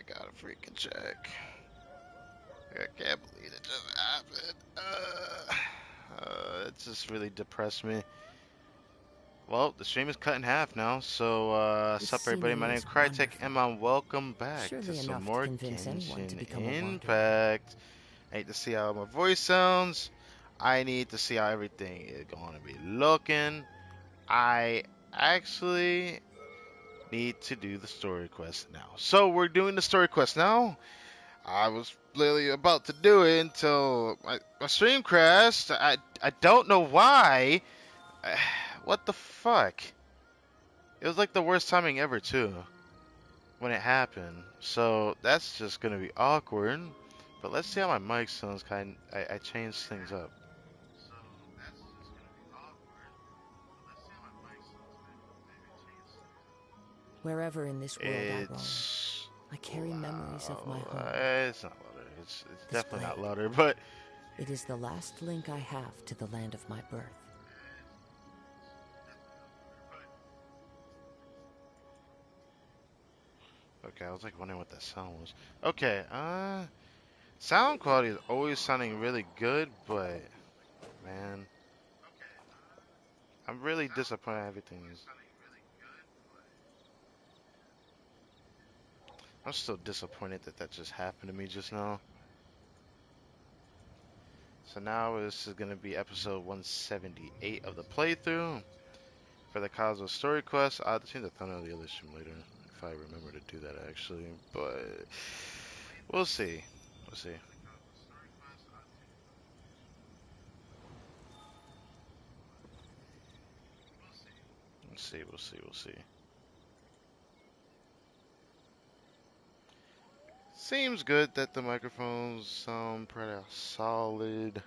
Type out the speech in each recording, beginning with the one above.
gotta freaking check. I can't believe it just happened. It just really depressed me. Well, the stream is cut in half now, so This sup everybody, my scenery name is is Crytek, wonderful. and welcome back to Surely some enough to more convince anyone to Genshin become a wanderer. Impact. I need to see how my voice sounds. I need to see how everything is going to be looking. I actually need to do the story quest now. So we're doing the story quest now. I was literally about to do it until my stream crashed. I don't know why. What the fuck? It was like the worst timing ever too when it happened. So that's just gonna be awkward. But let's see how my mic sounds. I changed things up. Wherever in this world I roam, It's I carry memories of my home. It's not louder. It's This definitely not blade. louder. But It is the last link I have to the land of my birth. okay, I was like wondering what that sound was. Okay, sound quality is always sounding really good, but man, I'm really disappointed everything is. I'm still disappointed that that just happened to me just now. So now this is gonna be episode 178 of the playthrough for the KAZUHA story quest. I'll change the thumbnail of the other stream later if I remember to do that actually, but we'll see. We'll see. We'll see. We'll see. We'll see. Seems good that the microphones sound pretty solid.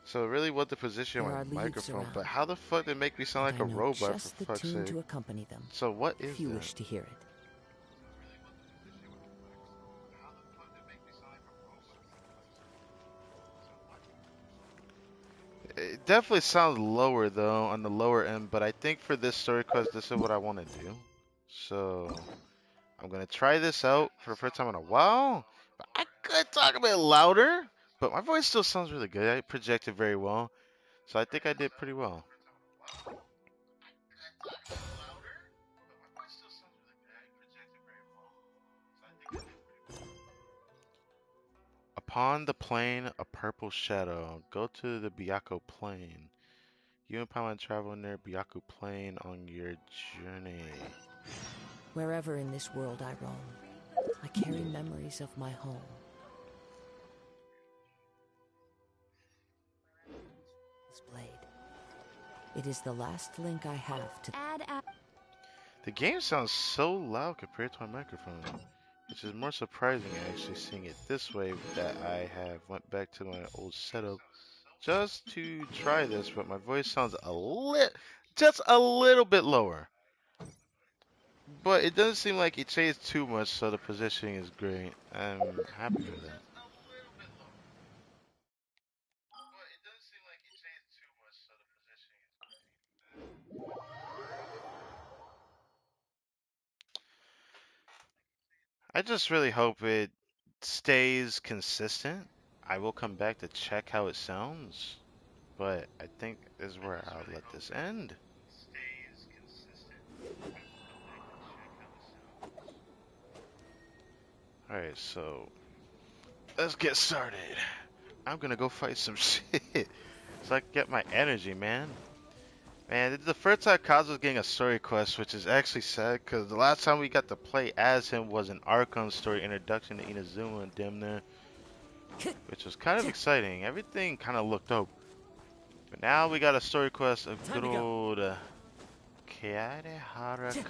So really what the position There of are my leaves microphone, but around, how the fuck did it make me sound and like I a know robot for just the fuck's tune sake? to accompany them, So what is if you that? wish to hear it. It definitely sounds lower though, on the lower end, but I think for this story quest, this is what I want to do. So I'm gonna try this out for the first time in a while. But I could talk a bit louder, but my voice still sounds really good. I projected very well, so I think I did pretty well. Upon the plain, a purple shadow. Go to the Byakko Plain. You and Paimon travel near Byakko Plain on your journey. Wherever in this world I roam, I carry memories of my home. This blade. It is the last link I have to... The game sounds so loud compared to my microphone, which is more surprising actually seeing it this way that I have went back to my old setup just to try this, but my voice sounds just a little bit lower. But it doesn't seem like it changed too much, so the positioning is great. I'm happy with that. I just really hope it stays consistent. I will come back to check how it sounds, but I think this is where I'll let this end. Alright, so let's get started. I'm gonna go fight some shit so I can get my energy, man. Man, this is the first time Kazu's getting a story quest, which is actually sad because the last time we got to play as him was an Archon story introduction to Inazuma and damn there, which was kind of exciting. Everything kind of looked dope. But now we got a story quest of good old Kazuha.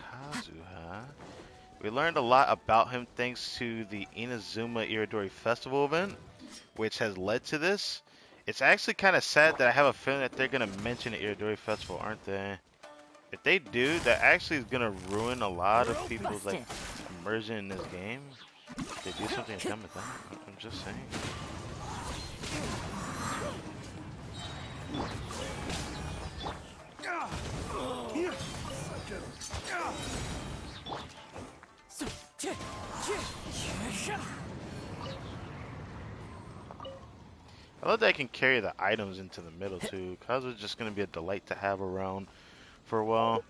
We learned a lot about him thanks to the Inazuma Iridori Festival event, which has led to this. It's actually kind of sad that I have a feeling that they're going to mention the Iridori Festival, aren't they? If they do, that actually is going to ruin a lot of people's like immersion in this game. If they do something dumb with that, I'm just saying. I love that I can carry the items into the middle too. Kazuha's just gonna be a delight to have around for a while.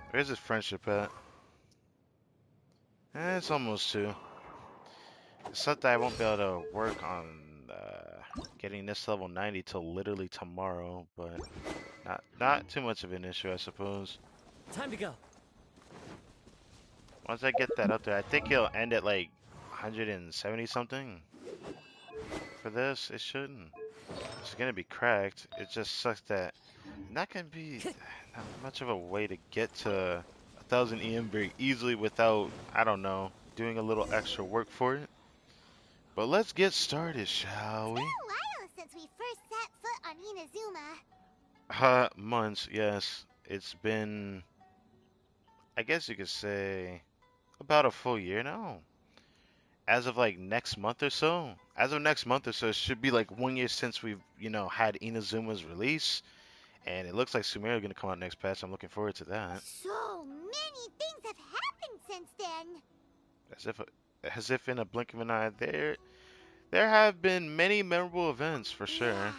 Where's his friendship at? It's almost 2. Except that I won't be able to work on getting this level 90 till literally tomorrow, but not too much of an issue, I suppose. Time to go. Once I get that up there, I think it'll end at like 170 something. For this, it shouldn't. It's gonna be cracked. It just sucks that not gonna be not much of a way to get to 1000 EM very easily without, I don't know, doing a little extra work for it. But let's get started, shall we? It's been a while since we first set foot on Inazuma. Months, yes. It's been, I guess you could say, about a full year now. As of like next month or so. As of next month or so, it should be like 1 year since we've, had Inazuma's release. And it looks like Sumeru gonna come out next patch. I'm looking forward to that. So many things have happened since then. As if in a blink of an eye, there have been many memorable events for sure. Yeah,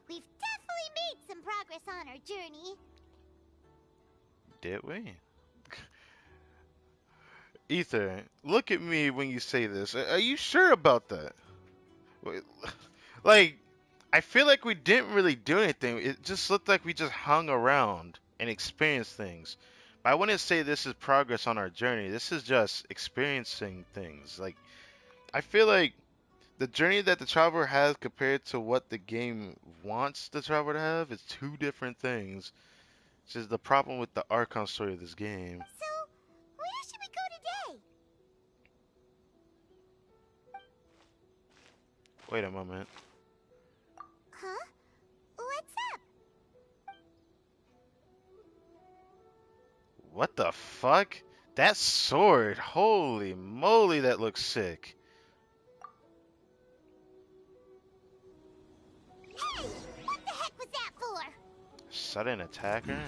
we've definitely made some progress on our journey. Did we? Ether, look at me when you say this. Are you sure about that? Like, I feel like we didn't really do anything. It just looked like we just hung around and experienced things. But I wouldn't say this is progress on our journey. This is just experiencing things. Like, I feel like the journey that the traveler has compared to what the game wants the traveler to have is 2 different things. Which is the problem with the Archon story of this game. So, where should we go today? Wait a moment. Huh? What's up? What the fuck? That sword! Holy moly, that looks sick. Hey! What the heck was that for? Sudden attacker?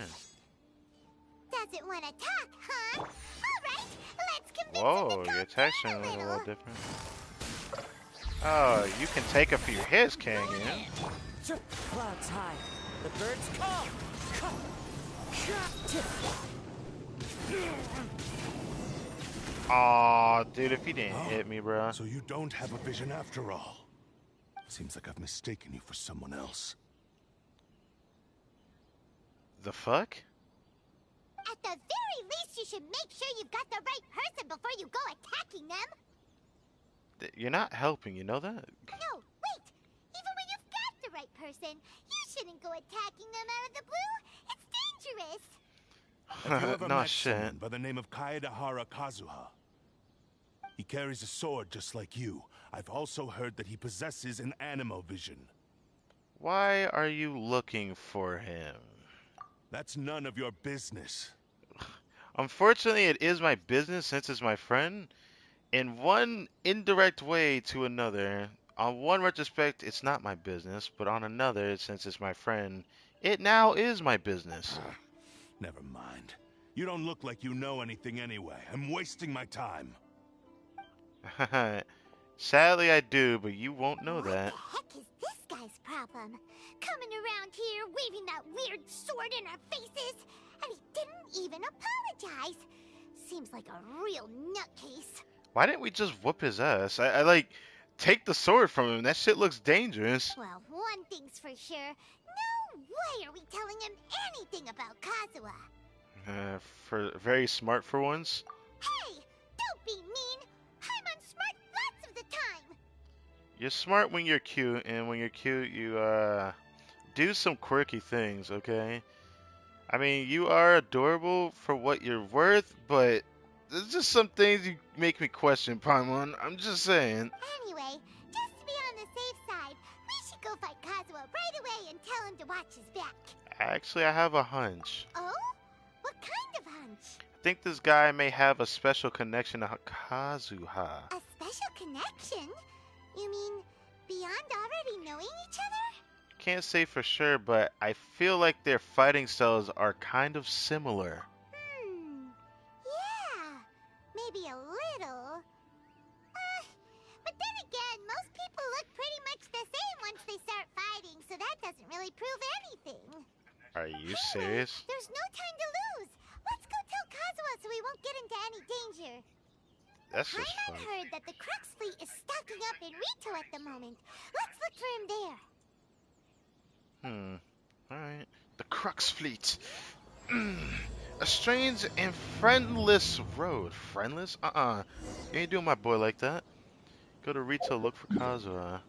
Doesn't want to talk, huh? Alright, let's convince him Whoa, to your calm attack's down showing a a little little. different. Oh, you can take a few hits, can you? Clouds high. The birds come. Aw, dude, if you didn't hit me, bro. So you don't have a vision after all. Seems like I've mistaken you for someone else. The fuck? At the very least, you should make sure you've got the right person before you go attacking them. You're not helping, you know that? No, wait. Even when you've got the right person, you shouldn't go attacking them out of the blue. It's dangerous. Have you ever Nah, met shit. someone by the name of KAZUHA? He carries a sword just like you. I've also heard that he possesses an animo vision. Why are you looking for him? That's none of your business. Unfortunately, it is my business since it's my friend. In one indirect way to another, on one retrospect, it's not my business, but on another, since it's my friend, it now is my business. Never mind. You don't look like you know anything anyway. I'm wasting my time. Sadly, I do, but you won't know that. What the heck is this guy's problem? Coming around here, waving that weird sword in our faces, and he didn't even apologize. Seems like a real nutcase. Why didn't we just whoop his ass? I like, take the sword from him. That shit looks dangerous. Well, one thing's for sure. No way are we telling him anything about Kazuha. For very smart for once. Hey, don't be mean. I'm unsmart lots of the time. You're smart when you're cute, and when you're cute, you do some quirky things, okay? I mean, you are adorable for what you're worth, but there's just some things you make me question, Paimon. I'm just saying. Anyway, just to be on the safe side, we should go fight Kazuha right away and tell him to watch his back. Actually, I have a hunch. Oh? What kind of hunch? I think this guy may have a special connection to Kazuha. A special connection? You mean beyond already knowing each other? Can't say for sure, but I feel like their fighting styles are kind of similar. Yeah, maybe a little. look pretty much the same once they start fighting, so that doesn't really prove anything. Are you Anyway, serious? there's no time to lose. Let's go tell Kazuha so we won't get into any danger. That's just Paimon funny. heard that the Crux fleet is stocking up in Rito at the moment. Let's look for him there. Alright. The Crux Fleet. A strange and friendless road. Friendless? You ain't doing my boy like that. Go to Rito, look for Kazuha.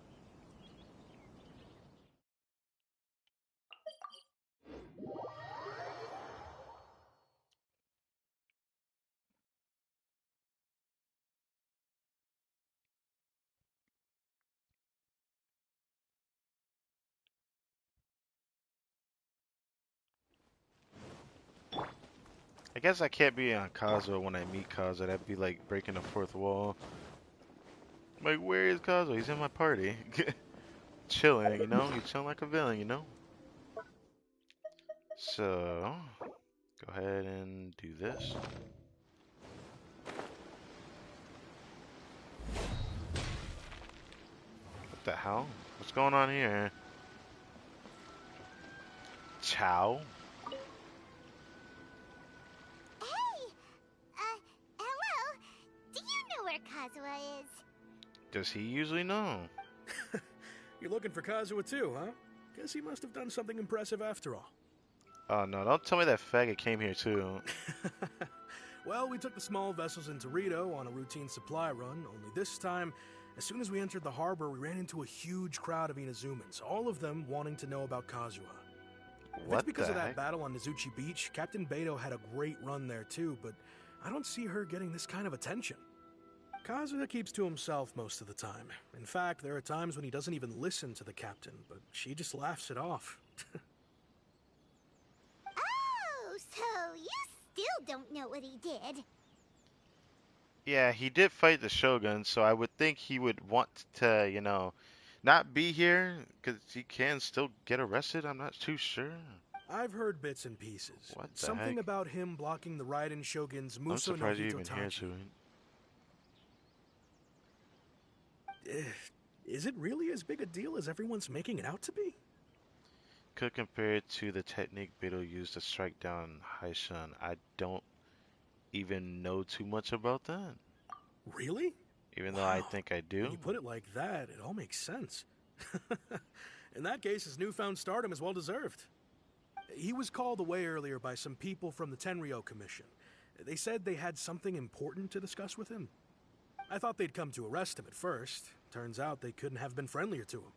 I guess I can't be on Kazuha when I meet Kazuha. That'd be like breaking the fourth wall. Like, where is Kazuha? He's in my party. Chilling, you know? He's chilling like a villain, you know? So, go ahead and do this. What the hell? What's going on here? Chow? Hey! Hello? Do you know where Kazuha is? Does he usually know? You're looking for Kazuha too, huh? Guess he must have done something impressive after all. Oh no, don't tell me that faggot came here too. Well, we took the small vessels into Rito on a routine supply run, only this time, as soon as we entered the harbor, we ran into a huge crowd of Inazumans, all of them wanting to know about Kazuha. If What it's because the of that heck? battle on Nizuchi Beach, Captain Beto had a great run there too, but I don't see her getting this kind of attention. Kazuha keeps to himself most of the time. In fact, there are times when he doesn't even listen to the captain, but she just laughs it off. Oh, so you still don't know what he did. Yeah, he did fight the Shogun, so I would think he would want to, you know, not be here because he can still get arrested. I'm not too sure. I've heard bits and pieces. What the Something heck? about him blocking the Raiden Shogun's I'm Muso no surprised you're even here Hitotachi. to it. Is it really as big a deal as everyone's making it out to be? Could compare it to the technique Beto used to strike down Haishan. I don't even know too much about that, Really? even though I Wow. think I When do. you put it like that, it all makes sense. In that case, his newfound stardom is well deserved. He was called away earlier by some people from the Tenryo Commission. They said they had something important to discuss with him. I thought they'd come to arrest him at first. Turns out they couldn't have been friendlier to him.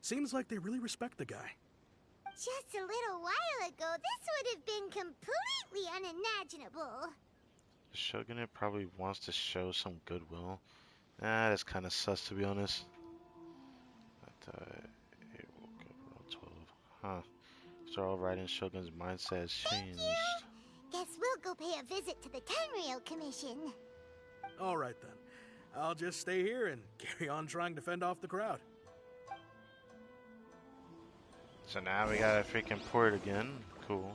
Seems like they really respect the guy. Just a little while ago, this would have been completely unimaginable. The Shogunate probably wants to show some goodwill. That's kind of sus, to be honest. But, it woke up around 12. Huh. So all right, and Shogun's mindset has changed. Guess we'll go pay a visit to the Tenryo Commission. All right then. I'll just stay here and carry on trying to fend off the crowd. So now we got a freaking port again. Cool.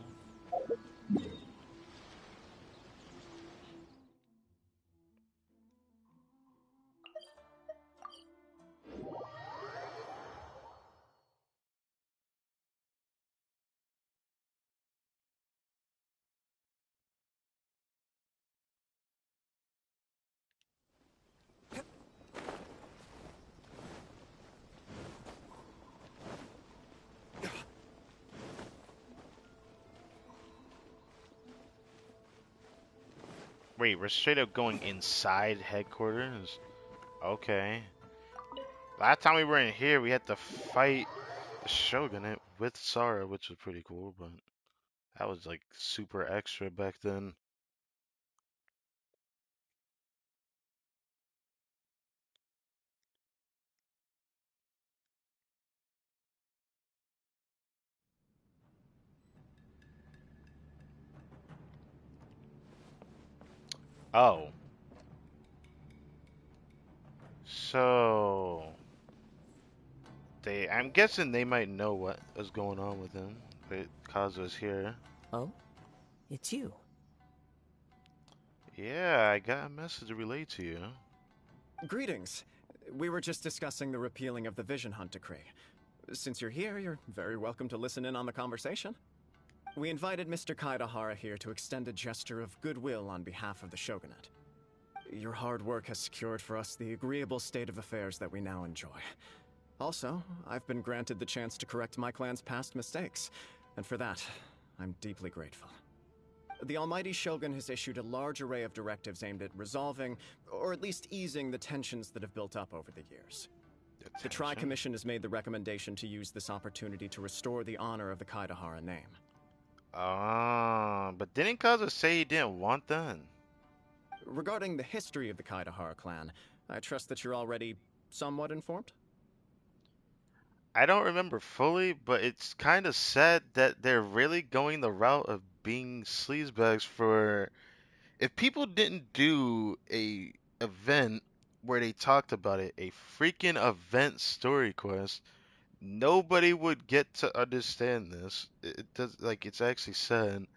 Wait, we're straight up going inside headquarters? Okay. Last time we were in here, we had to fight the Shogunate with Sara, which was pretty cool, but that was like super extra back then. Oh. So I'm guessing they might know what is going on with him. But Kazuha's here. Oh? It's you. Yeah, I got a message to relay to you. Greetings. We were just discussing the repealing of the Vision Hunt decree. Since you're here, you're very welcome to listen in on the conversation. We invited Mr. Kaidahara here to extend a gesture of goodwill on behalf of the Shogunate. Your hard work has secured for us the agreeable state of affairs that we now enjoy. Also, I've been granted the chance to correct my clan's past mistakes, and for that, I'm deeply grateful. The Almighty Shogun has issued a large array of directives aimed at resolving, or at least easing, the tensions that have built up over the years. The Tri-Commission has made the recommendation to use this opportunity to restore the honor of the Kaidahara name. But didn't Kazuha say he didn't want that? Regarding the history of the Kaidahara clan, I trust that you're already somewhat informed? I don't remember fully, but it's kind of sad that they're really going the route of being sleazebags for. If people didn't do a event where they talked about it, a freaking event story quest, nobody would get to understand this. It does, like, it's actually sad.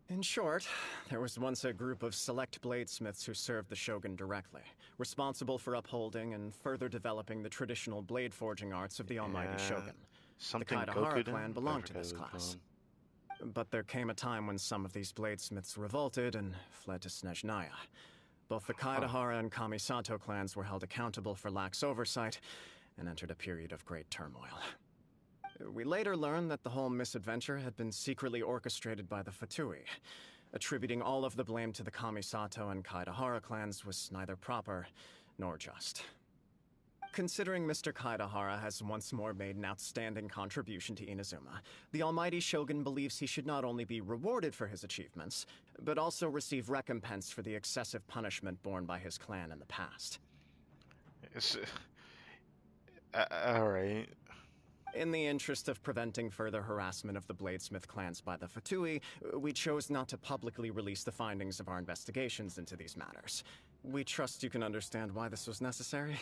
In short, there was once a group of select bladesmiths who served the Shogun directly, responsible for upholding and further developing the traditional blade forging arts of the Almighty Yeah, Shogun. something The Kaidahara Goku clan did? belonged I to forgot this what it's class. called. But there came a time when some of these bladesmiths revolted and fled to Snezhnaya. Both the Kaidahara and Kamisato clans were held accountable for lax oversight and entered a period of great turmoil. We later learned that the whole misadventure had been secretly orchestrated by the Fatui. Attributing all of the blame to the Kamisato and Kaidahara clans was neither proper nor just. Considering Mr. Kaidahara has once more made an outstanding contribution to Inazuma, the Almighty Shogun believes he should not only be rewarded for his achievements, but also receive recompense for the excessive punishment borne by his clan in the past. It's, alright. In the interest of preventing further harassment of the Bladesmith clans by the Fatui, we chose not to publicly release the findings of our investigations into these matters. We trust you can understand why this was necessary.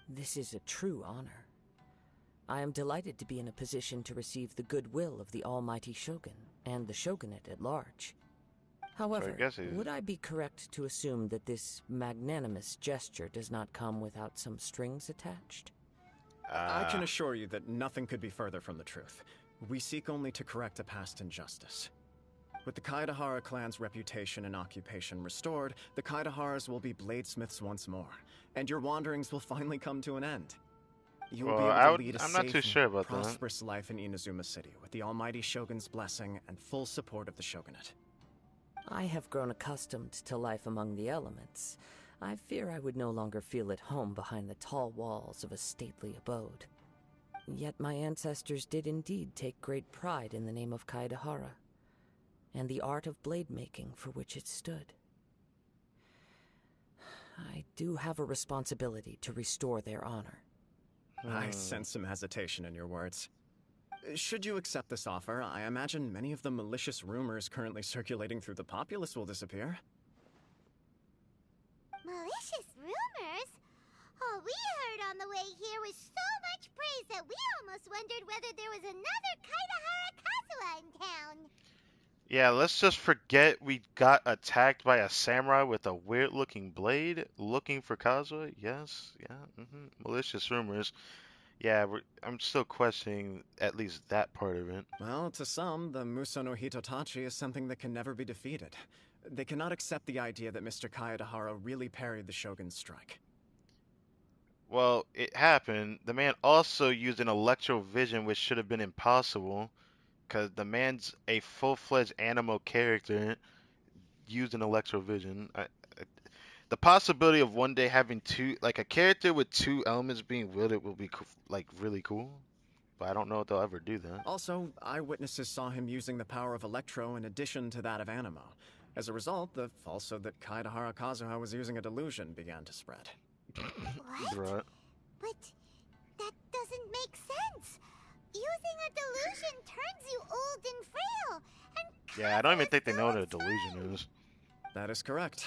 This is a true honor. I am delighted to be in a position to receive the goodwill of the Almighty Shogun and the Shogunate at large. However, would I be correct to assume that this magnanimous gesture does not come without some strings attached? I can assure you that nothing could be further from the truth. We seek only to correct a past injustice. With the Kaidahara clan's reputation and occupation restored, the Kaidaharas will be bladesmiths once more, and your wanderings will finally come to an end. You will be able to lead a safe and prosperous life in Inazuma City, with the Almighty Shogun's blessing and full support of the Shogunate. I have grown accustomed to life among the elements. I fear I would no longer feel at home behind the tall walls of a stately abode. Yet my ancestors did indeed take great pride in the name of Kaidahara, and the art of blade making for which it stood. I do have a responsibility to restore their honor. I sense some hesitation in your words. Should you accept this offer, I imagine many of the malicious rumors currently circulating through the populace will disappear. Malicious rumors? All we heard on the way here was so much praise that we almost wondered whether there was another Kaidahara KAZUHA in town. Yeah, let's just forget we got attacked by a samurai with a weird-looking blade looking for Kazuha. Yes, yeah, malicious rumors. Yeah, I'm still questioning at least that part of it. Well, to some, the Muso no Hitotachi is something that can never be defeated. They cannot accept the idea that Mr. Kaidahara really parried the Shogun's strike. Well, it happened. The man also used an electro vision, which should have been impossible, because the man's a full-fledged animo character used an electro vision. The possibility of one day having a character with two elements being wielded will be really cool, but I don't know if they'll ever do that. Also, eyewitnesses saw him using the power of electro in addition to that of animo. As a result, the falsehood that Kaidahara KAZUHA was using a delusion began to spread. What? Right. But that doesn't make sense. Using a delusion turns you old and frail, and yeah, I don't even think they know what a delusion is. That is correct.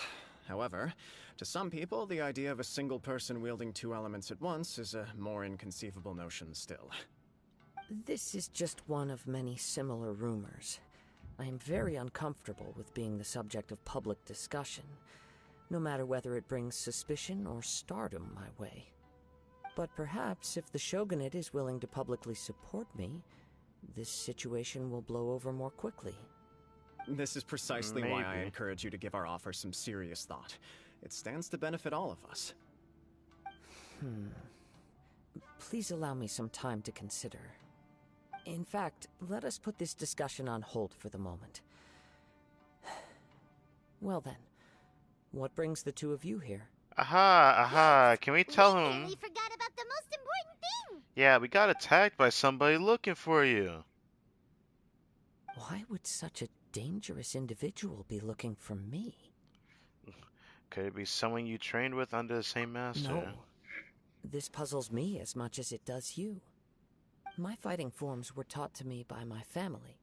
However, to some people, the idea of a single person wielding two elements at once is a more inconceivable notion still. This is just one of many similar rumors. I am very uncomfortable with being the subject of public discussion, no matter whether it brings suspicion or stardom my way. But perhaps if the Shogunate is willing to publicly support me, this situation will blow over more quickly. This is precisely why I Maybe. encourage you to give our offer some serious thought. It stands to benefit all of us. Please allow me some time to consider. In fact, let us put this discussion on hold for the moment. Well then, what brings the two of you here? Aha. Can we tell We him? nearly forgot about the most important thing. Yeah, we got attacked by somebody looking for you. Why would such a dangerous individual be looking for me? Could it be someone you trained with under the same master? No. This puzzles me as much as it does you. My fighting forms were taught to me by my family,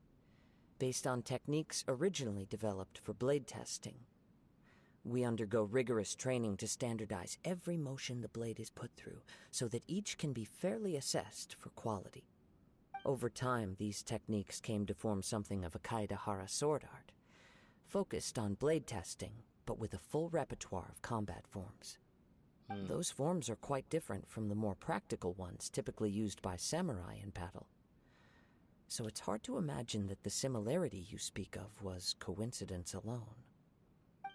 based on techniques originally developed for blade testing. We undergo rigorous training to standardize every motion the blade is put through, so that each can be fairly assessed for quality. Over time, these techniques came to form something of a Kaedahara sword art, focused on blade testing, but with a full repertoire of combat forms. Those forms are quite different from the more practical ones typically used by samurai in battle. So it's hard to imagine that the similarity you speak of was coincidence alone.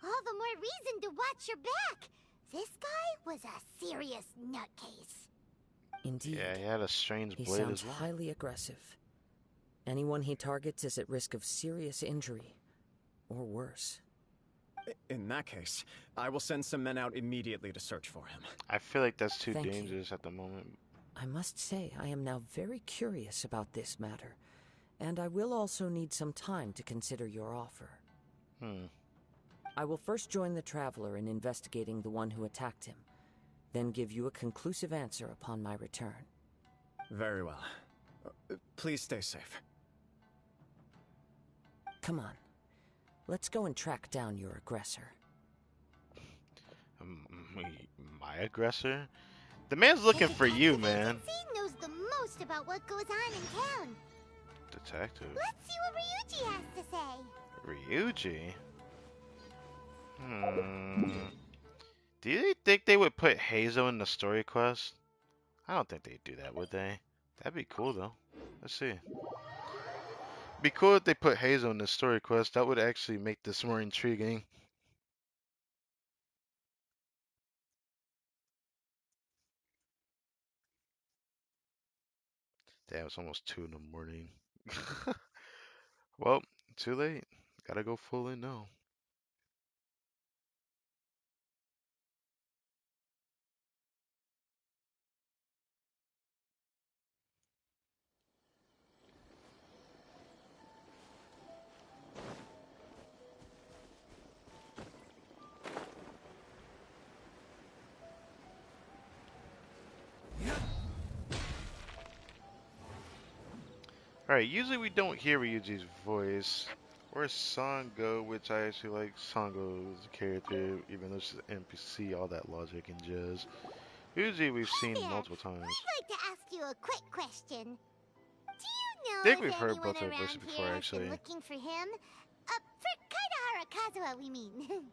All the more reason to watch your back. This guy was a serious nutcase. Indeed, Yeah, he had a strange he blade sounds as well. highly aggressive. Anyone he targets is at risk of serious injury, or worse. In that case, I will send some men out immediately to search for him. I feel like that's too Thank you. dangerous at the moment. I must say I am now very curious about this matter, and I will also need some time to consider your offer. I will first join the Traveler in investigating the one who attacked him, then give you a conclusive answer upon my return. Very well. Please stay safe. Come on, let's go and track down your aggressor. My aggressor? The man's looking for you, man. Detective agency knows the most about what goes on in town. Detective. Let's see what Ryuji has to say. Ryuji? Do you think they would put Hazel in the story quest? I don't think they'd do that, would they? That'd be cool, though. Let's see. Be cool if they put Hazel in the story quest. That would actually make this more intriguing. Damn, it's almost 2 in the morning. Well, too late. Gotta go full in now. Alright, usually we don't hear Ryuji's voice. Or Sango, which I actually like Sango as a character, even though she's an NPC, all that logic and jazz. Usually we've seen There, multiple times. I'd like to ask you a quick question. Do you know Think if we've heard anyone both their around voices before, here has actually. been looking for him? For Kaedahara Kazuha, we mean.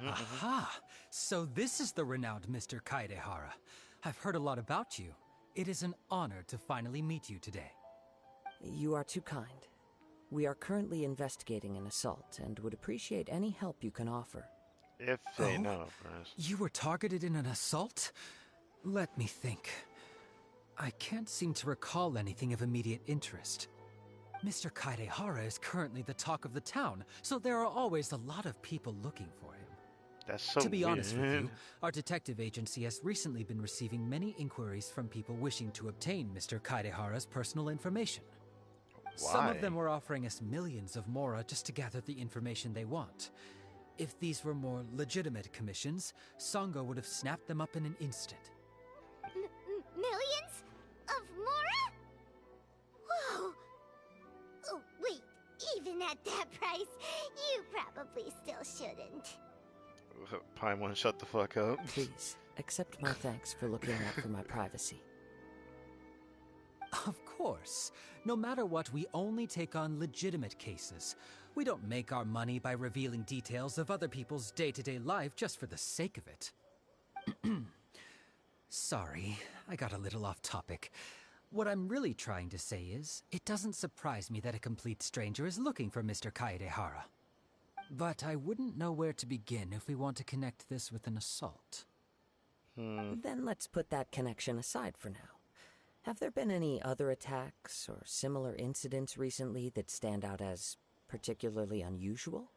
Aha! So this is the renowned Mr. Kaedehara. I've heard a lot about you. It is an honor to finally meet you today. You are too kind. We are currently investigating an assault and would appreciate any help you can offer. If they Oh? know, of course. You were targeted in an assault? Let me think. I can't seem to recall anything of immediate interest. Mr. Kaedehara is currently the talk of the town, so there are always a lot of people looking for him. That's so To be weird. honest with you, our detective agency has recently been receiving many inquiries from people wishing to obtain Mr. Kaedehara's personal information. Some Why? of them were offering us millions of mora just to gather the information they want. If these were more legitimate commissions, Sango would have snapped them up in an instant. Millions? Of Mora? Whoa! Oh, wait, even at that price, you probably still shouldn't. Paimon, shut the fuck up. Please, accept my thanks for looking out for my privacy. Of course. No matter what, we only take on legitimate cases. We don't make our money by revealing details of other people's day-to-day life just for the sake of it. Sorry, I got a little off topic. What I'm really trying to say is, it doesn't surprise me that a complete stranger is looking for Mr. Kaedehara. But I wouldn't know where to begin if we want to connect this with an assault. Then let's put that connection aside for now. Have there been any other attacks or similar incidents recently that stand out as particularly unusual?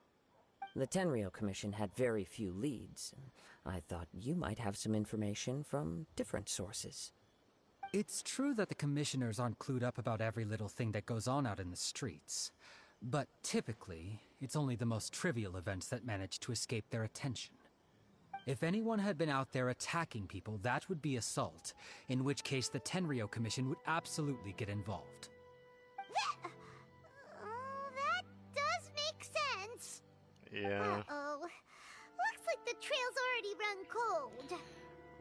The Tenryou Commission had very few leads, and I thought you might have some information from different sources. It's true that the commissioners aren't clued up about every little thing that goes on out in the streets. But typically, it's only the most trivial events that manage to escape their attention. If anyone had been out there attacking people, that would be assault, in which case the Tenryou Commission would absolutely get involved. That does make sense. Yeah. Uh-oh. Looks like the trail's already run cold.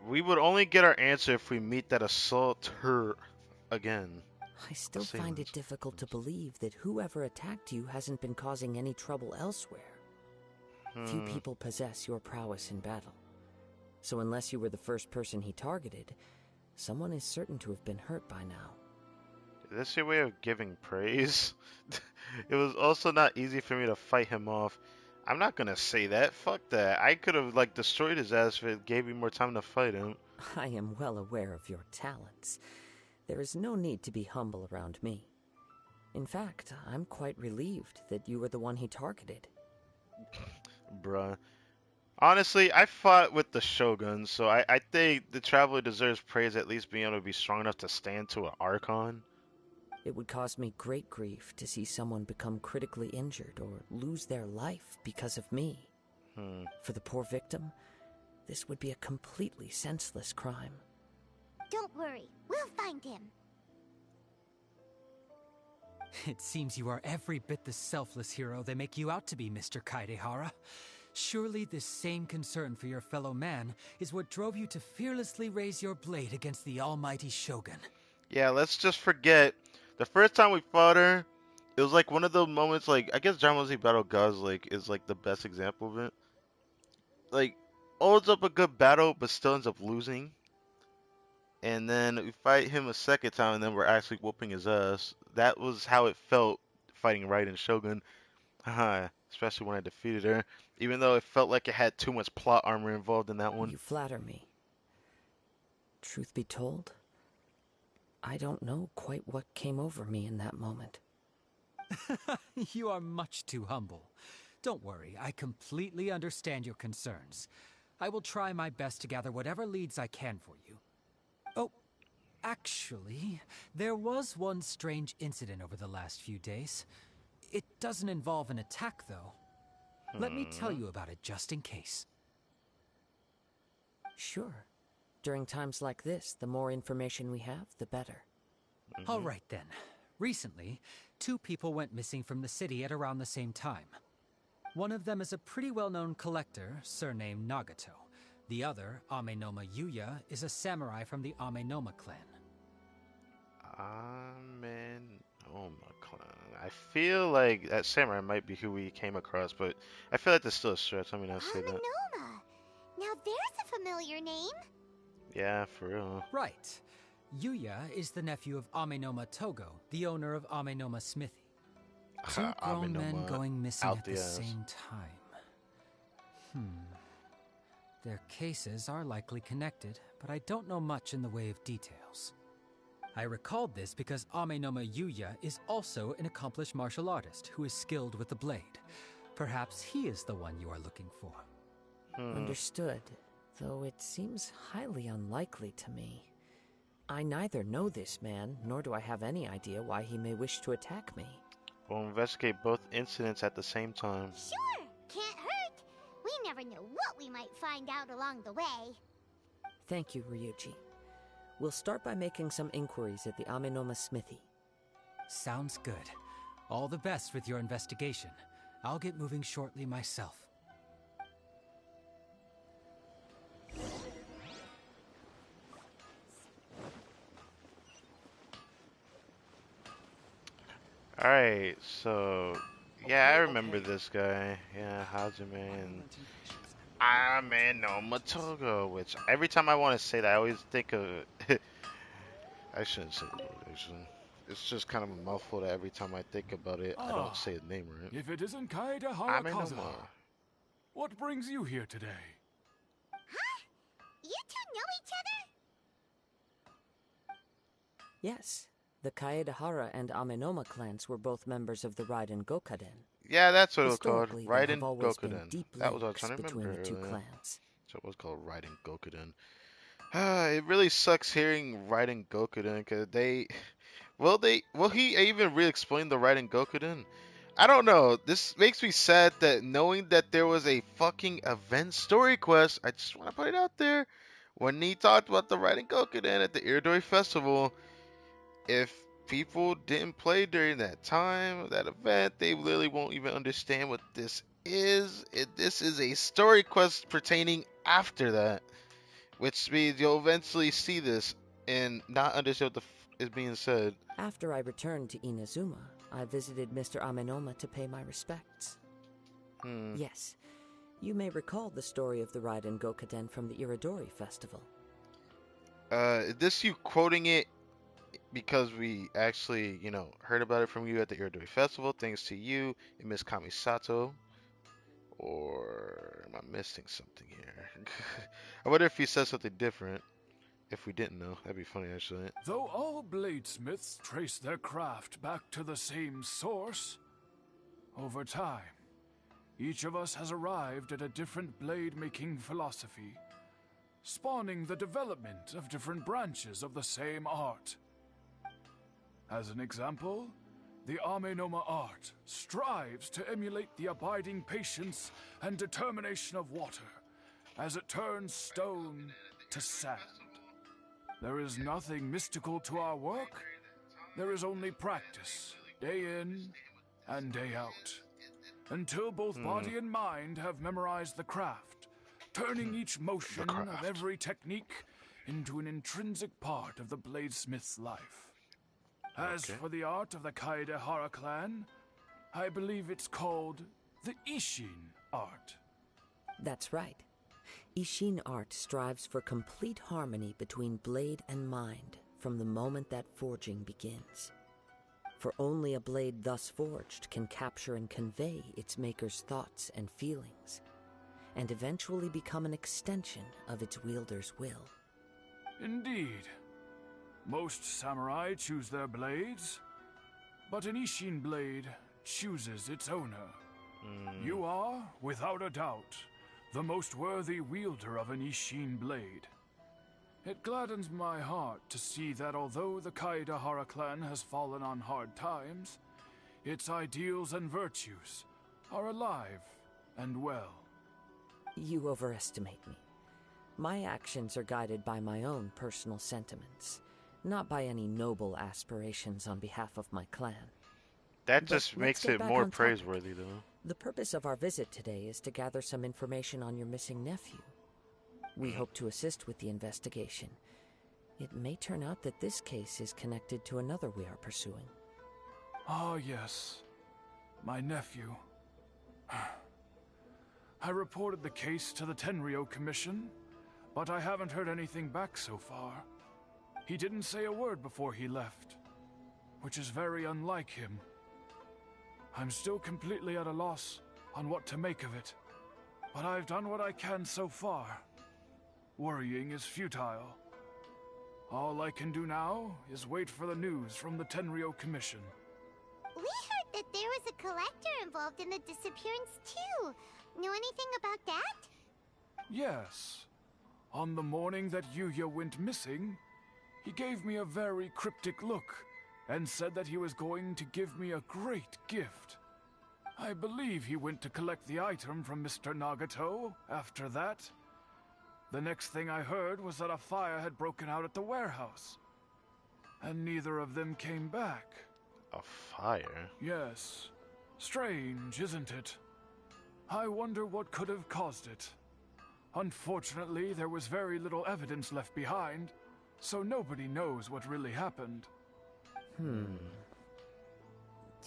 We would only get our answer if we meet that assaulter again. I still find it difficult to believe that whoever attacked you hasn't been causing any trouble elsewhere. Few people possess your prowess in battle. So unless you were the first person he targeted, someone is certain to have been hurt by now. Is this your way of giving praise? It was also not easy for me to fight him off. I'm not gonna say that. Fuck that. I could have, like, destroyed his ass if it gave me more time to fight him. I am well aware of your talents. There is no need to be humble around me. In fact, I'm quite relieved that you were the one he targeted. Bruh. Honestly, I fought with the Shogun, so I think the Traveler deserves praise at least being able to be strong enough to stand to an Archon. It would cause me great grief to see someone become critically injured or lose their life because of me. For the poor victim, this would be a completely senseless crime. Don't worry, we'll find him. It seems you are every bit the selfless hero they make you out to be, Mr. Kaedehara. Surely this same concern for your fellow man is what drove you to fearlessly raise your blade against the almighty Shogun. Yeah, let's just forget. The first time we fought her, it was like one of those moments, like, I guess Dragon Ball Z Battle Gods, like, is like the best example of it. Like, holds up a good battle, but still ends up losing. And then we fight him a second time, and then we're actually whooping his ass. That was how it felt fighting Raiden Shogun. Haha, especially when I defeated her. Even though it felt like it had too much plot armor involved in that one. You flatter me. Truth be told, I don't know quite what came over me in that moment. You are much too humble. Don't worry, I completely understand your concerns. I will try my best to gather whatever leads I can for you. Oh, actually, there was one strange incident over the last few days. It doesn't involve an attack, though. Let me tell you about it just in case. Sure. During times like this, the more information we have, the better. All right, then. Recently, 2 people went missing from the city at around the same time. One of them is a pretty well-known collector, surnamed Nagato. The other, Amenoma Yuya, is a samurai from the Amenoma clan. Amenoma clan. I feel like that samurai might be who we came across, but I feel like there's still a stretch. I mean, I say that. Amenoma. Now there's a familiar name. Yeah, for real. Right. Yuya is the nephew of Amenoma Togo, the owner of Amenoma Smithy. 2 grown men going missing at the same time. Their cases are likely connected, but I don't know much in the way of details. I recalled this because Amenoma Yuya is also an accomplished martial artist who is skilled with the blade. Perhaps he is the one you are looking for. Understood, though it seems highly unlikely to me. I neither know this man, nor do I have any idea why he may wish to attack me. We'll investigate both incidents at the same time. Sure, can't hurt. We never know what we might find out along the way. Thank you, Ryuji. We'll start by making some inquiries at the Amenoma Smithy. Sounds good. All the best with your investigation. I'll get moving shortly myself. Alright, so Yeah, I remember this guy. Yeah, Hajime and Ame no Motogo, which every time I want to say that, I always think of. I shouldn't say the word, actually. It's just kind of a mouthful that every time I think about it, I don't Ah, say the name right. if it isn't Kaedehara Ame no Kazuha, Mo. what brings you here today? Huh? You two know each other? Yes, the Kaedehara and Amenoma clans were both members of the Raiden Gokaden. Yeah, that's what it was called. Historically, there have Raiden always been Gokuden. deep That was what I was links trying to between remember the two earlier. clans. So it was called Raiden Gokuden. It really sucks hearing Raiden Gokuden because will he even re-explain the Raiden Gokuden? I don't know. This makes me sad that knowing that there was a fucking event story quest. I just want to put it out there. When he talked about the Raiden Gokuden at the Iridori Festival, if people didn't play during that time, that event, they literally won't even understand what this is. This is a story quest pertaining after that, which means you'll eventually see this and not understand what the is being said. After I returned to Inazuma, I visited Mr. Amenoma to pay my respects. Hmm. Yes, you may recall the story of the Raiden Gokaden from the Iridori Festival. Is this you quoting it because we actually, heard about it from you at the Iridori Festival, thanks to you and Miss Kamisato? Or am I missing something here? I wonder if he said something different. If we didn't know, that'd be funny actually. Though all bladesmiths trace their craft back to the same source, over time, each of us has arrived at a different blade-making philosophy, spawning the development of different branches of the same art. As an example, the Amenoma art strives to emulate the abiding patience and determination of water as it turns stone to sand. There is nothing mystical to our work. There is only practice, day in and day out, until both body and mind have memorized the craft, turning each motion of every technique into an intrinsic part of the bladesmith's life. As for the art of the Kaedehara clan, I believe it's called the Ishin art. That's right. Ishin art strives for complete harmony between blade and mind from the moment that forging begins. For only a blade thus forged can capture and convey its maker's thoughts and feelings, and eventually become an extension of its wielder's will. Indeed. Most samurai choose their blades, but an Ishin blade chooses its owner. You are, without a doubt, the most worthy wielder of an Ishin blade. It gladdens my heart to see that although the Kaedehara clan has fallen on hard times, its ideals and virtues are alive and well. You overestimate me. My actions are guided by my own personal sentiments, not by any noble aspirations on behalf of my clan. That But just let's makes get it back more on topic. praiseworthy, though. The purpose of our visit today is to gather some information on your missing nephew. We hope to assist with the investigation. It may turn out that this case is connected to another we are pursuing. Ah, yes. My nephew. I reported the case to the Tenryou Commission, but I haven't heard anything back so far. He didn't say a word before he left, which is very unlike him. I'm still completely at a loss on what to make of it, but I've done what I can so far. Worrying is futile. All I can do now is wait for the news from the Tenryou Commission. We heard that there was a collector involved in the disappearance too. Know anything about that? Yes. On the morning that Yuya went missing, he gave me a very cryptic look and said that he was going to give me a great gift. I believe he went to collect the item from Mr. Nagato after that. The next thing I heard was that a fire had broken out at the warehouse, and neither of them came back. A fire? Yes. Strange, isn't it? I wonder what could have caused it. Unfortunately, there was very little evidence left behind, so nobody knows what really happened.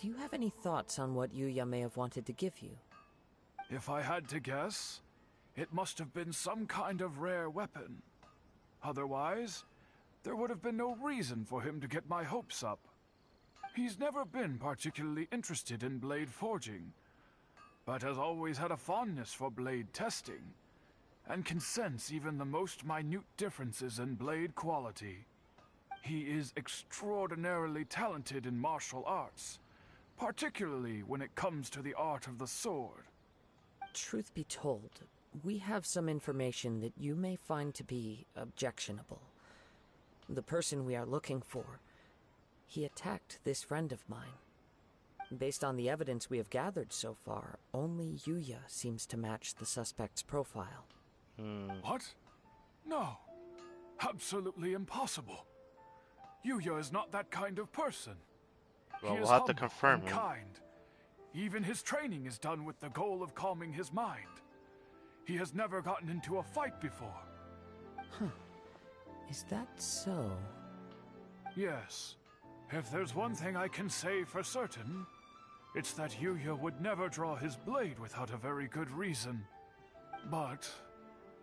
Do you have any thoughts on what Yuya may have wanted to give you? If I had to guess, it must have been some kind of rare weapon. Otherwise, there would have been no reason for him to get my hopes up. He's never been particularly interested in blade forging, but has always had a fondness for blade testing, and can sense even the most minute differences in blade quality. He is extraordinarily talented in martial arts, particularly when it comes to the art of the sword. Truth be told, we have some information that you may find to be objectionable. The person we are looking for, he attacked this friend of mine. Based on the evidence we have gathered so far, only Yuya seems to match the suspect's profile. What? No. Absolutely impossible. Yuya is not that kind of person. Well, He we'll is have to humble confirm and it. kind. Even his training is done with the goal of calming his mind. He has never gotten into a fight before. Is that so? Yes. If there's one thing I can say for certain, it's that Yuya would never draw his blade without a very good reason. But,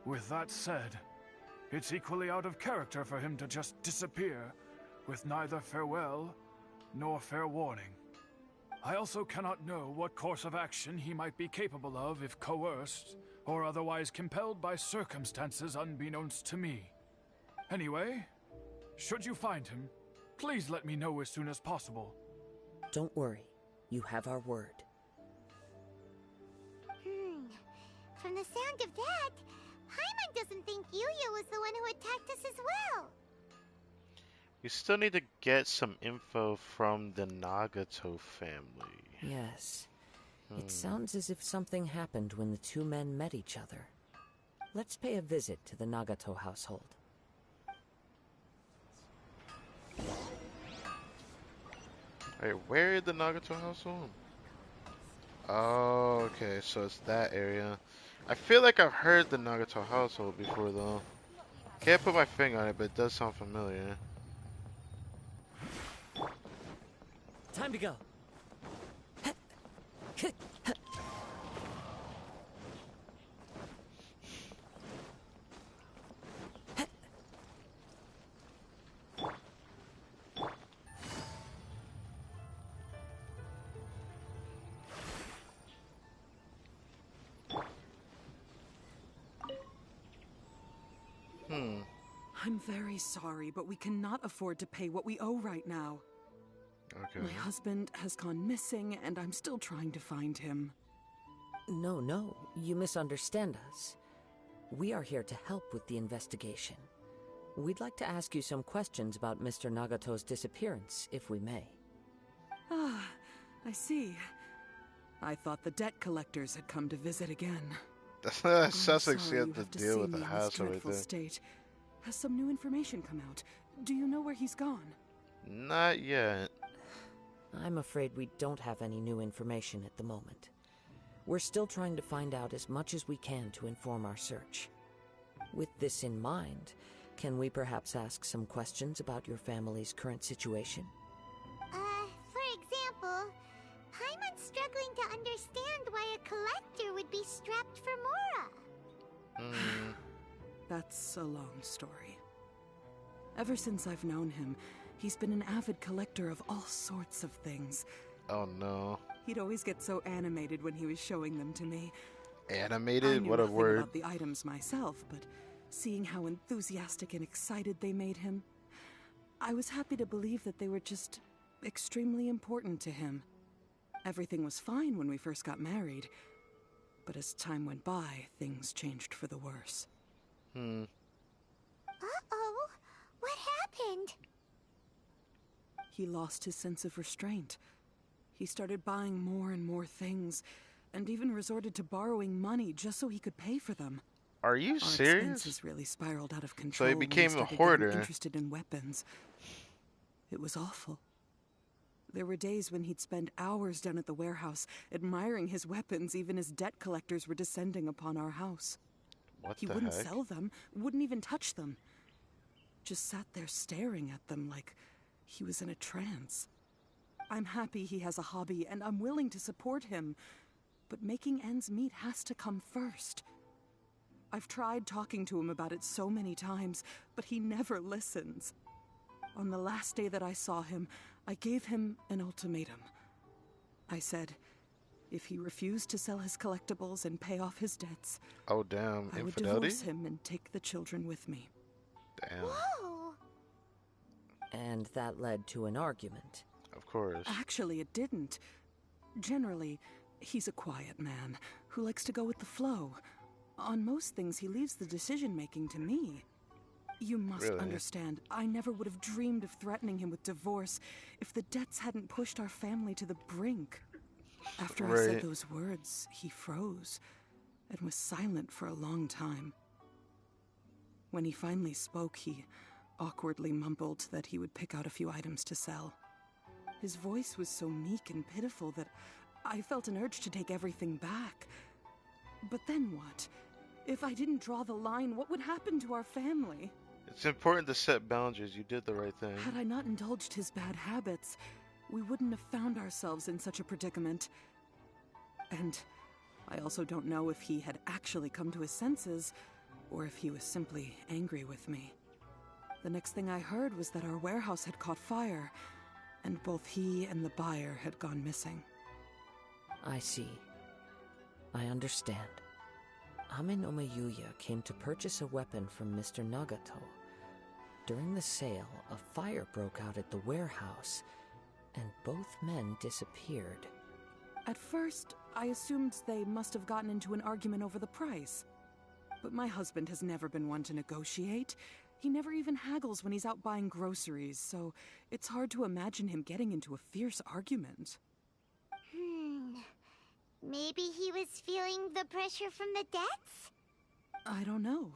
with that said, it's equally out of character for him to just disappear, with neither farewell nor fair warning. I also cannot know what course of action he might be capable of if coerced, or otherwise compelled by circumstances unbeknownst to me. Anyway, should you find him, please let me know as soon as possible. Don't worry, you have our word. From the sound of that, Paimon doesn't think Yuya was the one who attacked us as well. We still need to get some info from the Nagato family. Yes. It sounds as if something happened when the two men met each other. Let's pay a visit to the Nagato household. Alright, where is the Nagato household? Oh, okay, so it's that area. I feel like I've heard the Nagato household before, though. Can't put my finger on it, but it does sound familiar. Time to go. I'm very sorry, but we cannot afford to pay what we owe right now. Okay. My husband has gone missing, and I'm still trying to find him. No, you misunderstand us. We are here to help with the investigation. We'd like to ask you some questions about Mr. Nagato's disappearance, if we may. Ah, I see. I thought the debt collectors had come to visit again. That sounds I'm like she sorry had you to have to deal see with me the in this hassle right dreadful there. state. Has some new information come out? Do you know where he's gone? Not yet. I'm afraid we don't have any new information at the moment. We're still trying to find out as much as we can to inform our search. With this in mind, can we perhaps ask some questions about your family's current situation? For example, Paimon's struggling to understand why a collector would be strapped for Mora. That's a long story. Ever since I've known him, he's been an avid collector of all sorts of things. Oh no. He'd always get so animated when he was showing them to me. I Animated? knew What a nothing word. about the items myself, but seeing how enthusiastic and excited they made him, I was happy to believe that they were just extremely important to him. Everything was fine when we first got married, but as time went by, things changed for the worse. Uh-oh, what happened? He lost his sense of restraint. He started buying more and more things, and even resorted to borrowing money just so he could pay for them. Are you Our serious? expenses really spiraled out of control. he when became a started getting hoarder. Interested in weapons. It was awful. There were days when he'd spend hours down at the warehouse, admiring his weapons, even as debt collectors were descending upon our house. What He the wouldn't heck? sell them, wouldn't even touch them. Just sat there staring at them like he was in a trance. I'm happy he has a hobby, and I'm willing to support him. But making ends meet has to come first. I've tried talking to him about it so many times, but he never listens. On the last day that I saw him, I gave him an ultimatum. I said, if he refused to sell his collectibles and pay off his debts, Oh, damn. I would Infidelity? divorce him and take the children with me. Damn. Whoa! And that led to an argument. Of course. Actually, it didn't. Generally, he's a quiet man who likes to go with the flow. On most things, he leaves the decision-making to me. You must Really? understand, I never would have dreamed of threatening him with divorce if the debts hadn't pushed our family to the brink. After I said Right. those words, he froze and was silent for a long time. When he finally spoke, he awkwardly mumbled that he would pick out a few items to sell. His voice was so meek and pitiful that I felt an urge to take everything back. But then what? If I didn't draw the line, what would happen to our family? It's important to set boundaries. You did the right thing. Had I not indulged his bad habits, we wouldn't have found ourselves in such a predicament. And I also don't know if he had actually come to his senses, or if he was simply angry with me. The next thing I heard was that our warehouse had caught fire, and both he and the buyer had gone missing. I see. I understand. Amin Omayuya came to purchase a weapon from Mr. Nagato. During the sale, a fire broke out at the warehouse, and both men disappeared. At first, I assumed they must have gotten into an argument over the price. But my husband has never been one to negotiate. He never even haggles when he's out buying groceries, so it's hard to imagine him getting into a fierce argument. Maybe he was feeling the pressure from the debts? I don't know.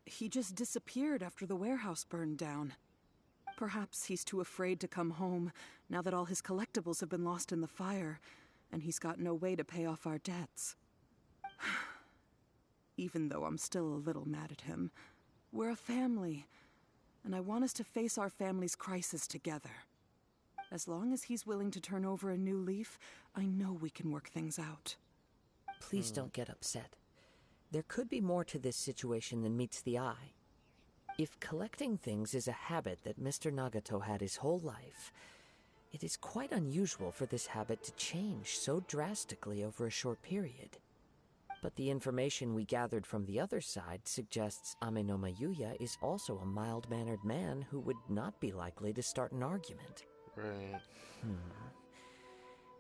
He just disappeared after the warehouse burned down. Perhaps he's too afraid to come home now that all his collectibles have been lost in the fire, and he's got no way to pay off our debts. Even though I'm still a little mad at him, we're a family, and I want us to face our family's crisis together. As long as he's willing to turn over a new leaf, I know we can work things out. Please don't get upset. There could be more to this situation than meets the eye. If collecting things is a habit that Mr. Nagato had his whole life, it is quite unusual for this habit to change so drastically over a short period. But the information we gathered from the other side suggests Amenoma Yuya is also a mild-mannered man who would not be likely to start an argument. Right.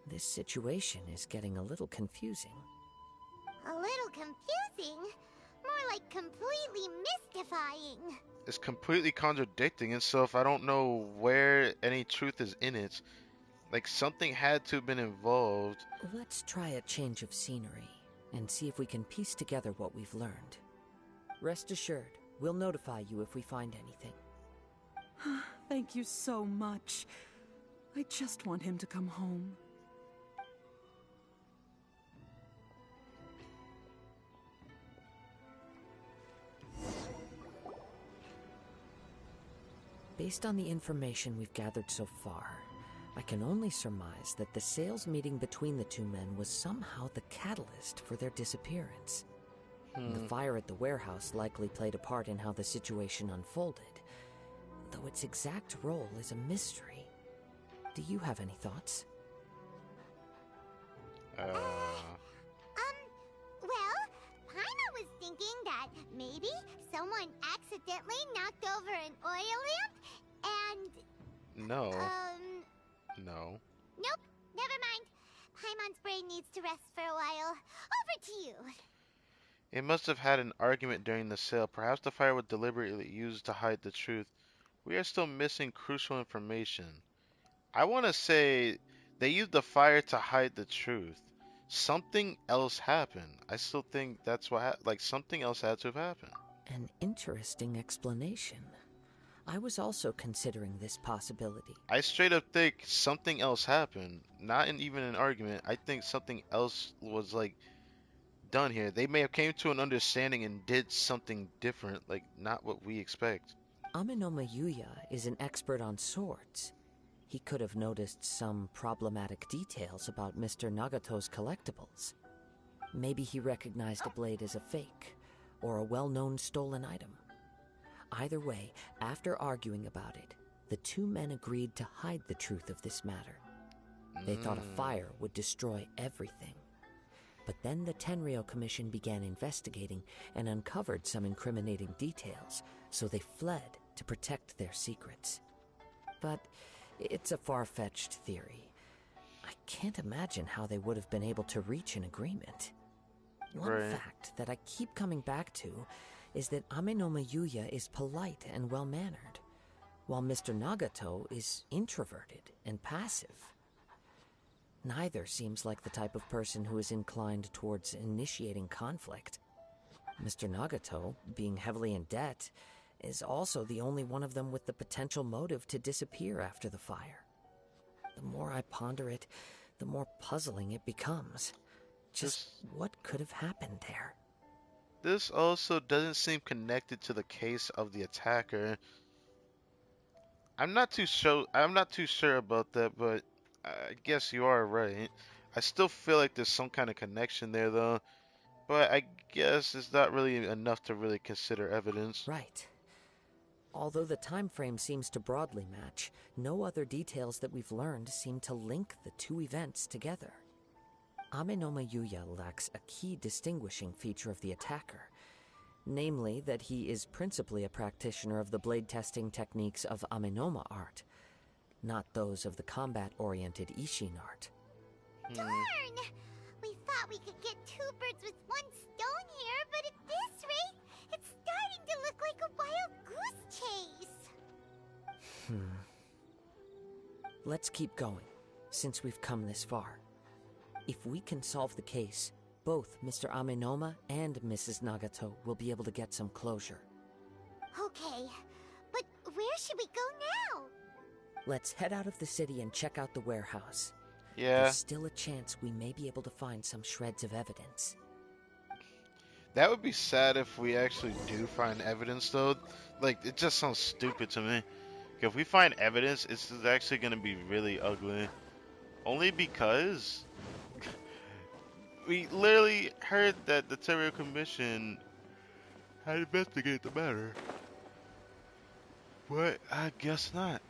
This situation is getting a little confusing. A little confusing? More like completely mystifying. It's completely contradicting itself. I don't know where any truth is in it. Like, something had to have been involved. Let's try a change of scenery and see if we can piece together what we've learned. Rest assured, we'll notify you if we find anything. Thank you so much. I just want him to come home. Based on the information we've gathered so far, I can only surmise that the sales meeting between the two men was somehow the catalyst for their disappearance. The fire at the warehouse likely played a part in how the situation unfolded, though its exact role is a mystery. Do you have any thoughts? Well, Paimon was thinking that maybe someone accidentally knocked over an oil lamp and, No. nope, never mind. Paimon's brain needs to rest for a while. Over to you. It must have had an argument during the sale. Perhaps the fire was deliberately used to hide the truth. We are still missing crucial information. I want to say they used the fire to hide the truth. Something else happened. I still think that's what like something else had to have happened. An interesting explanation. I was also considering this possibility. I straight up think something else happened. Not even an argument. I think something else was like done here. They may have came to an understanding and did something different, like not what we expect. Amenoma Yuya is an expert on swords. He could have noticed some problematic details about Mr. Nagato's collectibles. Maybe he recognized a blade as a fake, or a well-known stolen item. Either way, after arguing about it, the two men agreed to hide the truth of this matter. They thought a fire would destroy everything. But then the Tenryou Commission began investigating and uncovered some incriminating details, so they fled to protect their secrets. But it's a far-fetched theory. I can't imagine how they would have been able to reach an agreement. One fact that I keep coming back to is that Amenoma Yuya is polite and well-mannered, while Mr. Nagato is introverted and passive. Neither seems like the type of person who is inclined towards initiating conflict. Mr. Nagato, being heavily in debt, is also the only one of them with the potential motive to disappear after the fire. The more I ponder it, the more puzzling it becomes. Just what could have happened there? This also doesn't seem connected to the case of the attacker. I'm not too sure about that, but I guess you are right. I still feel like there's some kind of connection there though. But I guess it's not really enough to really consider evidence. Right. Although the time frame seems to broadly match, no other details that we've learned seem to link the two events together. Amenoma Yuya lacks a key distinguishing feature of the attacker, namely that he is principally a practitioner of the blade testing techniques of Amenoma art, not those of the combat-oriented Ishin art. Darn! We thought we could get two birds with one stone here, but at this rate, it's starting to look like a wild goose chase. Let's keep going, since we've come this far. If we can solve the case, both Mr. Amenoma and Mrs. Nagato will be able to get some closure. Okay, but where should we go now? Let's head out of the city and check out the warehouse. Yeah. There's still a chance we may be able to find some shreds of evidence. That would be sad if we actually do find evidence though. Like, it just sounds stupid to me. If we find evidence, it's actually going to be really ugly. Only because we literally heard that the Tenryou Commission had investigated the matter. But I guess not.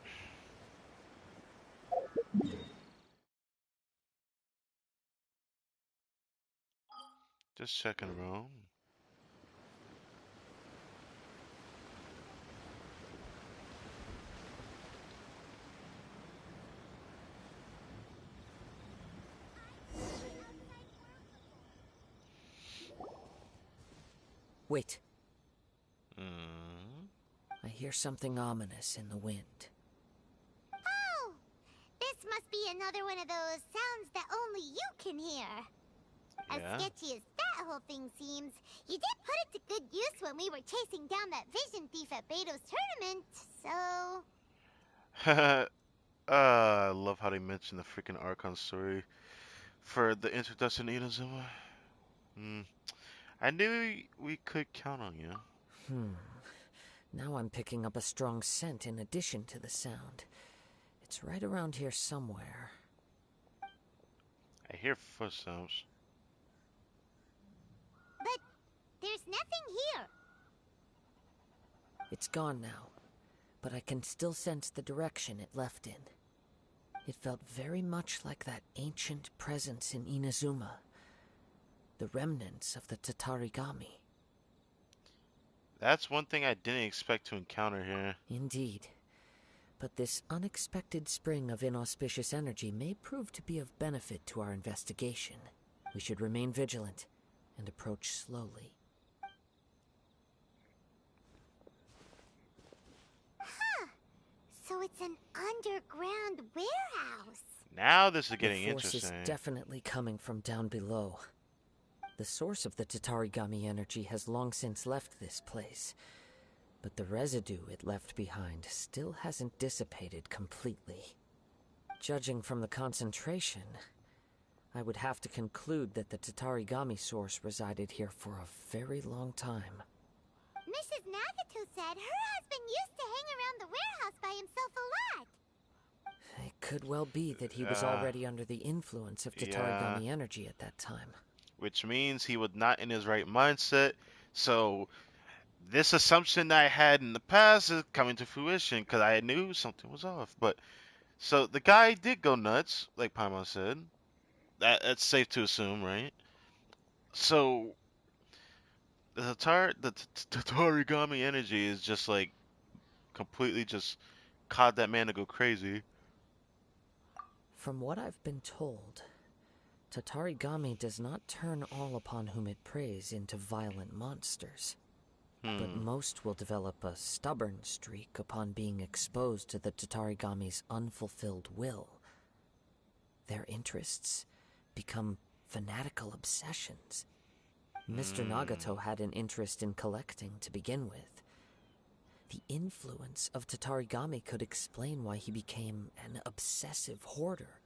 Just checking around. Wait. I hear something ominous in the wind. Oh! This must be another one of those sounds that only you can hear. As sketchy as that whole thing seems, you did put it to good use when we were chasing down that vision thief at Beto's tournament, so... I love how they mention the freaking Archon story for the introduction to Inazuma. I knew we could count on you. Now I'm picking up a strong scent in addition to the sound. It's right around here somewhere. I hear footsteps. But there's nothing here. It's gone now, but I can still sense the direction it left in. It felt very much like that ancient presence in Inazuma. The remnants of the Tatarigami. That's one thing I didn't expect to encounter here. Indeed. But this unexpected spring of inauspicious energy may prove to be of benefit to our investigation. We should remain vigilant and approach slowly. Huh. So it's an underground warehouse. Now this is getting the force interesting. is definitely coming from down below. The source of the Tatarigami energy has long since left this place, but the residue it left behind still hasn't dissipated completely. Judging from the concentration, I would have to conclude that the Tatarigami source resided here for a very long time. Mrs. Nagato said her husband used to hang around the warehouse by himself a lot. It could well be that he was Uh, already under the influence of yeah, Tatarigami energy at that time. which means he was not in his right mindset. So this assumption that I had in the past is coming to fruition because I knew something was off. But so the guy did go nuts, like Paimon said. That's safe to assume, right? So the Tatarigami energy is just like completely just caused that man to go crazy. From what I've been told, Tatarigami does not turn all upon whom it preys into violent monsters. But Hmm. most will develop a stubborn streak upon being exposed to the Tatarigami's unfulfilled will. Their interests become fanatical obsessions. Mr. Hmm. Nagato had an interest in collecting to begin with. The influence of Tatarigami could explain why he became an obsessive hoarder,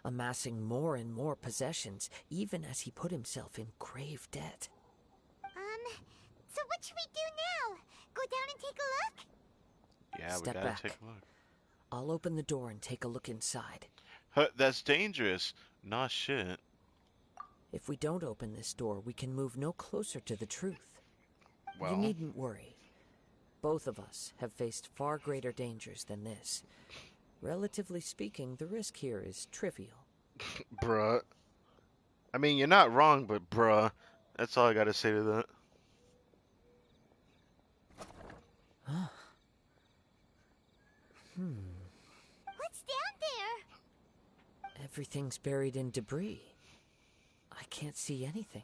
amassing more and more possessions, even as he put himself in grave debt. So what should we do now? Go down and take a look? Yeah, we Step gotta take back. a look. I'll open the door and take a look inside. Huh, that's dangerous. Nah, shit. If we don't open this door, we can move no closer to the truth. You Well, needn't worry. Both of us have faced far greater dangers than this. Relatively speaking, the risk here is trivial. bruh. I mean, you're not wrong, but bruh. That's all I gotta say to that. What's down there? Everything's buried in debris. I can't see anything.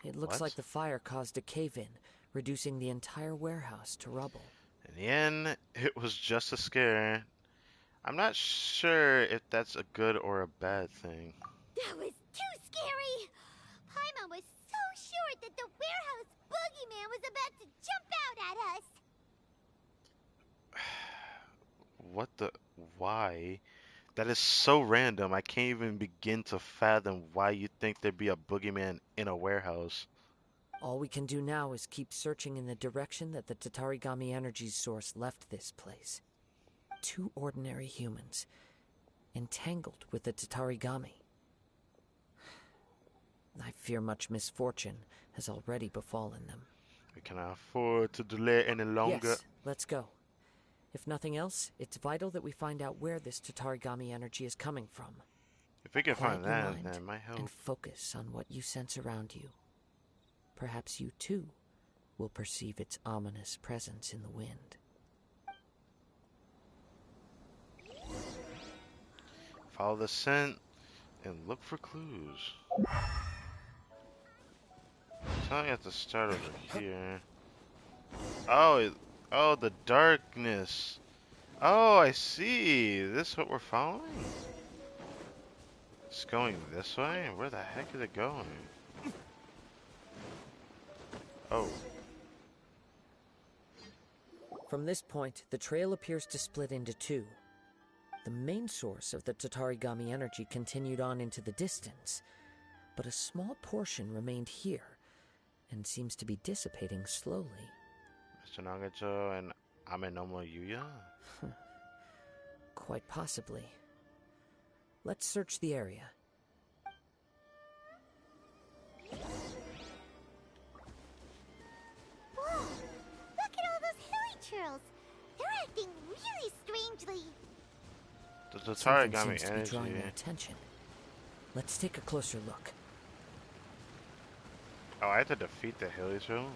It looks What? like the fire caused a cave-in, reducing the entire warehouse to rubble. In the end, it was just a scare. I'm not sure if that's a good or a bad thing. That was too scary! Paimon was so sure that the warehouse boogeyman was about to jump out at us! What the? Why? That is so random. I can't even begin to fathom why you think there'd be a boogeyman in a warehouse. All we can do now is keep searching in the direction that the Tatarigami energy source left this place. Two ordinary humans, entangled with the Tatarigami. I fear much misfortune has already befallen them. We cannot afford to delay any longer. Yes, let's go. If nothing else, it's vital that we find out where this Tatarigami energy is coming from. If we can Quiet find your that, mind then it might help. and focus on what you sense around you. Perhaps you, too, will perceive its ominous presence in the wind. Follow the scent and look for clues. Telling you have to start over here. Oh, oh, the darkness. Oh, I see. This is what we're following? It's going this way? Where the heck is it going? Oh, From this point, the trail appears to split into two. The main source of the Tatarigami energy continued on into the distance, but a small portion remained here and seems to be dissipating slowly. Mr. Nagato and Amenomo Yuya? Quite possibly. Let's search the area. Whoa! Look at all those hilly churls! They're acting really strangely. The Something Tatarigami seems to be drawing energy. their attention. Let's take a closer look. Oh, I have to defeat the Hilly Trolls?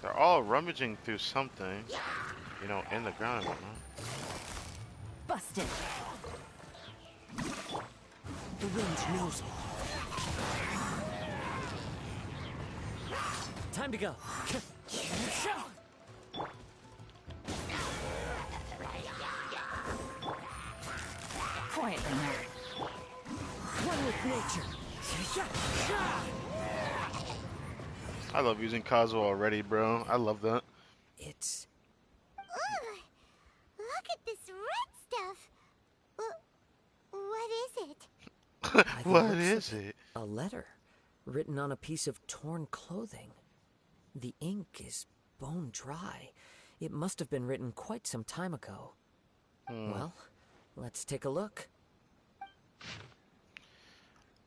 They're all rummaging through something, you know, in the ground and whatnot. Busted! The wind knows me. Time to go. Quietly now. One with nature. I love using KAZUHA already, bro. I love that. It's Ugh! Look at this red stuff! What is it? by the What looks is of it? a letter written on a piece of torn clothing. The ink is bone dry. It must have been written quite some time ago. Well, Let's take a look.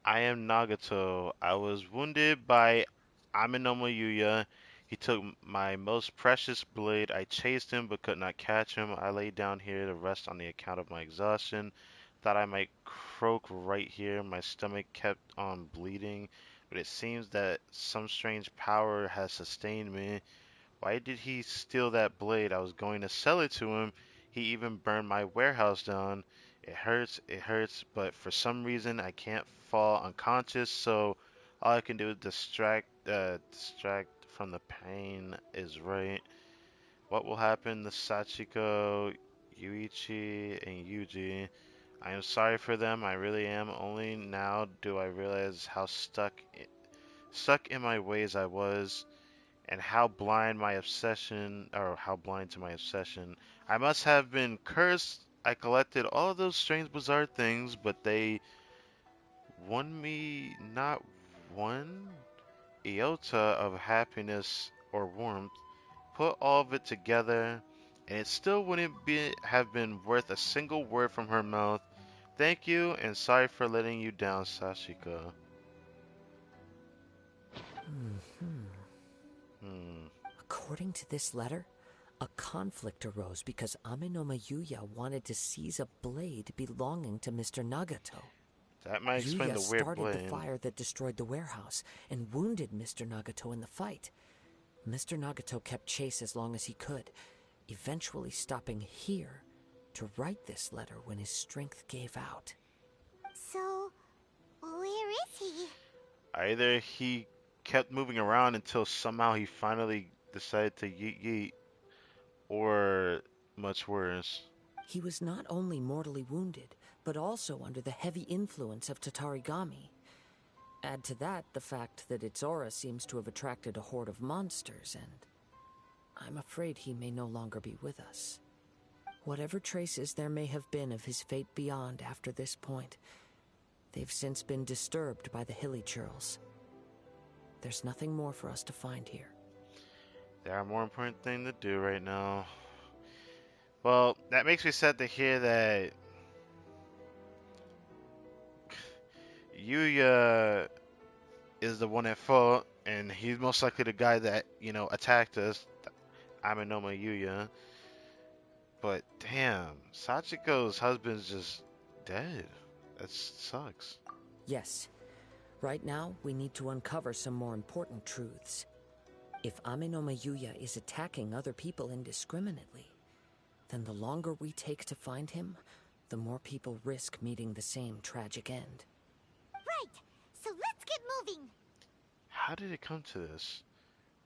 I am Nagato. I was wounded by Aminoma Yuya. He took my most precious blade. I chased him but could not catch him. I lay down here to rest on the account of my exhaustion. Thought I might croak right here. My stomach kept on bleeding, but it seems that some strange power has sustained me. Why did he steal that blade? I was going to sell it to him. He even burned my warehouse down. It hurts, but for some reason I can't fall unconscious, so all I can do is distract from the pain is right. What will happen to Sachiko, Yuichi, and Yuji? I am sorry for them, I really am. Only now do I realize how stuck in my ways I was and how blind to my obsession. I must have been cursed. I collected all of those strange, bizarre things, but they won me not one iota of happiness or warmth. Put all of it together, and it still wouldn't have been worth a single word from her mouth. Thank you, and sorry for letting you down, Sashika. Hmm. According to this letter, a conflict arose because Aminoma Yuya wanted to seize a blade belonging to Mr. Nagato. That might explain Yuya the weird started the blade. fire that destroyed the warehouse and wounded Mr. Nagato in the fight. Mr. Nagato kept chase as long as he could, eventually stopping here to write this letter when his strength gave out. So, where is he? Either he kept moving around until somehow he finally decided to yeet yeet, or much worse. He was not only mortally wounded, but also under the heavy influence of Tatarigami. Add to that the fact that its aura seems to have attracted a horde of monsters, and I'm afraid he may no longer be with us. Whatever traces there may have been of his fate beyond after this point, they've since been disturbed by the hilly churls. There's nothing more for us to find here. There are more important things to do right now. Well, that makes me sad to hear that Yuya is the one at fault, and he's most likely the guy that, attacked us. Aminoma Yuya. But damn, Sachiko's husband's just dead. That sucks. Yes. Right now, we need to uncover some more important truths. If Aminoma Yuya is attacking other people indiscriminately, then the longer we take to find him, the more people risk meeting the same tragic end. Right! So let's get moving! How did it come to this?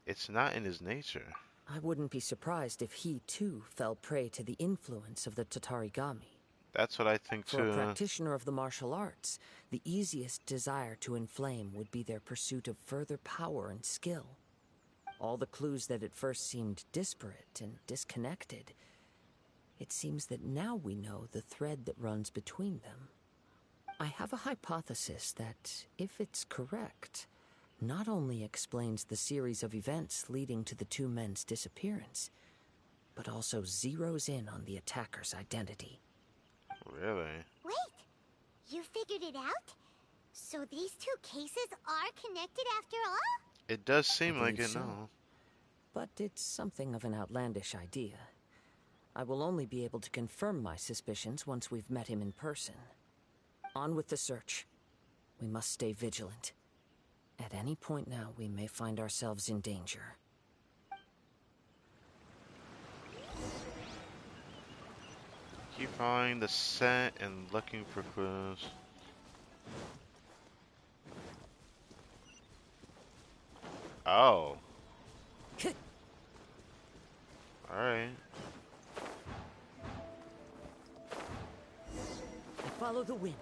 It's not in his nature. I wouldn't be surprised if he, too, fell prey to the influence of the Tatarigami. That's what I think, too. For a practitioner of the martial arts, the easiest desire to inflame would be their pursuit of further power and skill. All the clues that at first seemed disparate and disconnected, it seems that now we know the thread that runs between them. I have a hypothesis that, if it's correct, not only explains the series of events leading to the two men's disappearance, but also zeroes in on the attacker's identity. Really? Wait! You figured it out? So these two cases are connected after all? It does seem like it, so. no. But it's something of an outlandish idea. I will only be able to confirm my suspicions once we've met him in person. On with the search. We must stay vigilant. At any point now, we may find ourselves in danger. Keep following the scent and looking for clues. Oh. Alright. Follow the wind.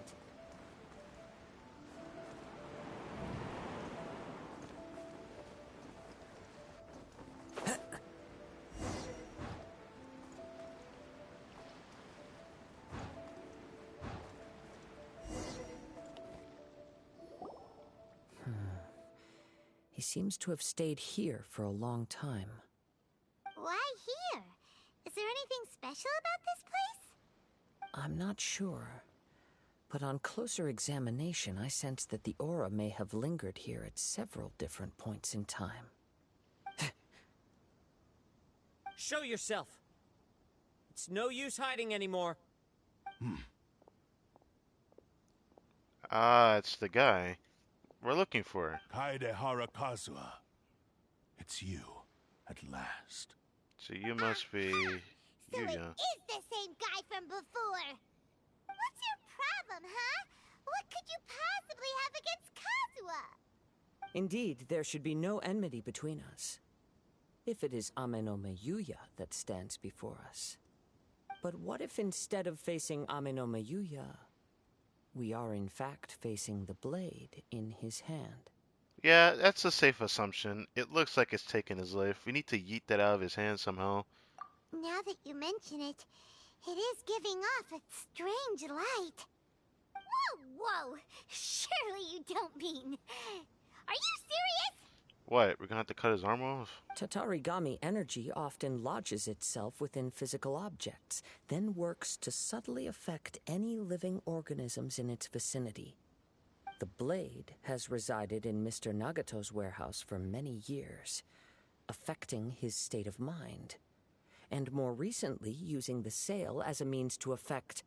He seems to have stayed here for a long time. Why here? Is there anything special about this place? I'm not sure. But on closer examination, I sense that the aura may have lingered here at several different points in time. Show yourself! It's no use hiding anymore. Ah, it's the guy we're looking for. Kaedehara KAZUHA. It's you, at last. So you must be So it Yuya. is the same guy from before. What's your problem, huh? What could you possibly have against Kazuha? Indeed, there should be no enmity between us. If it is Amenome Yuya that stands before us. But what if instead of facing Amenome Yuya, we are in fact facing the blade in his hand? Yeah, that's a safe assumption. It looks like it's taking his life. We need to yeet that out of his hand somehow. Now that you mention it, it is giving off a strange light. Whoa! Surely you don't mean... Are you serious? What, we're gonna have to cut his arm off? Tatarigami energy often lodges itself within physical objects, then works to subtly affect any living organisms in its vicinity. The blade has resided in Mr. Nagato's warehouse for many years, affecting his state of mind, and more recently using the sale as a means to affect,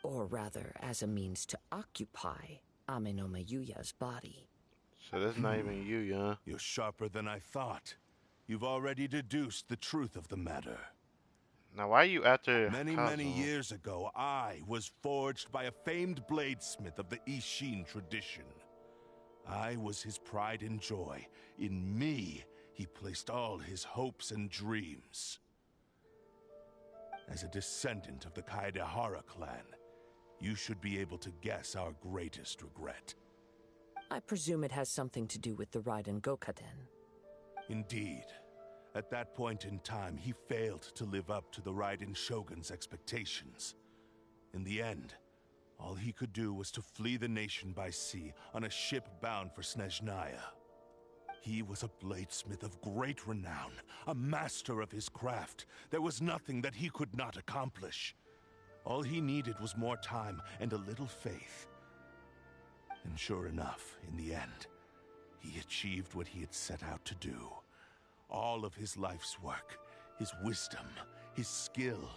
or rather as a means to occupy, Amenome Yuya's body. So that's not even Yuya. You're sharper than I thought. You've already deduced the truth of the matter. Now why are you after Many Kazuha? years ago, I was forged by a famed bladesmith of the Ishin tradition. I was his pride and joy. In me, he placed all his hopes and dreams. As a descendant of the Kaedehara clan, you should be able to guess our greatest regret. I presume it has something to do with the Raiden Gokaden. Indeed. At that point in time, he failed to live up to the Raiden Shogun's expectations. In the end, all he could do was to flee the nation by sea on a ship bound for Snezhnaya. He was a bladesmith of great renown, a master of his craft. There was nothing that he could not accomplish. All he needed was more time and a little faith. And sure enough, in the end, he achieved what he had set out to do. All of his life's work, his wisdom, his skill,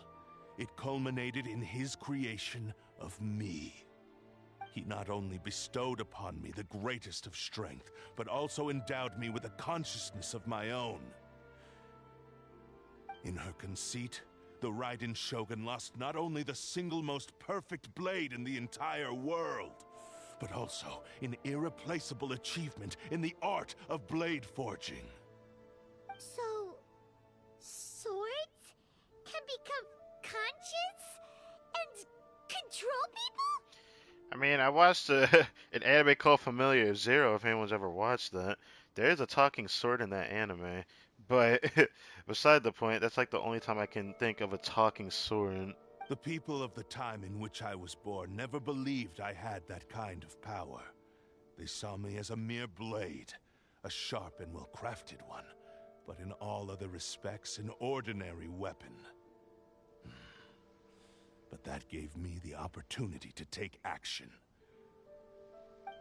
it culminated in his creation of me. He not only bestowed upon me the greatest of strength, but also endowed me with a consciousness of my own. In her conceit, the Raiden Shogun lost not only the single most perfect blade in the entire world, but also an irreplaceable achievement in the art of blade forging. So... swords can become conscious and control people? I mean, I watched an anime called Familiar Zero, if anyone's ever watched that. There is a talking sword in that anime. But beside the point, that's like the only time I can think of a talking sword. The people of the time in which I was born never believed I had that kind of power. They saw me as a mere blade, a sharp and well-crafted one, but in all other respects an ordinary weapon. But that gave me the opportunity to take action.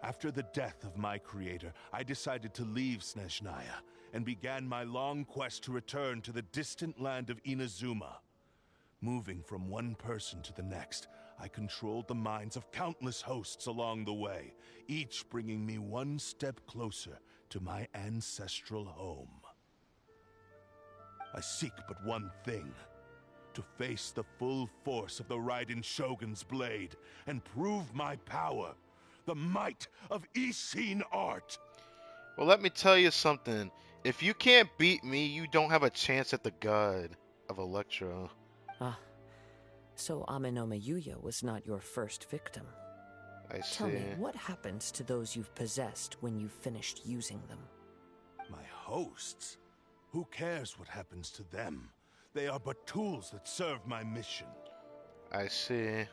After the death of my creator, I decided to leave Snezhnaya and began my long quest to return to the distant land of Inazuma. Moving from one person to the next, I controlled the minds of countless hosts along the way, each bringing me one step closer to my ancestral home. I seek but one thing: to face the full force of the Raiden Shogun's blade and prove my power, the might of Ishin art. Well, let me tell you something. If you can't beat me, you don't have a chance at the god of Electro. Ah, so Amenome Yuya was not your first victim. I see. Tell me, what happens to those you've possessed when you've finished using them? My hosts? Who cares what happens to them? They are but tools that serve my mission. I see.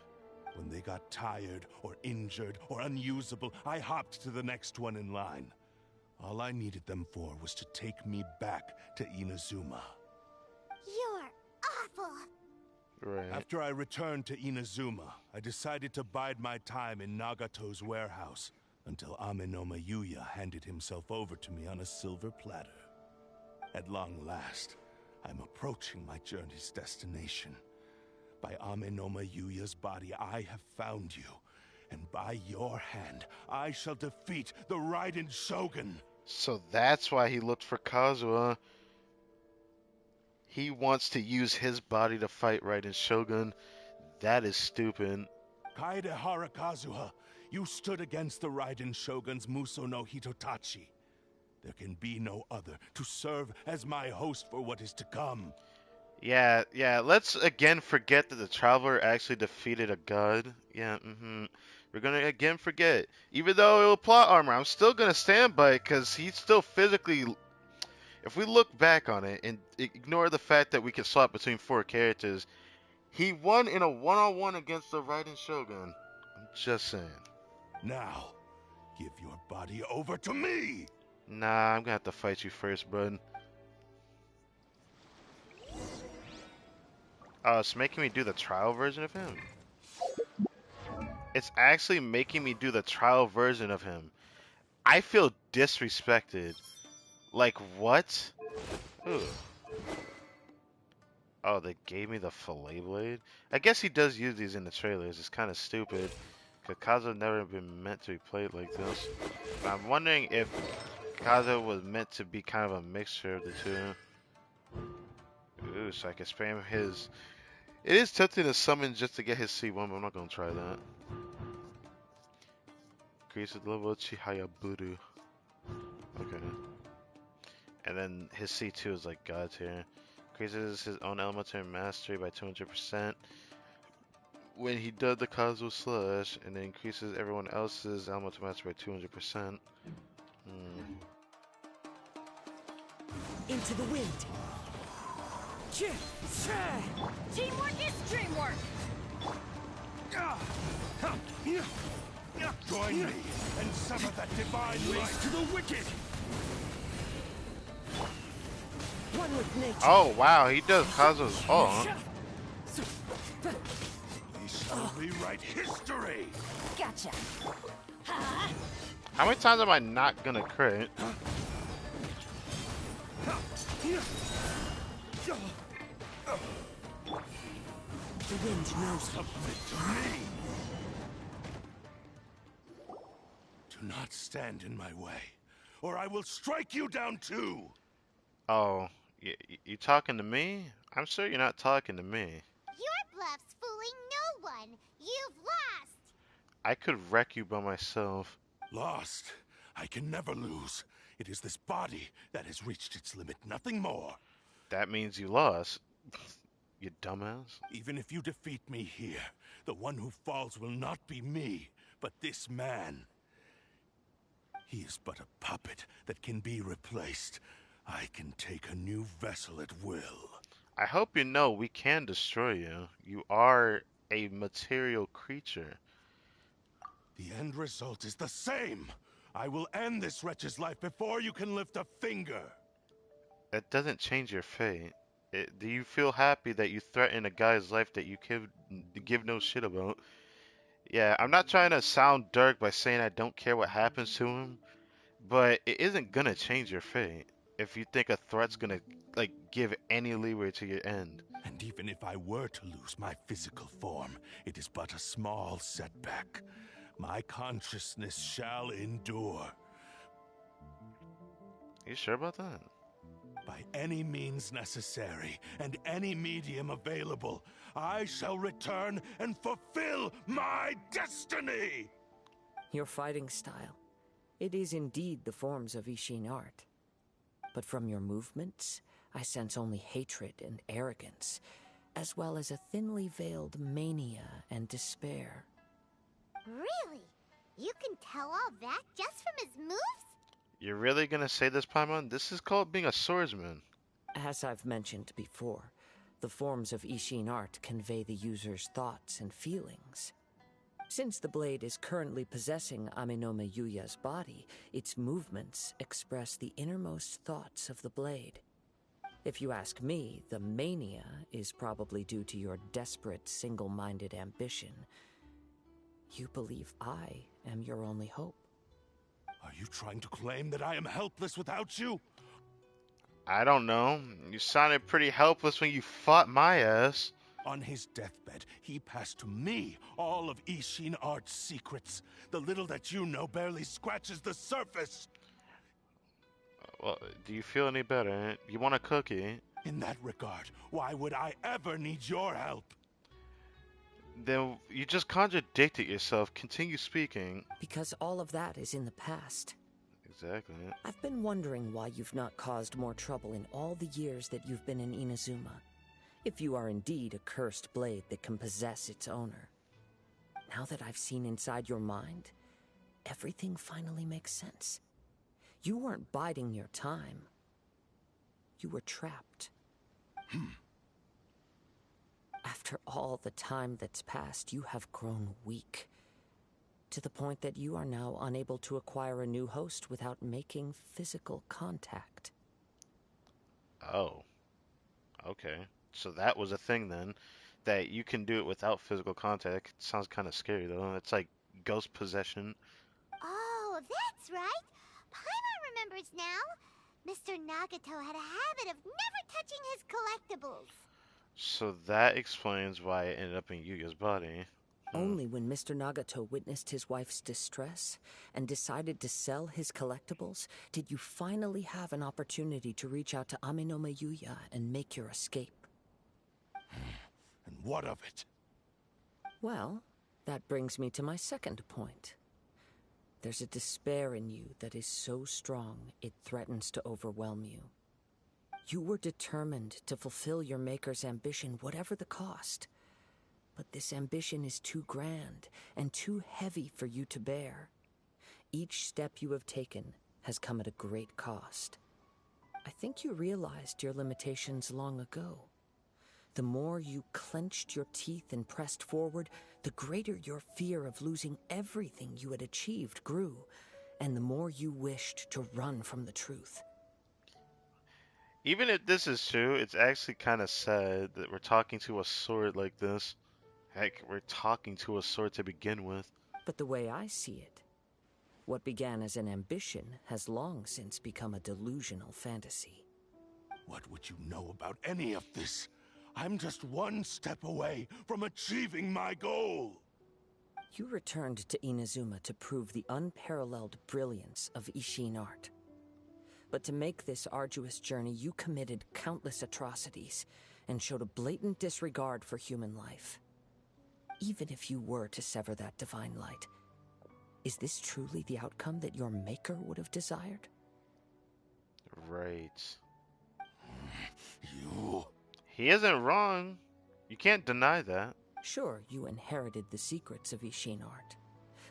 When they got tired, or injured, or unusable, I hopped to the next one in line. All I needed them for was to take me back to Inazuma. You're awful. Right. After I returned to Inazuma, I decided to bide my time in Nagato's warehouse until Amenoma Yuya handed himself over to me on a silver platter. At long last, I'm approaching my journey's destination. By Amenoma Yuya's body, I have found you, and by your hand, I shall defeat the Raiden Shogun. So that's why he looked for Kazuha. He wants to use his body to fight Raiden Shogun. That is stupid. Kaedehara Kazuha, you stood against the Raiden Shogun's Muso no Hitotachi. There can be no other to serve as my host for what is to come. Yeah, let's again forget that the Traveler actually defeated a god. Yeah, We're gonna again forget. Even though it will plot armor, I'm still gonna stand by it because he's still physically. If we look back on it and ignore the fact that we can swap between 4 characters, he won in a one-on-one against the Raiden Shogun. I'm just saying. Now, give your body over to me! Nah, I'm gonna have to fight you first, bud. Oh, it's making me do the trial version of him? It's actually making me do the trial version of him. I feel disrespected. Like, what? Ooh. Oh, they gave me the fillet blade? I guess he does use these in the trailers. It's kind of stupid. Because Kazuha never been meant to be played like this. But I'm wondering if Kazuha was meant to be kind of a mixture of the two. Ooh, so I can spam his... It is tempting to summon just to get his C1, but I'm not going to try that. Increases the level of Chihaya Budu. Okay. And then his C2 is like God tier. Increases his own elemental mastery by 200% when he does the Kazuha Slash, and then increases everyone else's elemental mastery by 200%. Into the wind. Teamwork is dreamwork. Join me and sever that divine light to the wicked! One with nature. Oh wow, he does Kazuha's huh? We shall rewrite history! Gotcha. How many times am I not gonna crit? The wind knows. Submit to me! Do not stand in my way, or I will strike you down too! Oh, you talking to me? I'm sure you're not talking to me. Your bluff's fooling no one. You've lost. I could wreck you by myself. Lost? I can never lose. It is this body that has reached its limit, nothing more. That means you lost. You dumbass. Even if you defeat me here, the one who falls will not be me, but this man. He is but a puppet that can be replaced. I can take a new vessel at will. I hope you know we can destroy you. You are a material creature. The end result is the same. I will end this wretch's life before you can lift a finger. That doesn't change your fate. Do you feel happy that you threaten a guy's life that you give no shit about? Yeah, I'm not trying to sound dark by saying I don't care what happens to him, but it isn't gonna change your fate if you think a threat's gonna, like, give any leeway to your end. And even if I were to lose my physical form, it is but a small setback. My consciousness shall endure. You sure about that? By any means necessary, and any medium available, I shall return and fulfill my destiny! Your fighting style. It is indeed the forms of Ishin art. But from your movements, I sense only hatred and arrogance, as well as a thinly veiled mania and despair. Really? You can tell all that just from his moves? You're really gonna say this, Paimon? This is called being a swordsman. As I've mentioned before, the forms of Ishin art convey the user's thoughts and feelings. Since the blade is currently possessing Amenoma Yuya's body, its movements express the innermost thoughts of the blade. If you ask me, the mania is probably due to your desperate, single-minded ambition. You believe I am your only hope. Are you trying to claim that I am helpless without you? I don't know. You sounded pretty helpless when you fought my ass. On his deathbed, he passed to me all of Ishin Art's secrets. The little that you know barely scratches the surface. Well, do you feel any better? You want a cookie? In that regard, why would I ever need your help? Then you just contradicted yourself. Continue speaking. Because all of that is in the past. Exactly. I've been wondering why you've not caused more trouble in all the years that you've been in Inazuma. If you are indeed a cursed blade that can possess its owner. Now that I've seen inside your mind, everything finally makes sense. You weren't biding your time. You were trapped. After all the time that's passed, you have grown weak. To the point that you are now unable to acquire a new host without making physical contact. Oh. Okay. So that was a thing then. That you can do it without physical contact. Sounds kind of scary though. It's like ghost possession. Oh, that's right. Paimon remembers now. Mr. Nagato had a habit of never touching his collectibles. So that explains why it ended up in Yuya's body. Only when Mr. Nagato witnessed his wife's distress and decided to sell his collectibles did you finally have an opportunity to reach out to Aminome Yuya and make your escape. And what of it? Well, that brings me to my second point. There's a despair in you that is so strong it threatens to overwhelm you. You were determined to fulfill your maker's ambition, whatever the cost. But this ambition is too grand and too heavy for you to bear. Each step you have taken has come at a great cost. I think you realized your limitations long ago. The more you clenched your teeth and pressed forward, the greater your fear of losing everything you had achieved grew, and the more you wished to run from the truth. Even if this is true, it's actually kind of sad that we're talking to a sword like this. Heck, we're talking to a sword to begin with. But the way I see it, what began as an ambition has long since become a delusional fantasy. What would you know about any of this? I'm just one step away from achieving my goal. You returned to Inazuma to prove the unparalleled brilliance of Ishin art. But to make this arduous journey, you committed countless atrocities and showed a blatant disregard for human life. Even if you were to sever that divine light, is this truly the outcome that your maker would have desired? Right. You... He isn't wrong. You can't deny that. Sure, you inherited the secrets of Ishin art.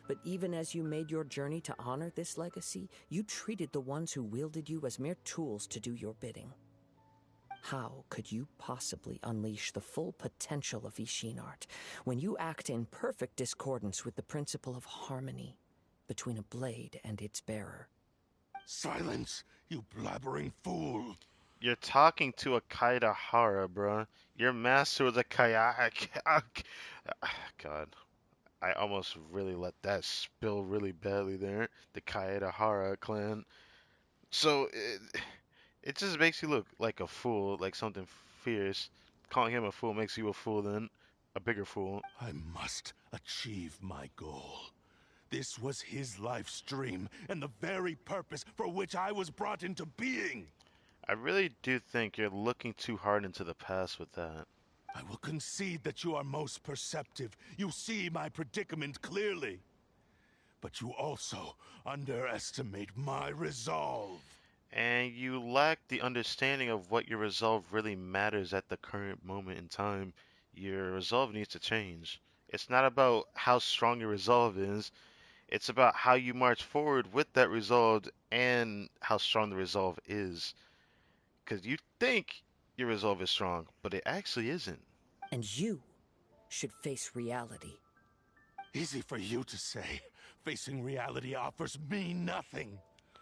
But even as you made your journey to honor this legacy, you treated the ones who wielded you as mere tools to do your bidding. How could you possibly unleash the full potential of Ishin art when you act in perfect discordance with the principle of harmony between a blade and its bearer? Silence, you blabbering fool! You're talking to a Kaidahara, bruh. Your master was a kayak. God. I almost really let that spill really badly there. The Kaedahara clan. So, it just makes you look like a fool, like something fierce. Calling him a fool makes you a fool then. A bigger fool. I must achieve my goal. This was his life's dream, and the very purpose for which I was brought into being. I really do think you're looking too hard into the past with that. I will concede that you are most perceptive. You see my predicament clearly. But you also underestimate my resolve. And you lack the understanding of what your resolve really matters at the current moment in time. Your resolve needs to change. It's not about how strong your resolve is. It's about how you march forward with that resolve and how strong the resolve is. Because you think your resolve is strong, but it actually isn't. And you should face reality. Easy for you to say. Facing reality offers me nothing.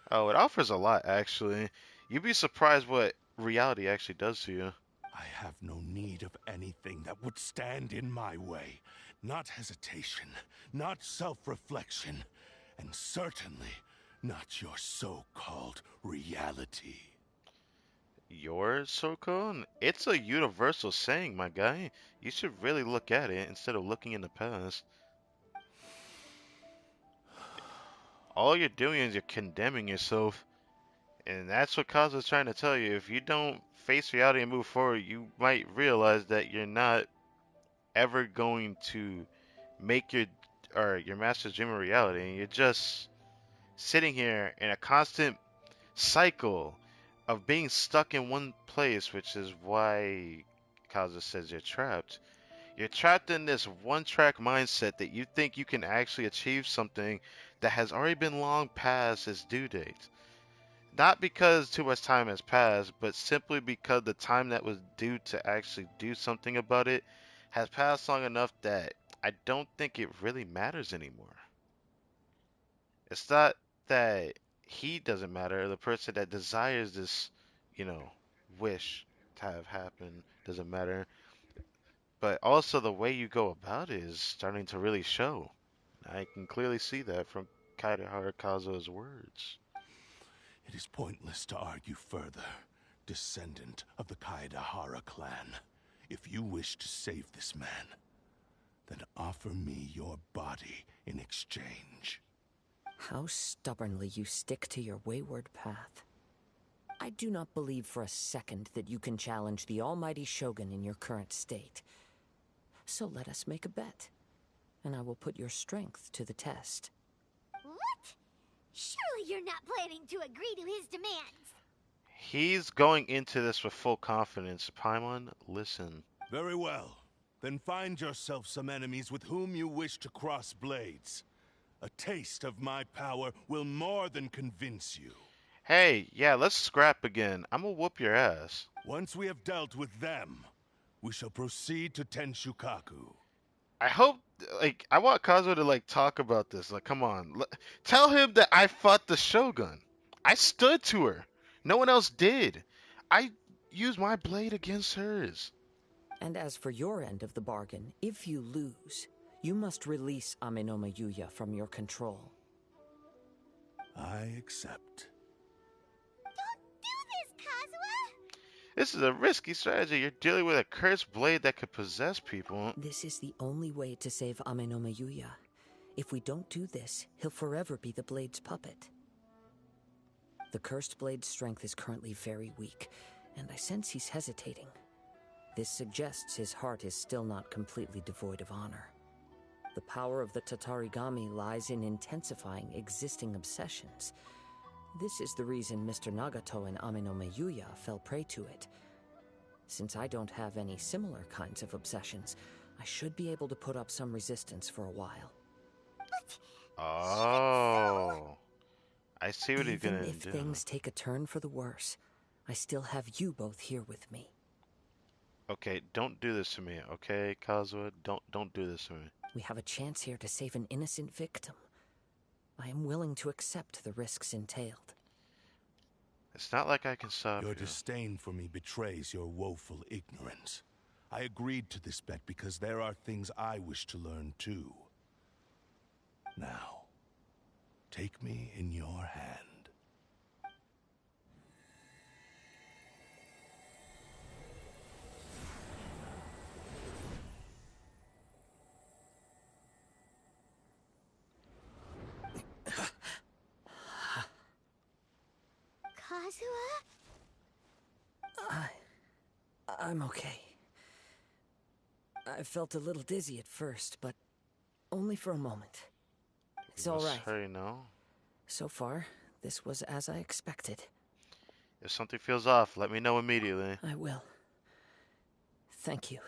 Oh, it offers a lot, actually. You'd be surprised what reality actually does to you. I have no need of anything that would stand in my way. Not hesitation, not self-reflection, and certainly not your so-called reality. Your so-called? It's a universal saying, my guy. You should really look at it instead of looking in the past. All you're doing is you're condemning yourself. And that's what Kazu's trying to tell you. If you don't face reality and move forward, you might realize that you're not ever going to make your master's dream a reality, and you're just sitting here in a constant cycle of being stuck in one place, which is why Kazu says you're trapped. You're trapped in this one-track mindset that you think you can actually achieve something that has already been long past its due date. Not because too much time has passed, but simply because the time that was due to actually do something about it has passed long enough that I don't think it really matters anymore. It's not that he doesn't matter, the person that desires this, you know, wish to have happen doesn't matter, but also the way you go about it is starting to really show. I can clearly see that from Kaidehara Kazu's words. It is pointless to argue further, descendant of the Kaedahara clan. If you wish to save this man, then offer me your body in exchange. How stubbornly you stick to your wayward path. I do not believe for a second that you can challenge the almighty Shogun in your current state. So let us make a bet, and I will put your strength to the test. What? Surely you're not planning to agree to his demands. He's going into this with full confidence. Paimon, listen. Very well. Then find yourself some enemies with whom you wish to cross blades. A taste of my power will more than convince you. Hey, yeah, let's scrap again. I'm gonna whoop your ass. Once we have dealt with them, we shall proceed to Tenshukaku. I hope, I want Kazuo to, talk about this. Come on. Tell him that I fought the Shogun. I stood to her. No one else did. I used my blade against hers. And as for your end of the bargain, if you lose, you must release Amenoma Yuya from your control. I accept. Don't do this, Kazuha! This is a risky strategy. You're dealing with a cursed blade that could possess people. This is the only way to save Amenoma Yuya. If we don't do this, he'll forever be the blade's puppet. The cursed blade's strength is currently very weak, and I sense he's hesitating. This suggests his heart is still not completely devoid of honor. The power of the Tatarigami lies in intensifying existing obsessions. This is the reason Mr. Nagato and Amenoma Yuya fell prey to it. Since I don't have any similar kinds of obsessions, I should be able to put up some resistance for a while. But Oh. I see what he's gonna do. Even if things take a turn for the worse, I still have you both here with me. Okay, don't do this to me, okay, Kazuha? Don't do this to me. We have a chance here to save an innocent victim. I am willing to accept the risks entailed. It's not like I can stop Your you. disdain for me betrays your woeful ignorance. I agreed to this bet because there are things I wish to learn too. Now, take me in your hand. Kazuha? I'm okay. I felt a little dizzy at first, but only for a moment. It's all right. Hurry now. So far, this was as I expected. If something feels off, let me know immediately. I will. Thank you.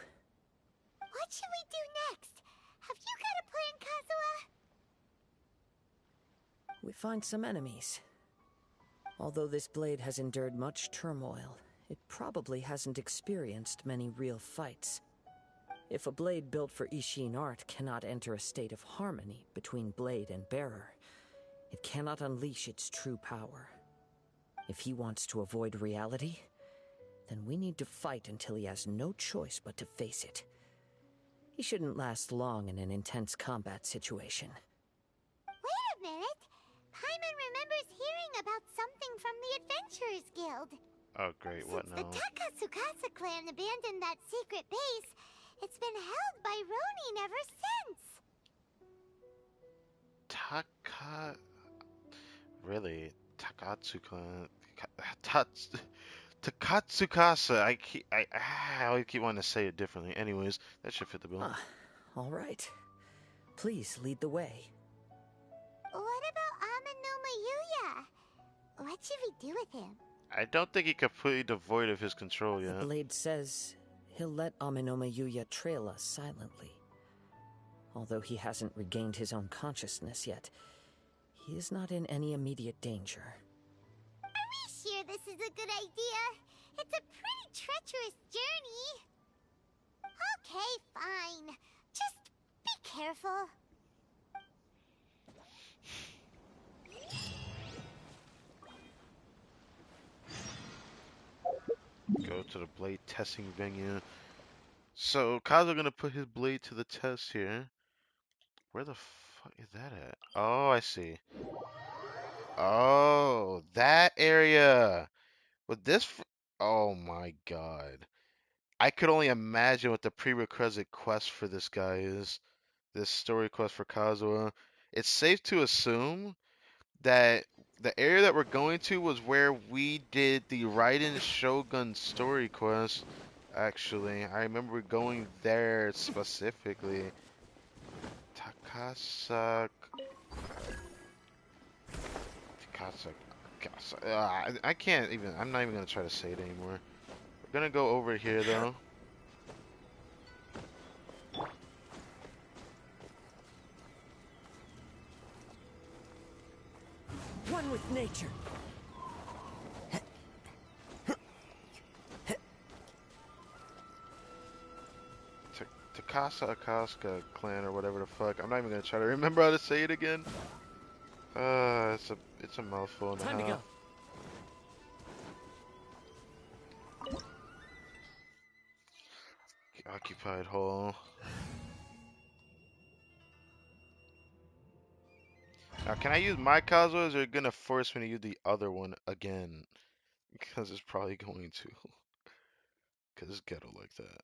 What should we do next? Have you got a plan, Kazuha? We find some enemies. Although this blade has endured much turmoil, it probably hasn't experienced many real fights. If a blade built for Ishin art cannot enter a state of harmony between blade and bearer, it cannot unleash its true power. If he wants to avoid reality, then we need to fight until he has no choice but to face it. He shouldn't last long in an intense combat situation. Wait a minute! Paimon remembers hearing about something from the Adventurers Guild. Oh, great, what now? Since the KAZUHA clan abandoned that secret base, it's been held by Ronin ever since. Really? Takatsukasa. I always keep wanting to say it differently. Anyways, that should fit the bill. All right. Please lead the way. What about Amano Mayuya? What should we do with him? I don't think he's completely devoid of his control yet. The blade says he'll let Aminoma Yuya trail us silently. Although he hasn't regained his own consciousness yet, he is not in any immediate danger. Are we sure this is a good idea? It's a pretty treacherous journey. Okay, fine. Just be careful. Go to the blade testing venue. So, Kazuha gonna put his blade to the test here. Where the fuck is that at? Oh, I see. Oh, that area. With this, oh my god. I could only imagine what the prerequisite quest for this guy is. This story quest for Kazuha. It's safe to assume that the area that we're going to was where we did the Raiden Shogun story quest. Actually, I remember going there specifically. Takasa. I can't even. I'm not even gonna try to say it anymore. We're gonna go over here though. One with nature. Takasa Akaska clan or whatever the fuck. I'm not even gonna try to remember how to say it again. It's a mouthful and a half. Time to go. Occupied hole. Now, can I use my Kazuha, or is it gonna force me to use the other one again? Because it's probably going to. Because it's ghetto like that.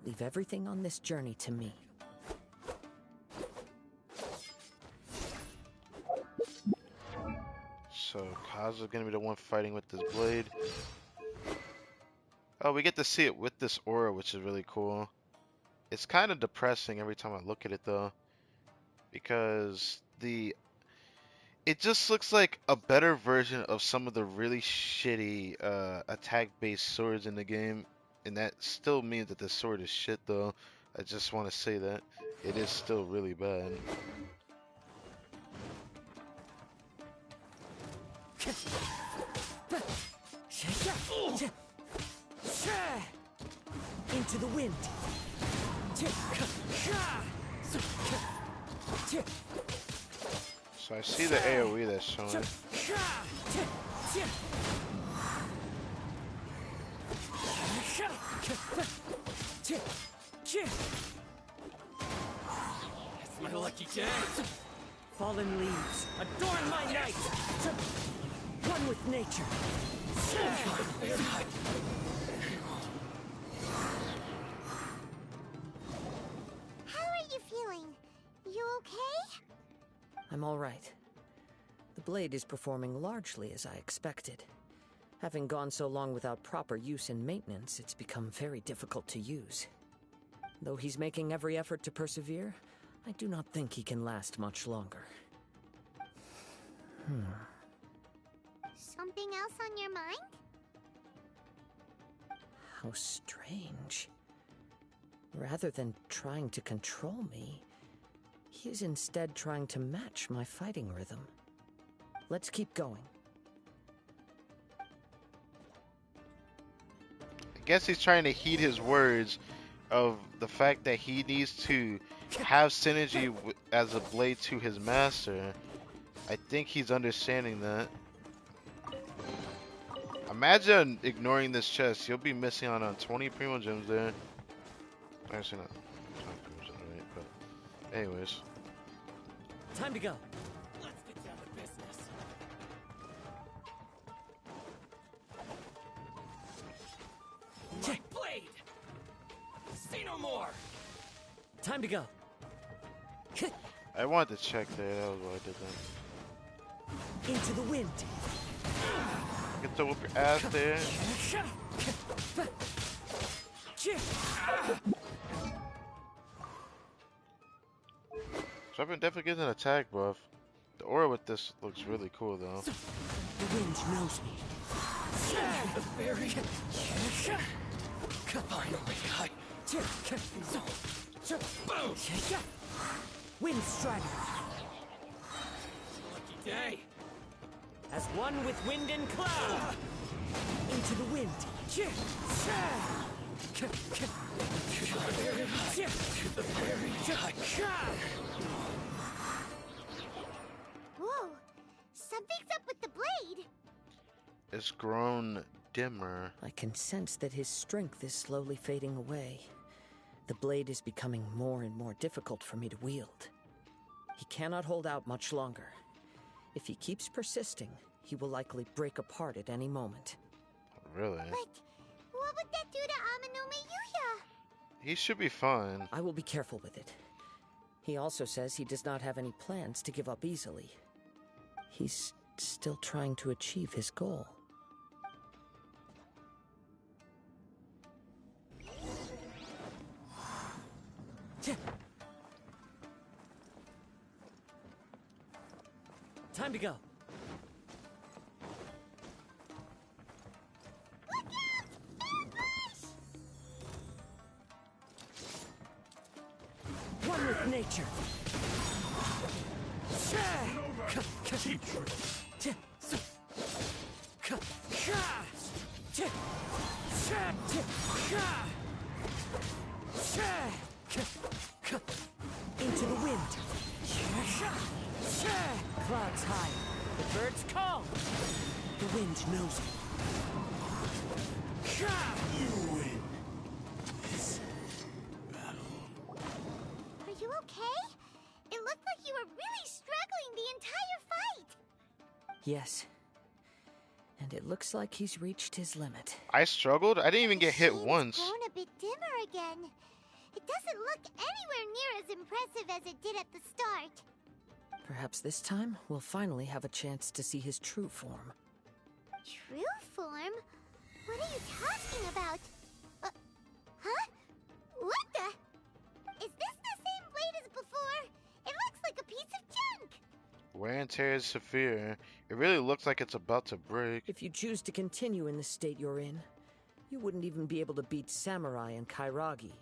Leave everything on this journey to me. So, Kazuha's gonna be the one fighting with this blade. Oh, we get to see it with this aura, which is really cool. It's kind of depressing every time I look at it, though. Because it just looks like a better version of some of the really shitty attack-based swords in the game. And that still means that the sword is shit, though. I just want to say that. It is still really bad. Into the wind. So I see the AoE that's showing. It's my lucky day. Fallen leaves, adorn my night. One with nature. How are you feeling? You okay? I'm all right. The blade is performing largely as I expected. Having gone so long without proper use and maintenance, it's become very difficult to use. Though he's making every effort to persevere, I do not think he can last much longer. Something else on your mind? How strange. Rather than trying to control me, he is instead trying to match my fighting rhythm. Let's keep going. guess he's trying to heed his words of the fact that he needs to have synergy as a blade to his master. I think he's understanding that. Imagine ignoring this chest. You'll be missing out on 20 Primo Gems there. Actually, not 20 Primo Gems, right? But, anyways. Time to go. Let's get down to business. My blade! Say no more! Time to go. I wanted to check there. That was why I did that. Into the wind. Get to whoop your ass there. So I've been definitely getting an attack buff. The aura with this looks really cool though. The wind knows me. The fairy! Finally, boom! Wind strider. Lucky day! As one with wind and cloud. Into the wind. Whoa, something's up with the blade. It's grown dimmer. I can sense that his strength is slowly fading away. The blade is becoming more and more difficult for me to wield. He cannot hold out much longer. If he keeps persisting, he will likely break apart at any moment. Really? But what would that do to Amano Miyuya? He should be fine. I will be careful with it. He also says he does not have any plans to give up easily. He's still trying to achieve his goal. Time to go. One with nature. Into the wind. Clouds high. The birds call. The wind knows me. You win this battle. Are you okay? It looked like you were really struggling the entire fight. Yes. And it looks like he's reached his limit. I struggled? I didn't even get hit Shane's once. grown a bit dimmer again. It doesn't look anywhere near as impressive as it did at the start. Perhaps this time, we'll finally have a chance to see his true form. True form? What are you talking about? Huh? What the? Is this the same blade as before? It looks like a piece of junk. Wear and tear is severe. It really looks like it's about to break. If you choose to continue in the state you're in, you wouldn't even be able to beat Samurai and Kairagi,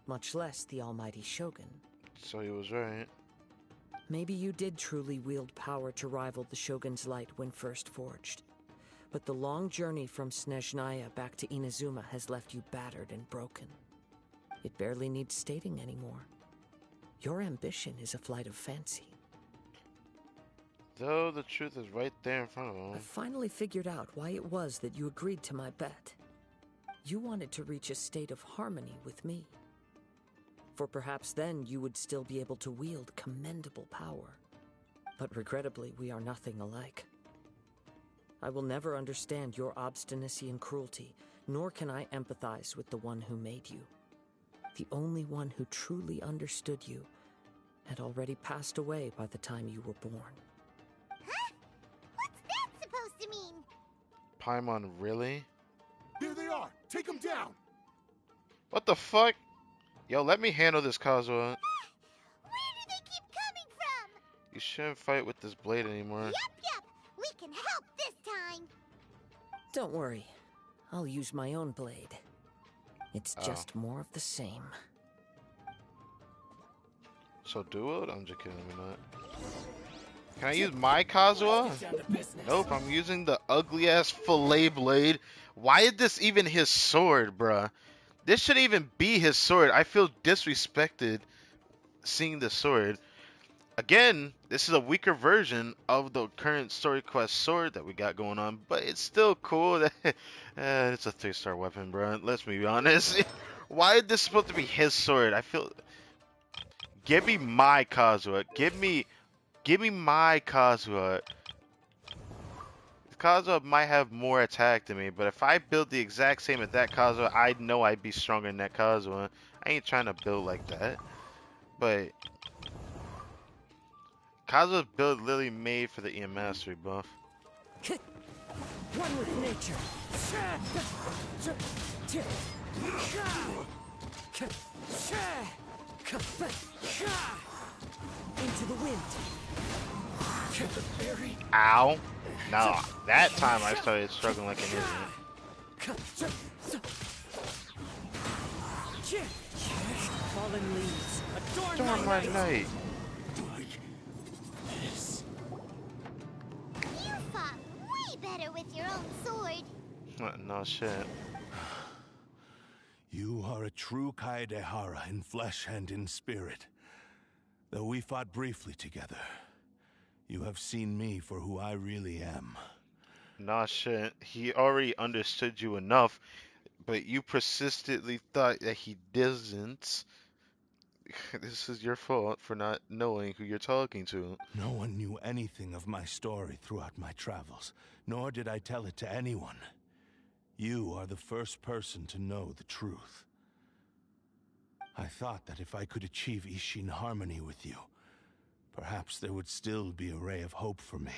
much less the almighty Shogun. So he was right. Maybe you did truly wield power to rival the Shogun's light when first forged. But the long journey from Snezhnaya back to Inazuma has left you battered and broken. It barely needs stating anymore. Your ambition is a flight of fancy. Though the truth is right there in front of him. I finally figured out why it was that you agreed to my bet. You wanted to reach a state of harmony with me. For perhaps then you would still be able to wield commendable power. But regrettably, we are nothing alike. I will never understand your obstinacy and cruelty, nor can I empathize with the one who made you. The only one who truly understood you had already passed away by the time you were born. Huh? What's that supposed to mean? Paimon, really? There they are! Take them down! What the fuck? Yo, let me handle this, Kazuha. Where do they keep coming from? You shouldn't fight with this blade anymore. Yup. We can help this time. Don't worry. I'll use my own blade. It's just more of the same. So do it? I'm just kidding, I'm not. Can I use my Kazuha? Nope, I'm using the ugly ass fillet blade. Why is this even his sword, bruh? This shouldn't even be his sword. I feel disrespected seeing the sword. Again, this is a weaker version of the current story quest sword that we got going on, but it's still cool that it's a 3-star weapon, bro. Let's be honest. Why is this supposed to be his sword? I feel. Give me my Kazuha. Give me my Kazuha. Kazuha might have more attack than me, but if I build the exact same as that Kazuha, I know I'd be stronger than that Kazuha. I ain't trying to build like that, but Kazuha's build literally made for the EM Mastery buff. One with nature. Into the wind. Ow. No, that time I started struggling like an idiot. Fallen leaves. Adorn my night. You fought way better with your own sword. No shit. You are a true Kaedehara in flesh and in spirit. Though we fought briefly together, you have seen me for who I really am. Nah shit. He already understood you enough, but you persistently thought that he doesn't. This is your fault for not knowing who you're talking to. No one knew anything of my story throughout my travels, nor did I tell it to anyone. You are the first person to know the truth. I thought that if I could achieve Ishin harmony with you, perhaps there would still be a ray of hope for me.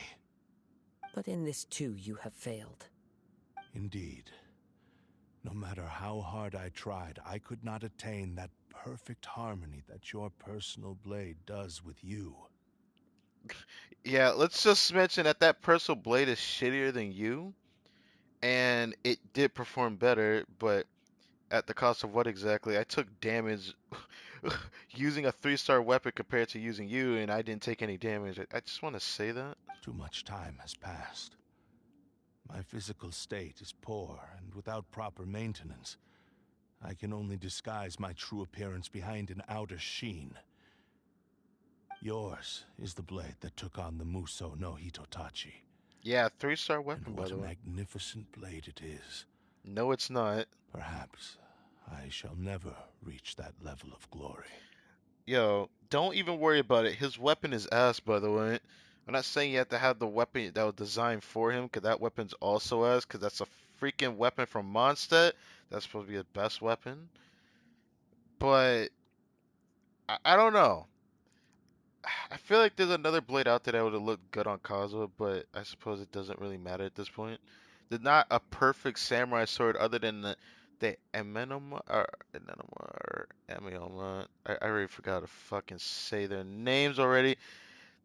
But in this too, you have failed. Indeed. No matter how hard I tried, I could not attain that perfect harmony that your personal blade does with you. Yeah, let's just mention that that personal blade is shittier than you, and it did perform better, but at the cost of what exactly? I took damage using a 3-star weapon compared to using you, and I didn't take any damage. I just want to say that. Too much time has passed. My physical state is poor, and without proper maintenance, I can only disguise my true appearance behind an outer sheen. Yours is the blade that took on the Muso no Hitotachi. Yeah, 3-star weapon, And by what the a way. magnificent blade it is. No, it's not. Perhaps I shall never reach that level of glory. Yo, don't even worry about it. His weapon is ass, by the way. I'm not saying you have to have the weapon that was designed for him, because that weapon's also ass, because that's a freaking weapon from Mondstadt. That's supposed to be his best weapon. But, I don't know. I feel like there's another blade out there that would have looked good on Kazuha, but I suppose it doesn't really matter at this point. There's not a perfect samurai sword other than the Amenoma or Amioma. I already forgot to fucking say their names already.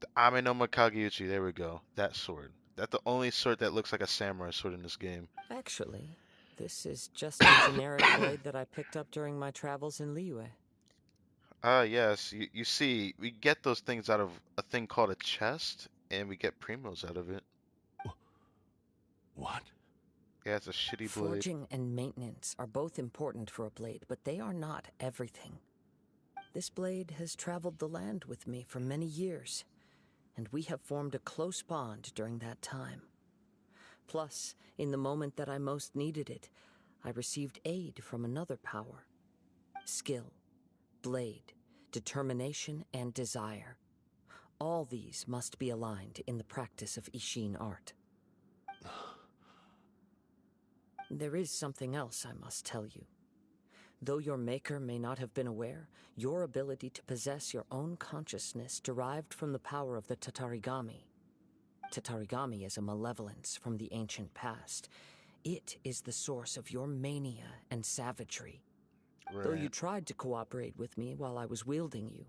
The Amenoma Kageuchi. There we go. That sword. That's the only sword that looks like a samurai sword in this game. Actually, this is just a generic blade that I picked up during my travels in Liyue. Ah, yes. You see, we get those things out of a thing called a chest, and we get primos out of it. What? Yeah, it's a shitty blade. Forging and maintenance are both important for a blade, but they are not everything. This blade has traveled the land with me for many years, and we have formed a close bond during that time. Plus, in the moment that I most needed it, I received aid from another power. Skill, blade, determination, and desire. All these must be aligned in the practice of Ishin art. There is something else I must tell you. Though your maker may not have been aware, your ability to possess your own consciousness derived from the power of the Tatarigami. Tatarigami is a malevolence from the ancient past. It is the source of your mania and savagery. Right. Though you tried to cooperate with me while I was wielding you,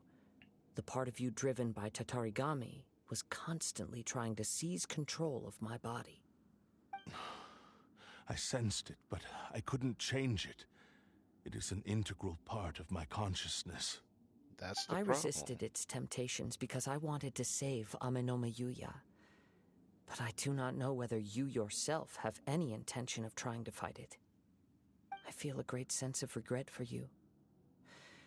the part of you driven by Tatarigami was constantly trying to seize control of my body. I sensed it, but I couldn't change it. It is an integral part of my consciousness. That's the I problem. resisted its temptations because I wanted to save Amenoma Yuya. But I do not know whether you yourself have any intention of trying to fight it. I feel a great sense of regret for you.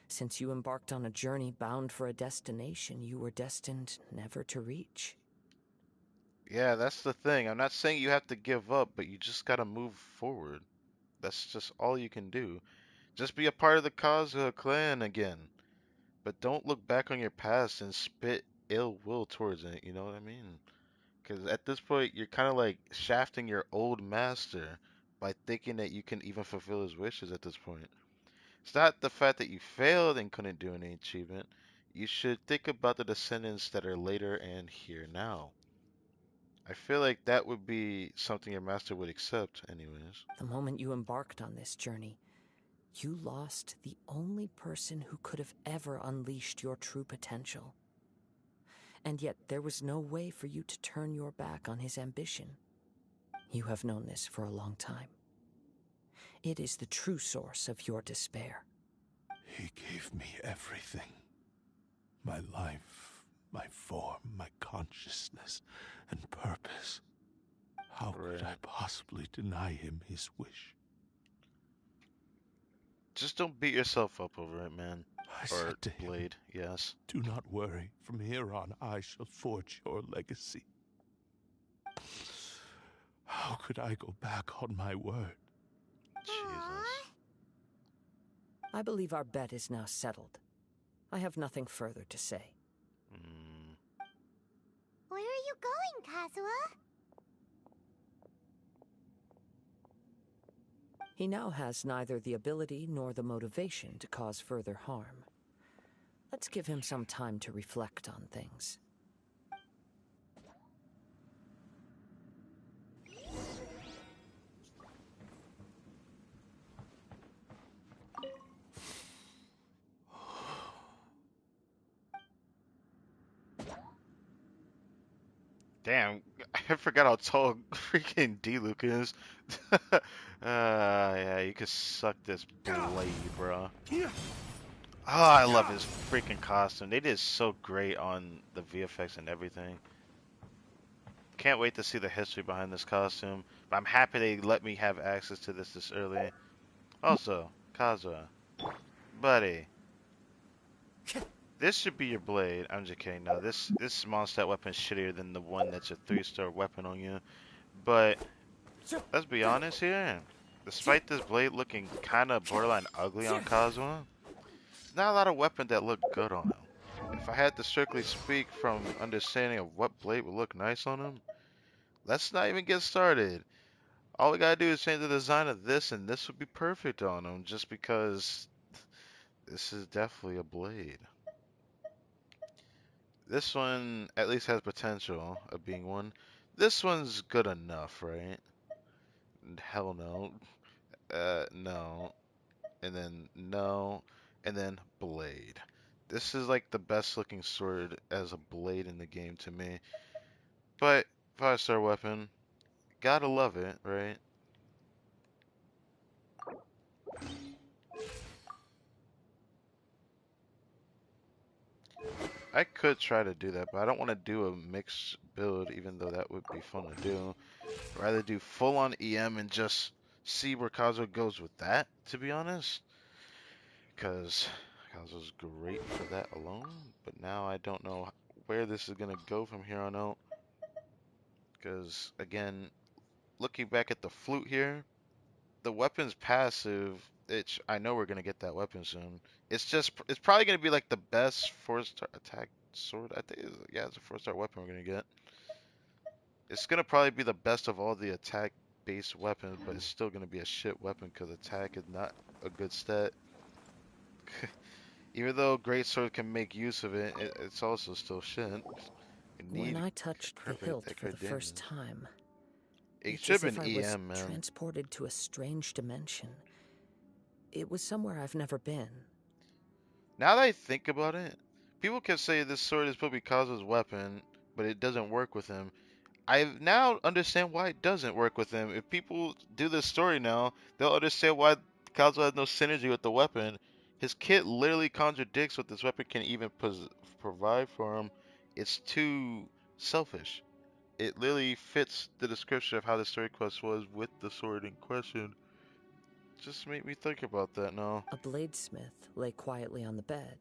Since you embarked on a journey bound for a destination you were destined never to reach. Yeah, that's the thing. I'm not saying you have to give up, but you just gotta move forward. That's just all you can do. Just be a part of the KAZUHA clan again. But don't look back on your past and spit ill will towards it, you know what I mean? Because at this point, you're kind of like shafting your old master by thinking that you can even fulfill his wishes at this point. It's not the fact that you failed and couldn't do any achievement. You should think about the descendants that are later and here now. I feel like that would be something your master would accept, anyways. The moment you embarked on this journey, you lost the only person who could have ever unleashed your true potential. And yet there was no way for you to turn your back on his ambition. You have known this for a long time. It is the true source of your despair. He gave me everything. My life, my form, my consciousness, and purpose. How could I possibly deny him his wish? Just don't beat yourself up over it, man. I Or said to him, Blade, yes. Do not worry. From here on, I shall forge your legacy. How could I go back on my word? Jesus. I believe our bet is now settled. I have nothing further to say. Where are you going, Kazuha? He now has neither the ability nor the motivation to cause further harm. Let's give him some time to reflect on things. Damn, I forgot how tall freaking D-Luke is. Yeah, you could suck this blade, bro. Oh, I love his freaking costume. They did so great on the VFX and everything. Can't wait to see the history behind this costume. But I'm happy they let me have access to this early. Also, Kazuha, buddy, this should be your blade. I'm just kidding. No, this Mondstadt weapon is shittier than the one that's a 3-star weapon on you. But let's be honest here. Despite this blade looking kind of borderline ugly on Kazuha, there's not a lot of weapons that look good on him. If I had to strictly speak from understanding of what blade would look nice on him, let's not even get started. All we gotta do is change the design of this, and this would be perfect on him. Just because this is definitely a blade. This one at least has potential of being one. This one's good enough, right? Hell no. No. And then no. And then blade. This is like the best looking sword as a blade in the game to me. But 5-star weapon. Gotta love it, right? I could try to do that, but I don't want to do a mixed build, even though that would be fun to do. I'd rather do full on EM and just see where Kazuha goes with that, to be honest. Because Kazuha's great for that alone, but now I don't know where this is going to go from here on out. Because, again, looking back at the flute here, the weapon's passive. I know we're going to get that weapon soon. It's probably going to be like the best 4-star attack sword. I think, yeah, it's a 4-star weapon we're going to get. It's going to probably be the best of all the attack-based weapons, but it's still going to be a shit weapon because attack is not a good stat. Even though Greatsword can make use of it, it's also still shit. When I touched the hilt for the first time, it it's should as have if been I was EM, man. transported to a strange dimension. It was somewhere I've never been. Now that I think about it, people can say this sword is supposed to be Kazuha's weapon, but it doesn't work with him. I now understand why it doesn't work with him. If people do this story now, they'll understand why Kazuha has no synergy with the weapon. His kit literally contradicts what this weapon can even provide for him. It's too selfish. It literally fits the description of how the story quest was with the sword in question. Just made me think about that now. A bladesmith lay quietly on the bed,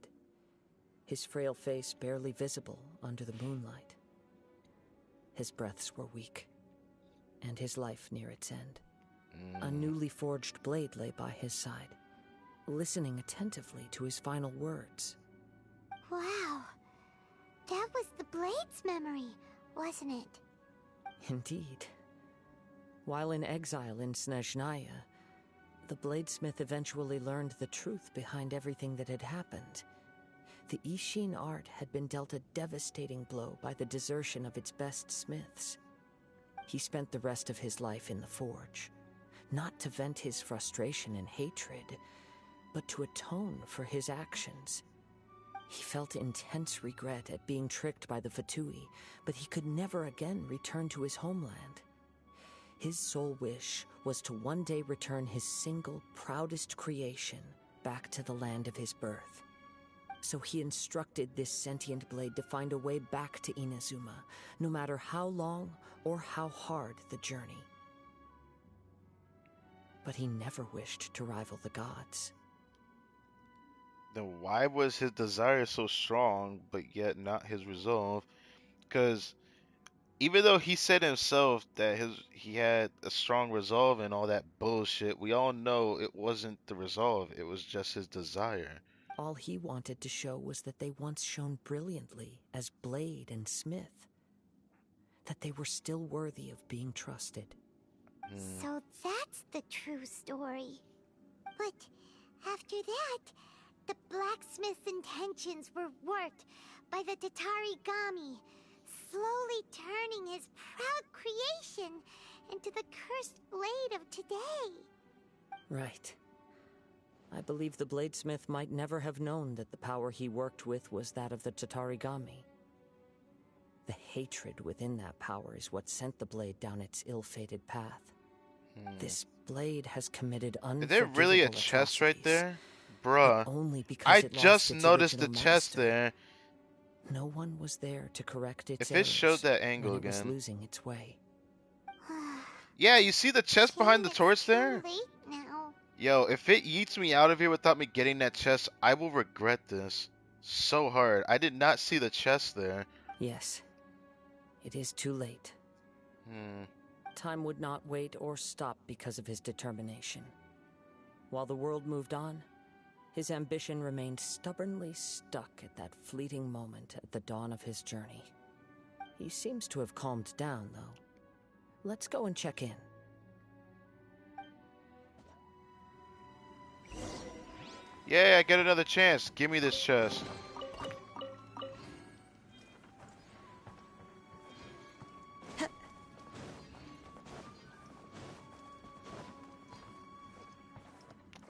his frail face barely visible under the moonlight. His breaths were weak, and his life near its end. A newly forged blade lay by his side, listening attentively to his final words. Wow. That was the Blade's memory, wasn't it? Indeed. While in exile in Snezhnaya, the bladesmith eventually learned the truth behind everything that had happened. The Ishin art had been dealt a devastating blow by the desertion of its best smiths. He spent the rest of his life in the forge, not to vent his frustration and hatred, but to atone for his actions. He felt intense regret at being tricked by the Fatui, but he could never again return to his homeland. His sole wish was to one day return his single, proudest creation back to the land of his birth. So he instructed this sentient blade to find a way back to Inazuma, no matter how long or how hard the journey. But he never wished to rival the gods. Then why was his desire so strong, but yet not his resolve? Because even though he said himself that he had a strong resolve and all that bullshit, we all know it wasn't the resolve, it was just his desire. All he wanted to show was that they once shone brilliantly as blade and smith, that they were still worthy of being trusted. So that's the true story. But after that, the blacksmith's intentions were worked by the Tatarigami, slowly turning his proud creation into the cursed blade of today. Right. I believe the bladesmith might never have known that the power he worked with was that of the Tatarigami. The hatred within that power is what sent the blade down its ill-fated path. This blade has committed unforgivable Is there really a chest right there? Bruh. Only because I it lost just its noticed the original chest master. there. No one was there to correct its If it showed errors that angle when it was again. losing its way. Yeah, you see the chest behind the torch there? Too late now. Yo, if it yeets me out of here without me getting that chest, I will regret this so hard. I did not see the chest there. Yes. It is too late. Time would not wait or stop because of his determination. While the world moved on, his ambition remained stubbornly stuck at that fleeting moment at the dawn of his journey. He seems to have calmed down, though. Let's go and check in. Yeah, I get another chance. Give me this chest.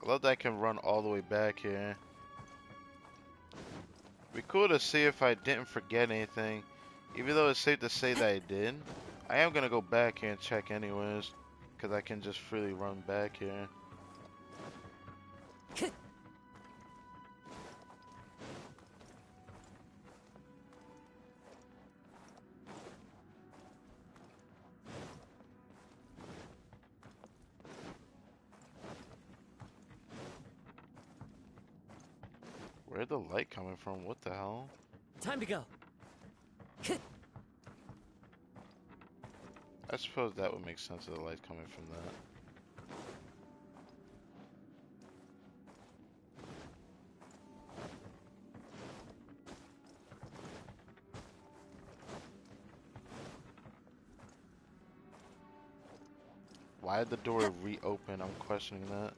I love that I can run all the way back here. Be cool to see if I didn't forget anything. Even though it's safe to say that I did, I am gonna go back here and check anyways, because I can just freely run back here. Where'd the light coming from? What the hell? Time to go. I suppose that would make sense of the light coming from that. Why did the door reopen? I'm questioning that.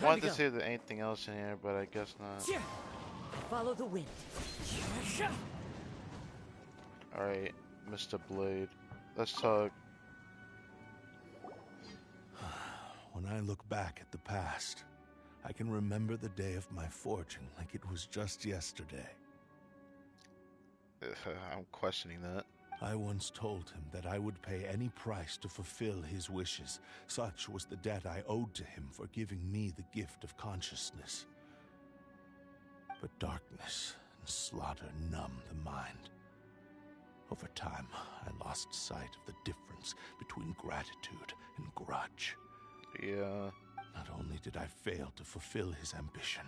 Wanted to see if there's anything else in here, but I guess not. Follow the wind. Alright, Mr. Blade. Let's talk. When I look back at the past, I can remember the day of my forging like it was just yesterday. I'm questioning that. I once told him that I would pay any price to fulfill his wishes. Such was the debt I owed to him for giving me the gift of consciousness. But darkness and slaughter numb the mind. Over time, I lost sight of the difference between gratitude and grudge. Yeah. Not only did I fail to fulfill his ambition,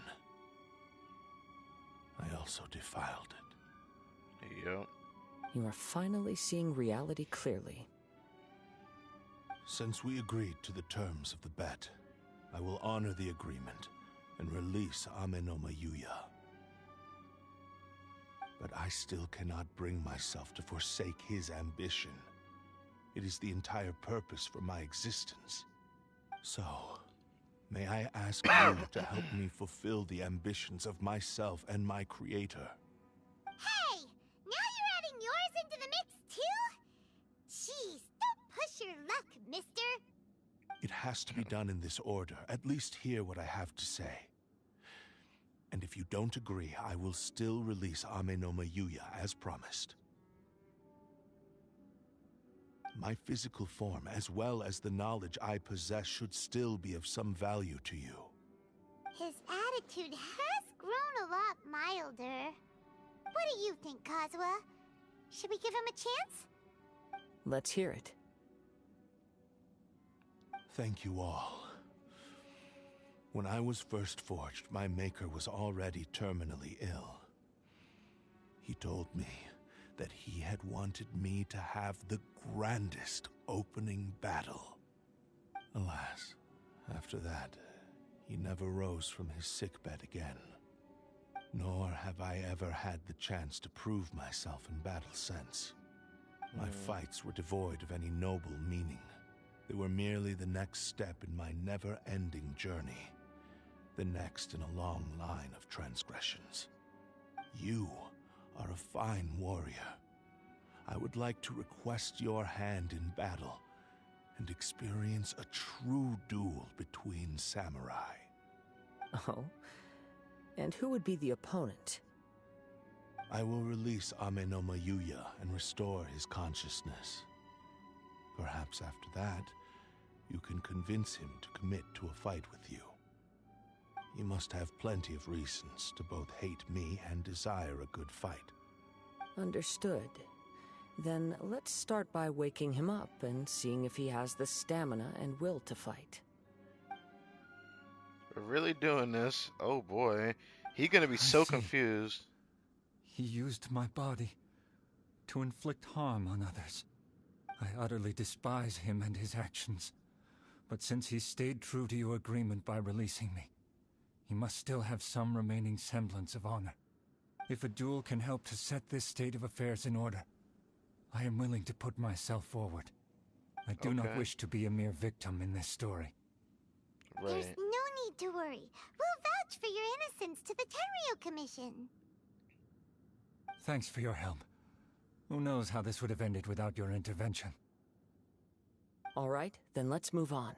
I also defiled it. Yep. You are finally seeing reality clearly. Since we agreed to the terms of the bet, I will honor the agreement and release Amenoma Yuya. But I still cannot bring myself to forsake his ambition. It is the entire purpose for my existence. So, may I ask you to help me fulfill the ambitions of myself and my creator? Hey! Now you're adding yours into the mix, too? Jeez, don't push your luck, mister. It has to be done in this order. At least hear what I have to say. And if you don't agree, I will still release Amenoma Yuya as promised. My physical form, as well as the knowledge I possess, should still be of some value to you. His attitude has grown a lot milder. What do you think, Kazuha? Should we give him a chance? Let's hear it. Thank you all. When I was first forged, my maker was already terminally ill. He told me that he had wanted me to have the grandest opening battle. Alas, after that, he never rose from his sickbed again. Nor have I ever had the chance to prove myself in battle since. My fights were devoid of any noble meaning. They were merely the next step in my never-ending journey. The next in a long line of transgressions. You are a fine warrior. I would like to request your hand in battle and experience a true duel between samurai. Oh? And who would be the opponent? I will release Amenoma Yuya and restore his consciousness. Perhaps after that, you can convince him to commit to a fight with you. He must have plenty of reasons to both hate me and desire a good fight. Understood. Then let's start by waking him up and seeing if he has the stamina and will to fight. We're really doing this? Oh boy. He's gonna be so confused. He used my body to inflict harm on others. I utterly despise him and his actions. But since he stayed true to your agreement by releasing me, he must still have some remaining semblance of honor. If a duel can help to set this state of affairs in order, I am willing to put myself forward. I do not wish to be a mere victim in this story. Right. There's no need to worry. We'll vouch for your innocence to the Tenryo Commission. Thanks for your help. Who knows how this would have ended without your intervention. All right, then let's move on.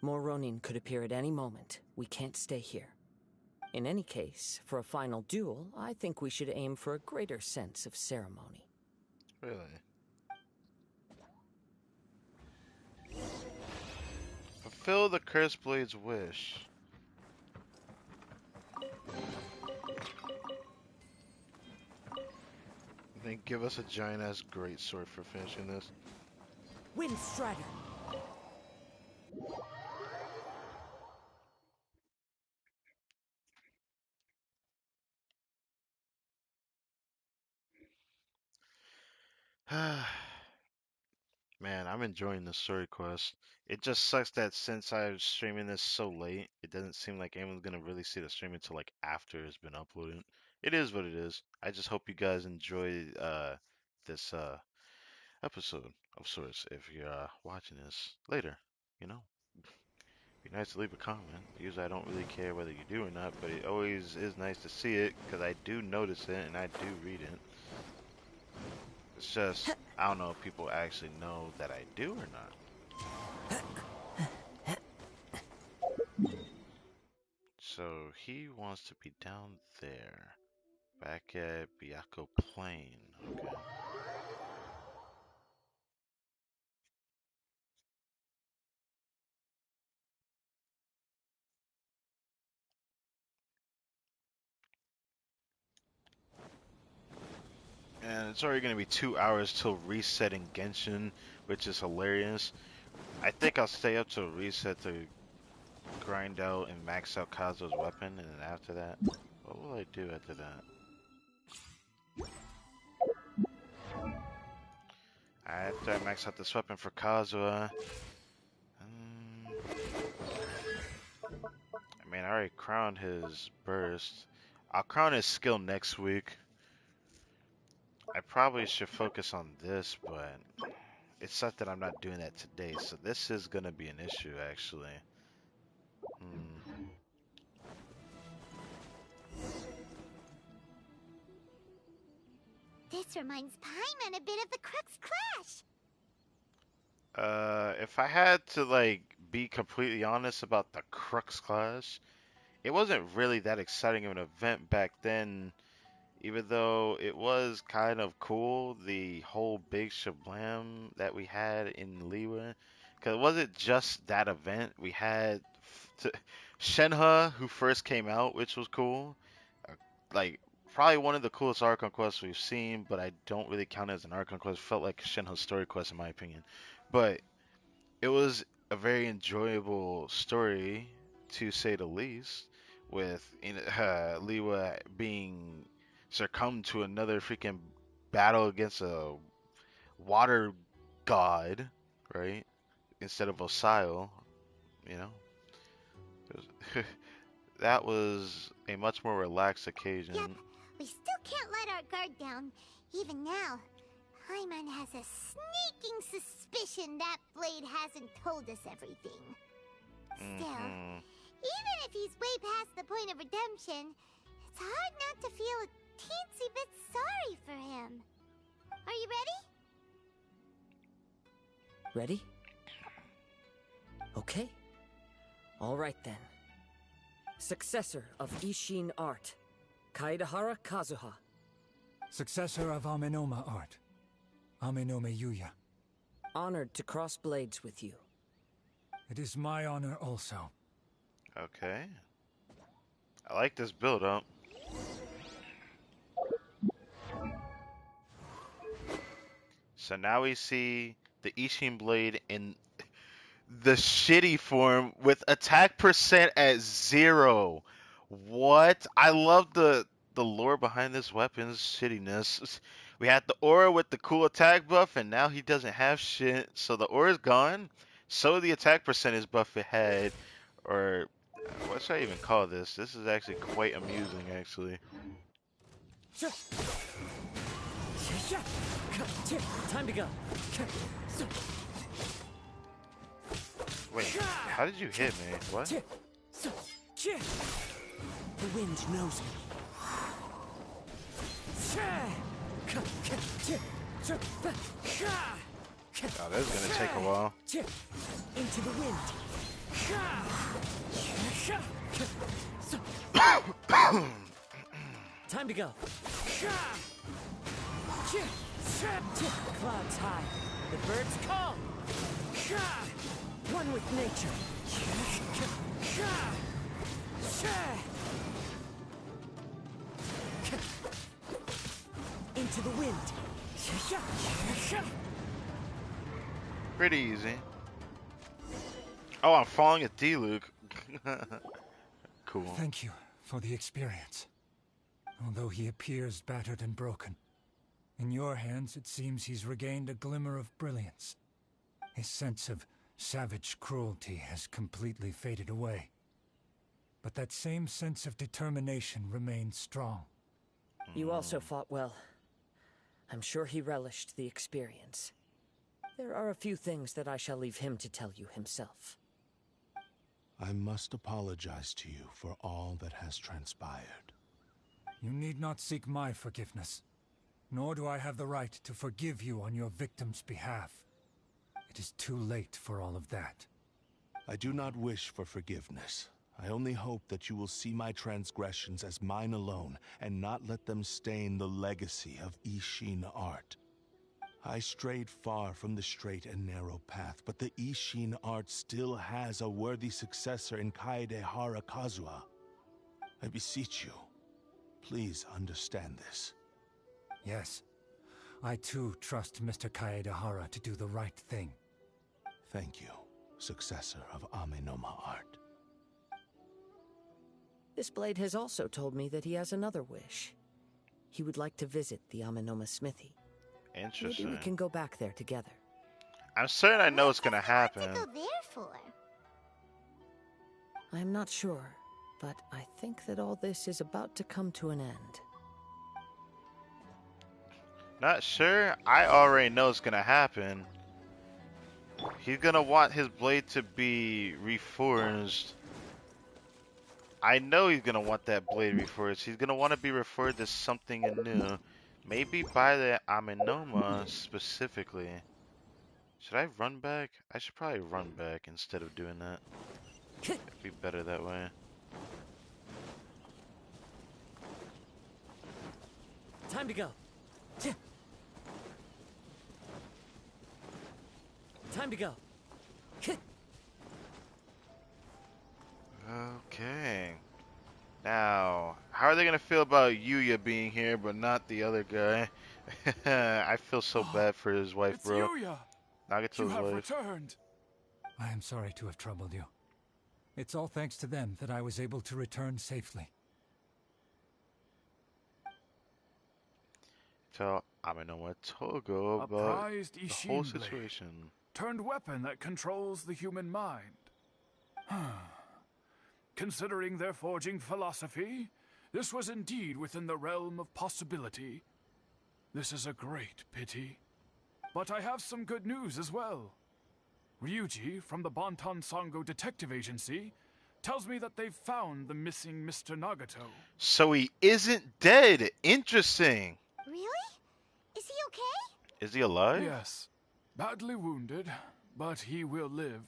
More Ronin could appear at any moment. We can't stay here. In any case, for a final duel, I think we should aim for a greater sense of ceremony. Really? Fulfill the Cursed Blade's wish. Then give us a giant-ass greatsword for finishing this. Wind Strider! Man, I'm enjoying the story quest. It just sucks that since I'm streaming this so late, it doesn't seem like anyone's gonna really see the stream until like after it's been uploaded. It is what it is. I just hope you guys enjoy this episode of sorts. If you're watching this later, you know, be nice to leave a comment. Usually I don't really care whether you do or not, but it always is nice to see it because I do notice it and I do read it. It's just, I don't know if people actually know that I do or not. so he wants to be down there. Back at Byakko Plain. Okay. And it's already going to be 2 hours till resetting Genshin, which is hilarious. I think I'll stay up till reset to grind out and max out Kazu's weapon, and then after that, what will I do after that? After I max out this weapon for Kazuha, I mean, I already crowned his burst. I'll crown his skill next week. I probably should focus on this, but it's such that I'm not doing that today, so this is gonna be an issue, actually. This reminds Paimon a bit of the Crux Clash. If I had to, like, be completely honest about the Crux Clash, it wasn't really that exciting of an event back then, even though it was kind of cool, the whole big shablam that we had in Liwa. Because it wasn't just that event. We had Shenhe, who first came out, which was cool. Uh, Like, probably one of the coolest Archon quests we've seen, but I don't really count it as an Archon quest. It felt like Shenhe's story quest, in my opinion. But it was a very enjoyable story, to say the least, with Liwa being succumbed to another freaking battle against a water god, right? Instead of Osile, you know? It was that was a much more relaxed occasion. Yep, we still can't let our guard down. Even now, Paimon has a sneaking suspicion that Blade hasn't told us everything. Still, even if he's way past the point of redemption, it's hard not to feel a teensy bit sorry for him. Are you ready? Ready? Okay. All right then. Successor of Ishin art, Kaedahara Kazuha. Successor of Amenoma art, Amenome Yuya. Honored to cross blades with you. It is my honor also. Okay. I like this build up. So now we see the Ishin blade in the shitty form with attack percent at 0. What? I love the lore behind this weapon's shittiness. We had the aura with the cool attack buff, and now he doesn't have shit. So the aura's gone. So the attack percentage buff it had, or what should I even call this? This is actually quite amusing, actually. Time to go. Wait, how did you hit me? What? The wind knows me. Oh, this is gonna take a while. Into the wind. Time to go. Clouds high. The birds call. One with nature. Into the wind. Pretty easy. Oh, I'm falling at D, Luke. Cool. Thank you for the experience. Although he appears battered and broken, in your hands it seems he's regained a glimmer of brilliance. His sense of savage cruelty has completely faded away. But that same sense of determination remains strong. You also fought well. I'm sure he relished the experience. There are a few things that I shall leave him to tell you himself. I must apologize to you for all that has transpired. You need not seek my forgiveness, nor do I have the right to forgive you on your victim's behalf. It is too late for all of that. I do not wish for forgiveness. I only hope that you will see my transgressions as mine alone and not let them stain the legacy of Ishin art. I strayed far from the straight and narrow path, but the Ishin art still has a worthy successor in Kaedehara KAZUHA. I beseech you, please understand this. Yes. I too trust Mr. Kaedehara to do the right thing. Thank you, successor of Amenoma art. This blade has also told me that he has another wish. He would like to visit the Amenoma smithy. Interesting. Maybe we can go back there together. I'm certain I know it's gonna happen. What to go there for? I'm not sure, but I think that all this is about to come to an end. Not sure? I already know it's gonna happen. He's gonna want his blade to be reforged. I know he's gonna want that blade reforged. He's gonna want to be reforged as something new. Maybe by the Amenoma specifically. Should I run back? I should probably run back instead of doing that. It'd be better that way. Time to go. Time to go. Okay. Now, how are they gonna feel about Yuya being here, but not the other guy? I feel so bad for his wife, It's bro. Yuya! Nagato's You have wife. returned! I am sorry to have troubled you. It's all thanks to them that I was able to return safely. Tell Amenoma Togo A about prized the whole Ishin blade, situation. turned weapon that controls the human mind. Considering their forging philosophy, this was indeed within the realm of possibility. This is a great pity. But I have some good news as well. Ryuji, from the Bonton Sango Detective Agency, tells me that they've found the missing Mr. Nagato. So he isn't dead. Interesting. Really? Is he okay? Is he alive? Yes, badly wounded, but he will live.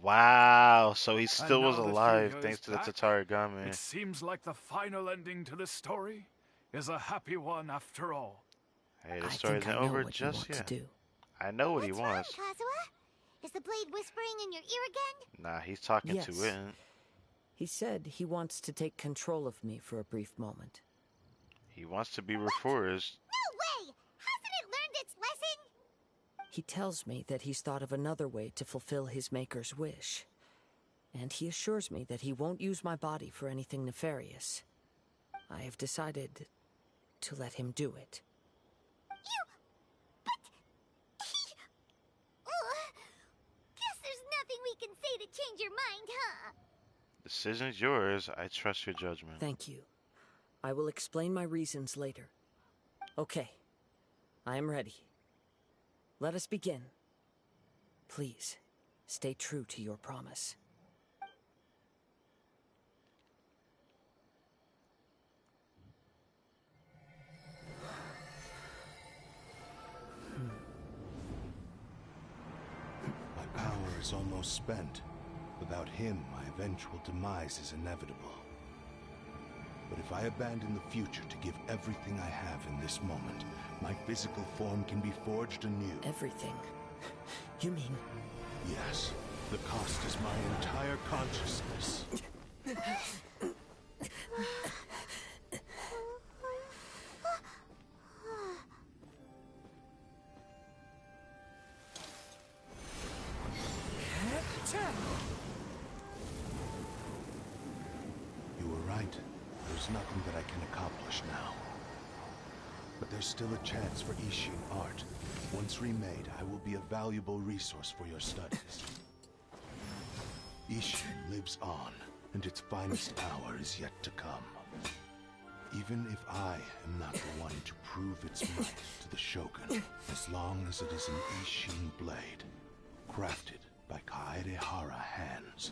Wow. So he still And was now that alive Yuya thanks is to the back, Tatarigami. It seems like the final ending to this story is a happy one after all. Hey, the I story think isn't I know over what just you want yet. to do. I know what he What's wrong, wants. Kazuha? Is the blade whispering in your ear again? Nah, he's talking Yes. to it. He said he wants to take control of me for a brief moment. He wants to be reforged. No way! Hasn't it learned its lesson? He tells me that he's thought of another way to fulfill his maker's wish. And he assures me that he won't use my body for anything nefarious. I have decided to let him do it. Guess there's nothing we can say to change your mind, huh? Decision's yours. I trust your judgment. Thank you. I will explain my reasons later. Okay. I am ready. Let us begin. Please, stay true to your promise. My power is almost spent. Without him, my eventual demise is inevitable. But if I abandon the future to give everything I have in this moment, my physical form can be forged anew. Everything? You mean... Yes. The cost is my entire consciousness. You were right. There's nothing that I can accomplish now. But there's still a chance for Ishin art. Once remade, I will be a valuable resource for your studies. Ishin lives on, and its finest hour is yet to come. Even if I am not the one to prove its might to the Shogun, as long as it is an Ishin blade, crafted by Kaedehara hands,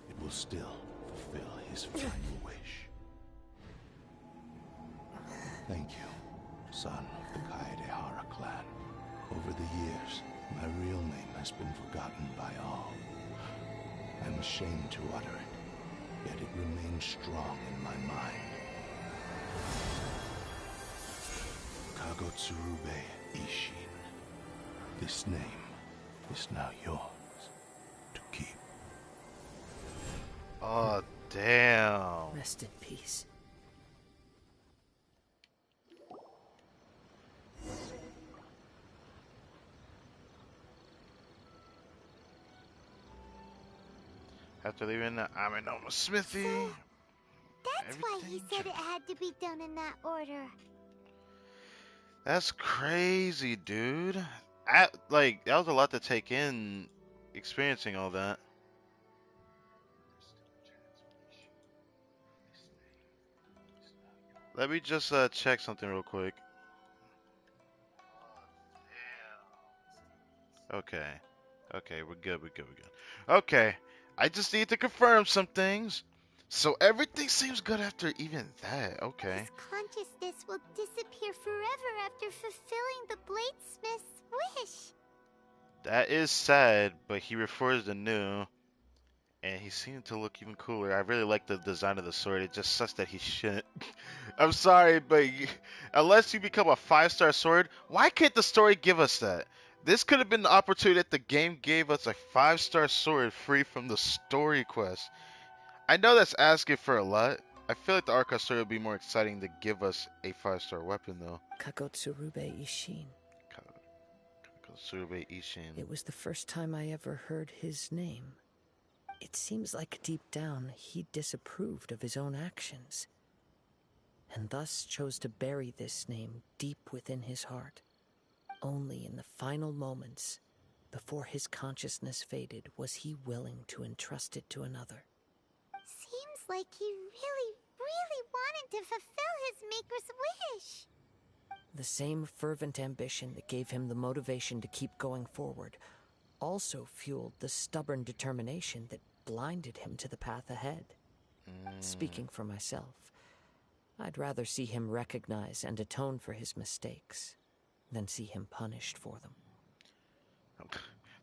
it will still fulfill his final wish. Thank you, son of the Kaedehara clan. Over the years, my real name has been forgotten by all. am ashamed to utter it, yet it remains strong in my mind. KAZUHA Ishin. This name is now yours to keep. Oh, damn. Rest in peace. After leaving the Aminoma Smithy. So, that's why he everything said it had to be done in that order. That's crazy, dude. Like, that was a lot to take in, experiencing all that. Let me just check something real quick. Okay. Okay, we're good, we're good, we're good. Okay, I just need to confirm some things. So everything seems good after even that. Okay. His consciousness will disappear forever after fulfilling the bladesmith's wish. That is sad, but he reforged anew, and he seemed to look even cooler. I really like the design of the sword. It just sucks that he shouldn't. I'm sorry, but unless you become a 5-star sword, why can't the story give us that? This could have been the opportunity that the game gave us a 5-star sword free from the story quest. I know that's asking for a lot. I feel like the Archive story would be more exciting to give us a 5-star weapon, though. KAZUHA Ishin. KAZUHA Ishin. It was the first time I ever heard his name. It seems like deep down he disapproved of his own actions, and thus chose to bury this name deep within his heart. Only in the final moments, before his consciousness faded, was he willing to entrust it to another. Seems like he really wanted to fulfill his maker's wish. The same fervent ambition that gave him the motivation to keep going forward also fueled the stubborn determination that blinded him to the path ahead. Speaking for myself, I'd rather see him recognize and atone for his mistakes than see him punished for them.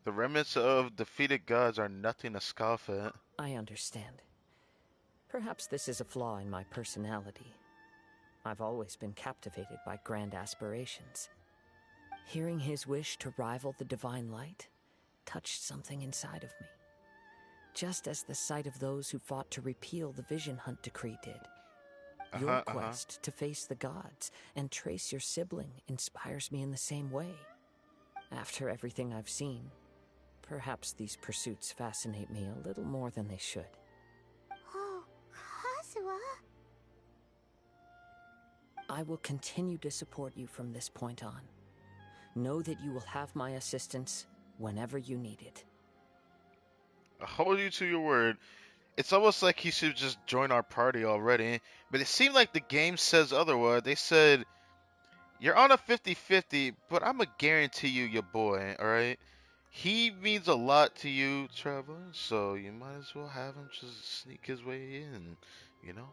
The remnants of defeated gods are nothing to scoff at. I understand. Perhaps this is a flaw in my personality. I've always been captivated by grand aspirations. Hearing his wish to rival the divine light touched something inside of me, just as the sight of those who fought to repeal the Vision Hunt decree did. Your quest to face the gods and trace your sibling inspires me in the same way. After everything I've seen, perhaps these pursuits fascinate me a little more than they should. Oh, KAZUHA. I will continue to support you from this point on. Know that you will have my assistance whenever you need it. I hold you to your word. It's almost like he should just join our party already, but it seemed like the game says otherwise. They said, you're on a 50-50, but I'm going to guarantee you your boy, alright? He means a lot to you, Traveler, so you might as well have him just sneak his way in, you know?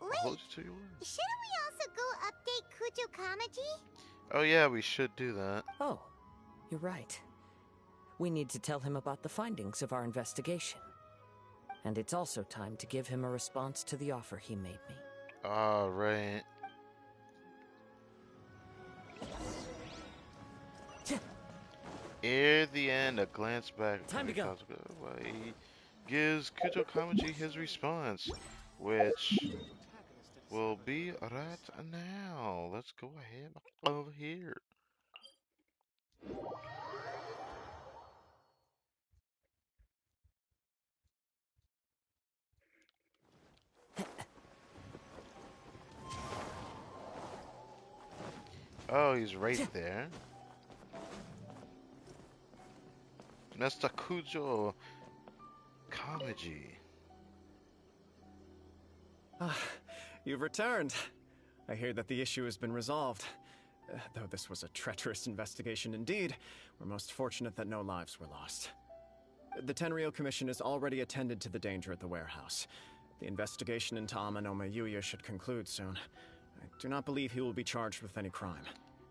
I'll hold you to your word. Shouldn't we also go update Kujo Kamaji? Oh yeah, we should do that. Oh, you're right. We need to tell him about the findings of our investigation. And it's also time to give him a response to the offer he made me. Alright. Ere the end, a glance back. Time to go. He gives Kuto Kamaji his response, which will be right now. Let's go ahead over here. Oh, he's right there. Mr. Kujo Kamaji. Ah, you've returned. I hear that the issue has been resolved. Though this was a treacherous investigation indeed, we're most fortunate that no lives were lost. The Tenryou Commission has already attended to the danger at the warehouse. The investigation into Amanoma Yuya should conclude soon. I do not believe he will be charged with any crime.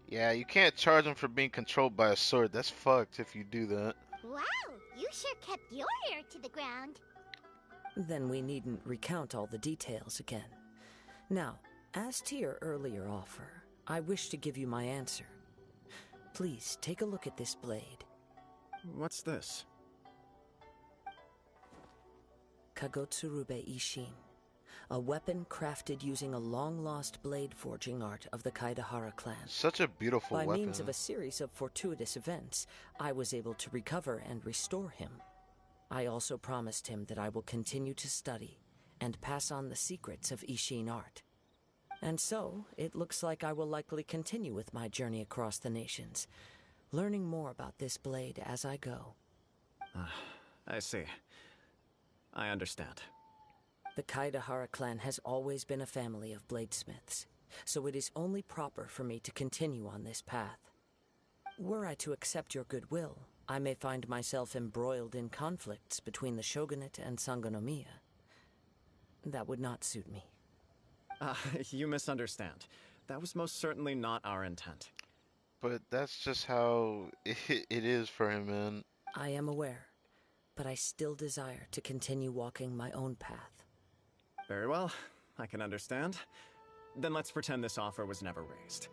Yeah, you can't charge him for being controlled by a sword. That's fucked if you do that. Wow, You sure kept your ear to the ground. Then we needn't recount all the details again. Now, as to your earlier offer, I wish to give you my answer. Please take a look at this blade. What's this? Kagotsurube Ishin, a weapon crafted using a long-lost blade forging art of the Kaidahara clan. Such a beautiful By weapon. means of a series of fortuitous events, I was able to recover and restore him. I also promised him that I will continue to study and pass on the secrets of Ishin art. And so, it looks like I will likely continue with my journey across the nations, learning more about this blade as I go. I see. I understand. The Kaidahara clan has always been a family of bladesmiths, so it is only proper for me to continue on this path. Were I to accept your goodwill, I may find myself embroiled in conflicts between the shogunate and Sangonomiya. That would not suit me. You misunderstand. That was most certainly not our intent. But that's just how it is for him, man. I am aware, but I still desire to continue walking my own path. Very well, I can understand. Then let's pretend this offer was never raised.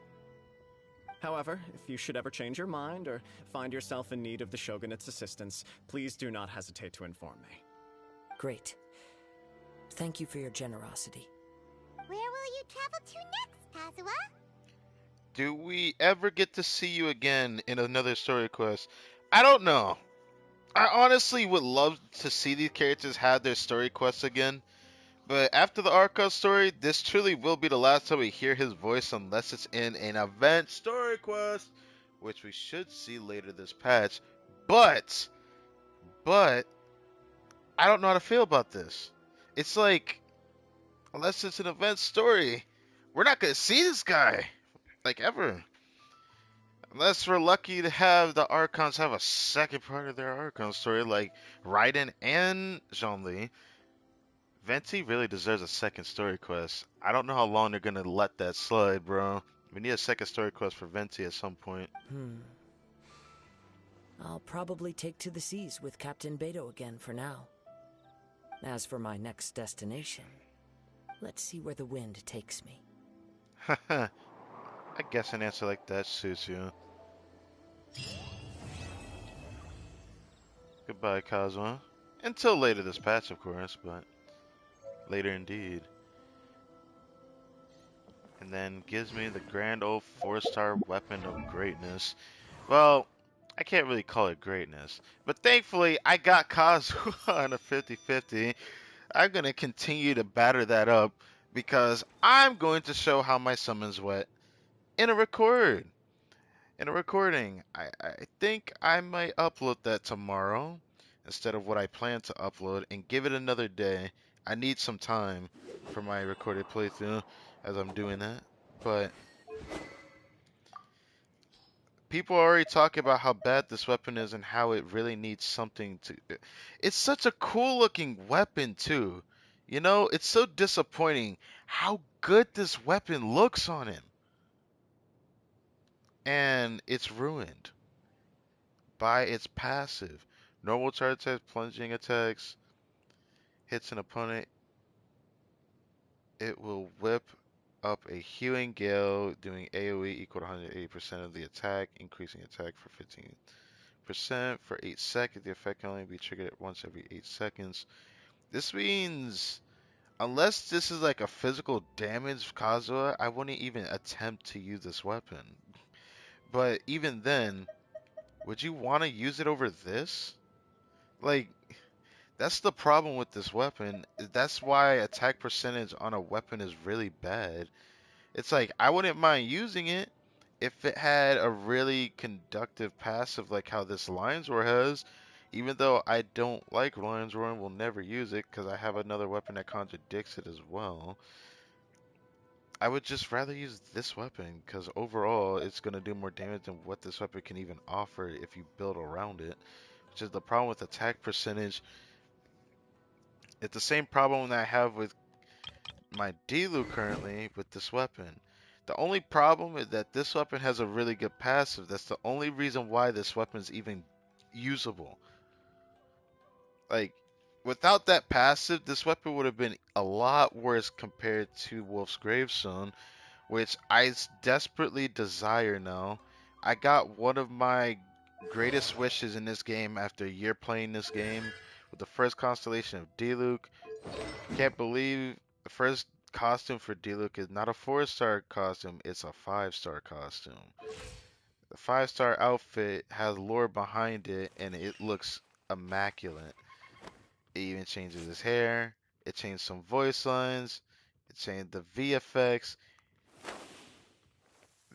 However, if you should ever change your mind or find yourself in need of the Shogunate's assistance, please do not hesitate to inform me. Great. Thank you for your generosity. Where will you travel to next, Kazuha? Do we ever get to see you again in another story quest? I don't know. I honestly would love to see these characters have their story quests again. But after the Arca story, this truly will be the last time we hear his voice unless it's in an event story quest, which we should see later this patch. But, I don't know how to feel about this. It's like, unless it's an event story, we're not going to see this guy, like, ever. Unless we're lucky to have the Archons have a second part of their Archon story, like Raiden and Zhongli. Venti really deserves a second story quest. I don't know how long they're gonna let that slide, bro. We need a second story quest for Venti at some point. I'll probably take to the seas with Captain Beto again for now. As for my next destination, let's see where the wind takes me. Haha. I guess an answer like that suits you. Goodbye, Kazuha. Until later this patch, of course, but later indeed. And then gives me the grand old 4-star weapon of greatness. Well, I can't really call it greatness. But thankfully, I got Kazuha on a 50-50. I'm going to continue to batter that up because I'm going to show how my summons went in a recording. I think I might upload that tomorrow instead of what I plan to upload and give it another day. I need some time for my recorded playthrough as I'm doing that. But people are already talking about how bad this weapon is and how it really needs something to... It's such a cool looking weapon too. You know, it's so disappointing how good this weapon looks on him. And it's ruined by its passive. Normal charge attacks, plunging attacks, hits an opponent. It will whip up a healing gale, doing AoE equal to 180% of the attack, increasing attack for 15% for 8 seconds. The effect can only be triggered once every 8 seconds. This means, unless this is like a physical damage Kazuha, I wouldn't even attempt to use this weapon. But even then, would you want to use it over this? Like, that's the problem with this weapon. That's why attack percentage on a weapon is really bad. It's like, I wouldn't mind using it if it had a really conductive passive like how this Lion's Roar has. Even though I don't like Lion's Roar and will never use it because I have another weapon that contradicts it as well. I would just rather use this weapon because overall it's going to do more damage than what this weapon can even offer if you build around it. Which is the problem with attack percentage. It's the same problem that I have with my Dilu currently with this weapon. The only problem is that this weapon has a really good passive. That's the only reason why this weapon is even usable. Like, without that passive, this weapon would have been a lot worse compared to Wolf's Gravestone, which desperately desire now. I got one of my greatest wishes in this game after a year playing this game with the first constellation of Diluc. Can't believe the first costume for Diluc is not a 4-star costume, it's a 5-star costume. The 5-star outfit has lore behind it and it looks immaculate. It even changes his hair, it changed some voice lines, it changed the VFX.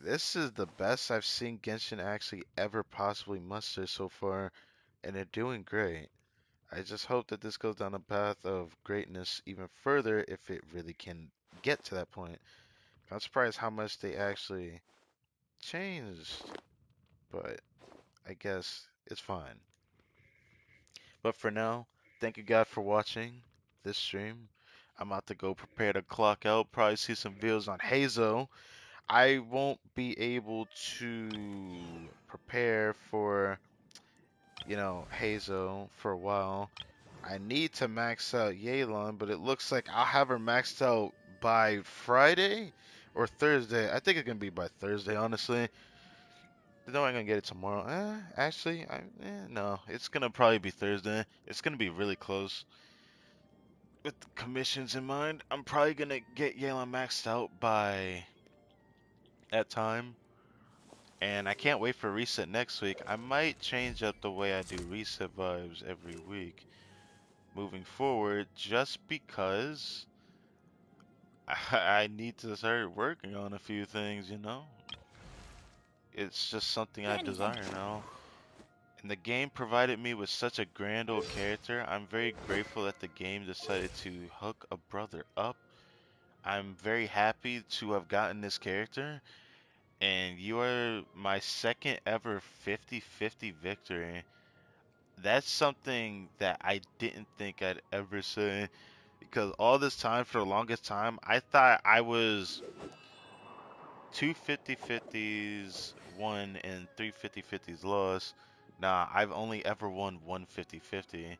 This is the best I've seen Genshin actually ever possibly muster so far, and they're doing great. I just hope that this goes down a path of greatness even further if it really can get to that point. I'm surprised how much they actually changed, but I guess it's fine. But for now, thank you guys for watching this stream. I'm about to go prepare to clock out, probably see some videos on Hazo. I won't be able to prepare for, Hazo for a while. I need to max out Yelan, but it looks like I'll have her maxed out by Friday or Thursday. I think it's gonna be by Thursday, honestly. No, I'm gonna get it tomorrow. Actually, no, it's gonna probably be Thursday. It's gonna be really close. With the commissions in mind, I'm probably gonna get Yelan maxed out by that time. And I can't wait for reset next week. I might change up the way I do reset vibes every week moving forward just because I need to start working on a few things. It's just something I desire now. And the game provided me with such a grand old character. I'm very grateful that the game decided to hook a brother up. I'm very happy to have gotten this character. And you are my second ever 50-50 victory. That's something that I didn't think I'd ever say. Because all this time, for the longest time, I thought I was two 50-50s won and three 50-50s lost. Nah, I've only ever won one 50-50.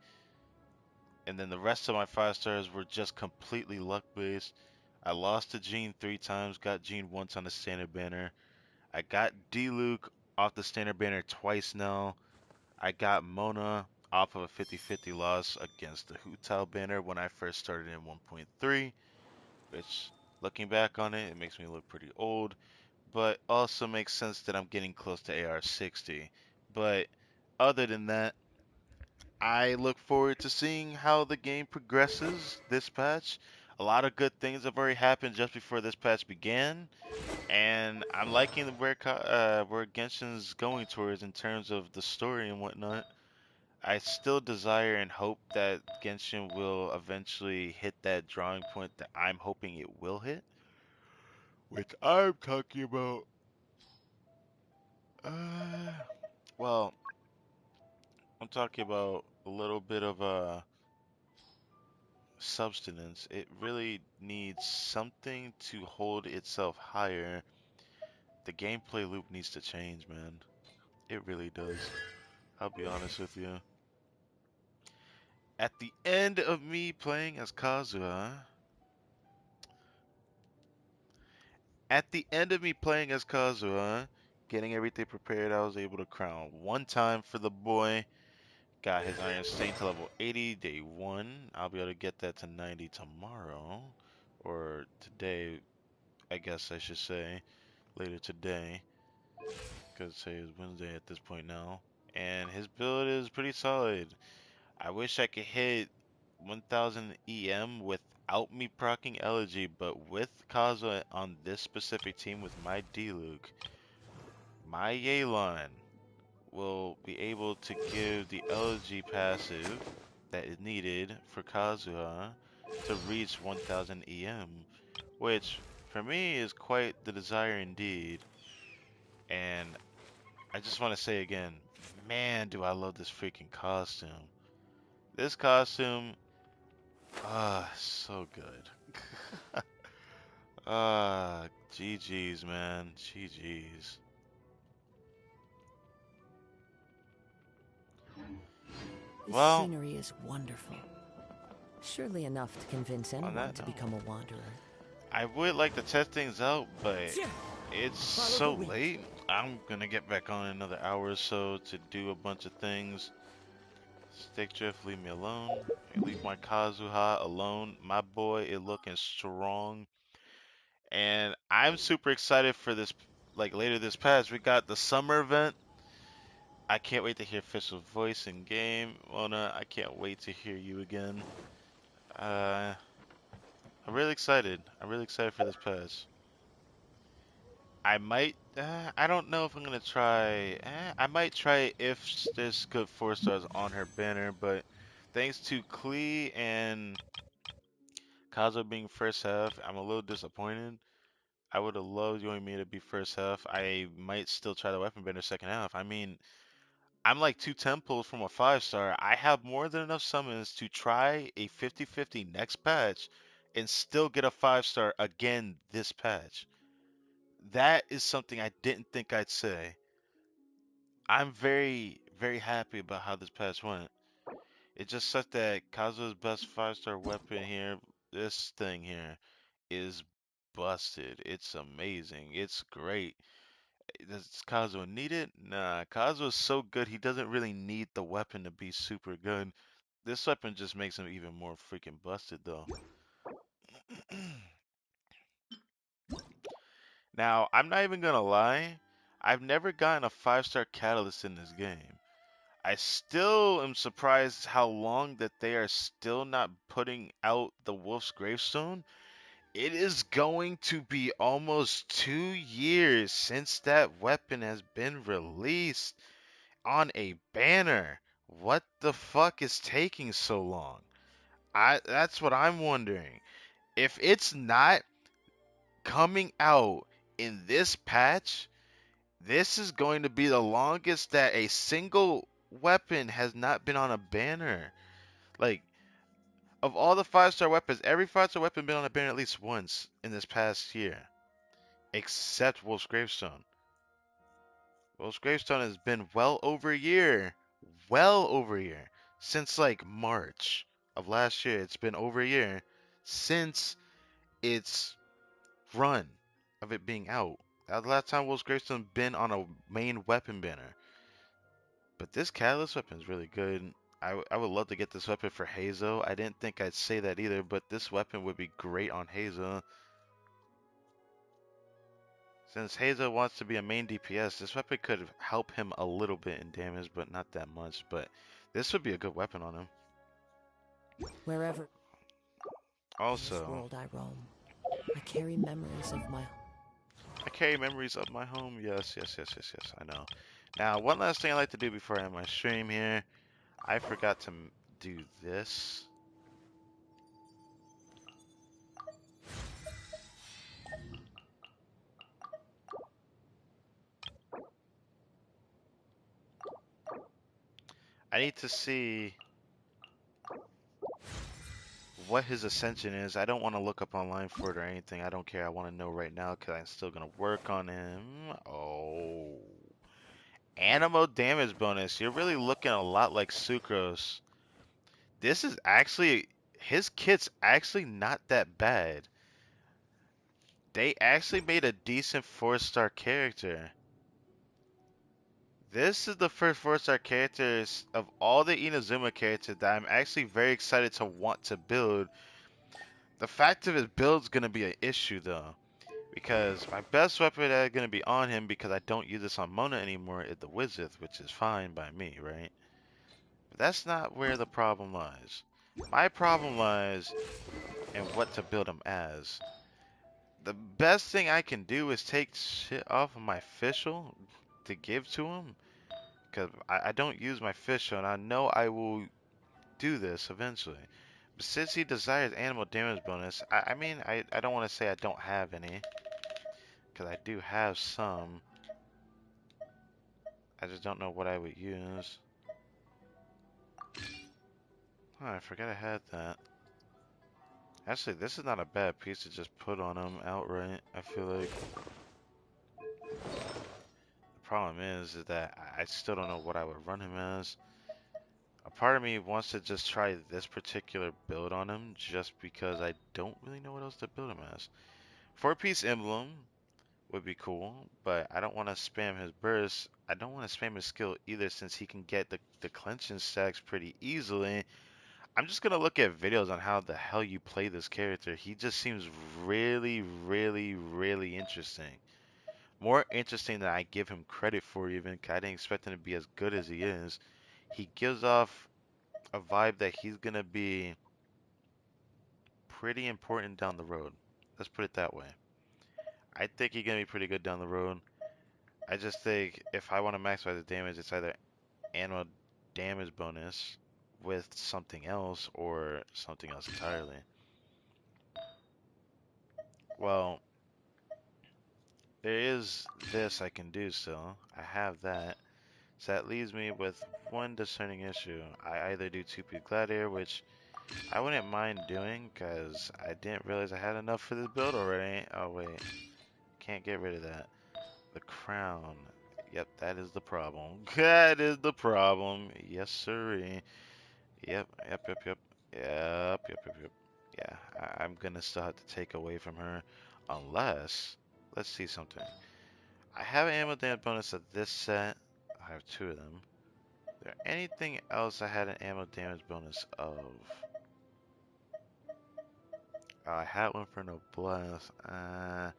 And then the rest of my 5 stars were just completely luck based. I lost to Gene 3 times, got Gene once on the standard banner. I got D-Luke off the standard banner twice now. I got Mona off of a 50-50 loss against the Hu Tao banner when I first started in 1.3, which, looking back on it, it makes me look pretty old, but also makes sense that I'm getting close to AR 60. But other than that, I look forward to seeing how the game progresses this patch. A lot of good things have already happened just before this patch began, and I'm liking where Genshin's going towards in terms of the story and whatnot. I still desire and hope that Genshin will eventually hit that drawing point that I'm hoping it will hit, which I'm talking about. Uh, well, I'm talking about a little bit of substance. It really needs something to hold itself higher. The gameplay loop needs to change, man. It really does. I'll be honest with you. At the end of me playing as Kazuha, getting everything prepared, I was able to crown one time for the boy. Got his Iron Stain to level 80, day 1. I'll be able to get that to 90 tomorrow. Or today, I guess I should say. Later today. Because say it's Wednesday at this point now. And his build is pretty solid. I wish I could hit 1000 EM without me proccing Elegy, but with Kazuha on this specific team with my D-Luke, my Yelan will be able to give the Elegy passive that is needed for Kazuha to reach 1000 EM, which for me is quite the desire indeed. And I just want to say again, man, do I love this freaking costume. This costume, so good. GG's, man. GG's. This Well, scenery is wonderful. Surely enough to convince on anyone that to note, become a wanderer. I would like to test things out, but it's Follow the so wind. late. I'm gonna get back on in another hour or so to do a bunch of things. Stick Drift, leave me alone. Leave my Kazuha alone. My boy is looking strong. And I'm super excited for this. Like later this past, we got the summer event. I can't wait to hear Fischl's voice in game. Mona, I can't wait to hear you again. Uh, I'm really excited. I'm really excited for this patch. I might. I don't know if I'm gonna try. I might try if there's good 4 stars on her banner, but thanks to Klee and Kazo being first half, I'm a little disappointed. I would have loved Yoimi to be first half. I might still try the weapon banner second half. I mean, I'm like 2 temples from a 5 star. I have more than enough summons to try a 50-50 next patch and still get a 5 star again this patch. That is something I didn't think I'd say. I'm very, very happy about how this patch went. It just sucked that Kazuha's best 5 star weapon here, this thing here, is busted. It's amazing. It's great. Does Kazuha need it? Nah, Kazuha's so good he doesn't really need the weapon to be super good. This weapon just makes him even more freaking busted though. Now, I'm not even gonna lie. I've never gotten a 5 star catalyst in this game. I still am surprised how long that they are still not putting out the Wolf's Gravestone. It is going to be almost 2 years since that weapon has been released on a banner. What the fuck is taking so long? That's what I'm wondering. If it's not coming out in this patch, this is going to be the longest that a single weapon has not been on a banner. Like, of all the 5 star weapons, every 5 star weapon been on a banner at least once in this past year, except Wolf's Gravestone. Wolf's Gravestone has been well over a year. Well over a year. Since like March of last year. It's been over a year since its run of it being out. That was the last time Wolf's Gravestone been on a main weapon banner. But this Catalyst weapon is really good. I would love to get this weapon for Hazo. I didn't think I'd say that either, but this weapon would be great on Hazo. Since Hazo wants to be a main DPS, this weapon could help him a little bit in damage, but not that much. But this would be a good weapon on him. Wherever Also, this world I roam, I carry memories of my home. Yes, yes, yes, yes, yes. I know. Now, one last thing I like to do before I end my stream here. I forgot to do this. I need to see what his ascension is. I don't want to look up online for it or anything. I don't care. I want to know right now because I'm still going to work on him. Oh. Animo damage bonus. You're really looking a lot like Sucrose. This is actually, his kit's actually not that bad. They actually made a decent 4 star character. This is the first 4 star characters of all the Inazuma characters that I'm actually very excited to want to build. The fact of his build's gonna be an issue though, because my best weapon that's gonna be on him, because I don't use this on Mona anymore, is the Wizard, which is fine by me, right? But that's not where the problem lies. My problem lies in what to build him as. The best thing I can do is take shit off of my official to give to him, because I don't use my official, and I know I will do this eventually. But since he desires animal damage bonus, I mean, I don't want to say I don't have any, because I do have some. I just don't know what I would use. Oh, I forgot I had that. Actually, this is not a bad piece to just put on him outright, I feel like. The problem is that I still don't know what I would run him as. A part of me wants to just try this particular build on him just because I don't really know what else to build him as. 4-piece emblem would be cool, but I don't want to spam his burst. I don't want to spam his skill either since he can get the clenching stacks pretty easily. I'm just gonna look at videos on how the hell you play this character. He just seems really, really, really interesting. More interesting than I give him credit for even, 'cause I didn't expect him to be as good as he is. He gives off a vibe that he's gonna be pretty important down the road. Let's put it that way. I think he's gonna be pretty good down the road. I just think if I want to maximize the damage, it's either annual damage bonus with something else or something else entirely. Well, there is this I can do still. I have that. So that leaves me with one discerning issue. I either do 2-piece gladiator, which I wouldn't mind doing because I didn't realize I had enough for this build already. Oh wait, can't get rid of that. The crown. Yep, that is the problem. That is the problem. Yes, sirree. Yep, yep, yep, yep. Yep, yep, yep, yep. Yeah, I'm gonna still have to take away from her. Unless, let's see something. I have an ammo damage bonus of this set. I have 2 of them. Is there anything else I had an ammo damage bonus of? Oh, I had one for no blast. I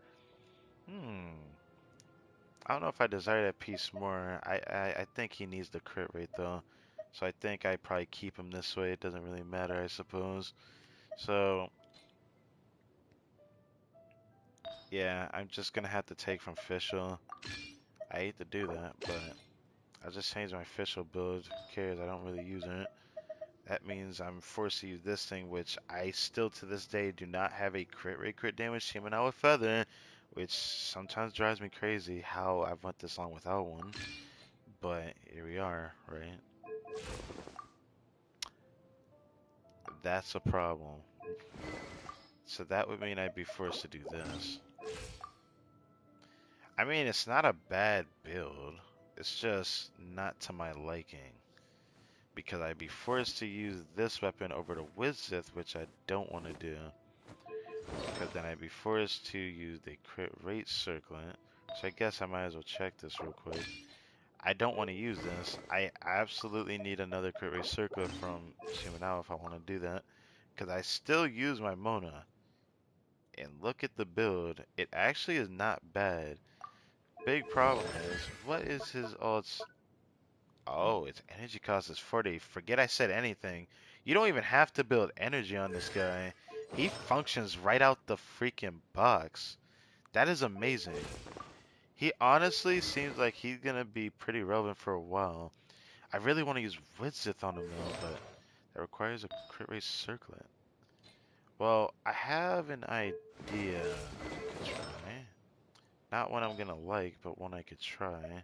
don't know if I desire that piece more. I think he needs the crit rate though. So I think I probably keep him this way. It doesn't really matter, I suppose. So yeah, I'm just gonna have to take from Fischl. I hate to do that, but I just changed my Fischl build. Who cares? I don't really use it. That means I'm forced to use this thing, which I still to this day do not have a crit rate crit damage teaming out with Feather, which sometimes drives me crazy how I've went this long without one. But here we are, right? That's a problem. So that would mean I'd be forced to do this. I mean, it's not a bad build. It's just not to my liking. Because I'd be forced to use this weapon over the Wizith, which I don't want to do. Because then I'd be forced to use the crit rate circlet. So I guess I might as well check this real quick. I don't want to use this. I absolutely need another crit rate circlet from Shimanao if I want to do that. Because I still use my Mona. And look at the build. It actually is not bad. Big problem is, what is his ults? Oh, its energy cost is 40. Forget I said anything. You don't even have to build energy on this guy. He functions right out the freaking box. That is amazing. He honestly seems like he's gonna be pretty relevant for a while. I really want to use Widsith on him though, but that requires a crit rate circlet. Well, I have an idea I could try. Not one I'm gonna like, but one I could try.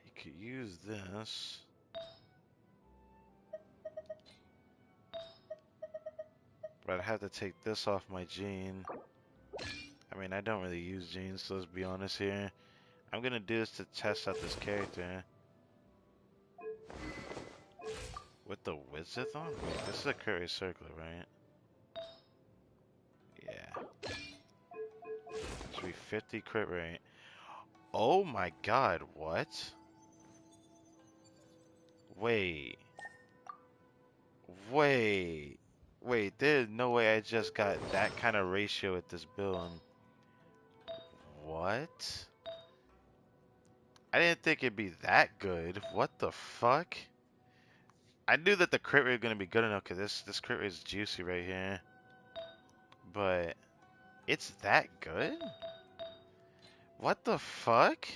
You could use this. But I'd have to take this off my gene. I mean, I don't really use genes, so let's be honest here. I'm gonna do this to test out this character. With the Wizzith on? Wait, this is a curry circlet, right? Yeah. Should be 50 crit rate. Oh my god, what? Wait. Wait. Wait, there's no way I just got that kind of ratio with this build. What? I didn't think it'd be that good. What the fuck? I knew that the crit rate was gonna be good enough because this crit rate is juicy right here. But it's that good? What the fuck?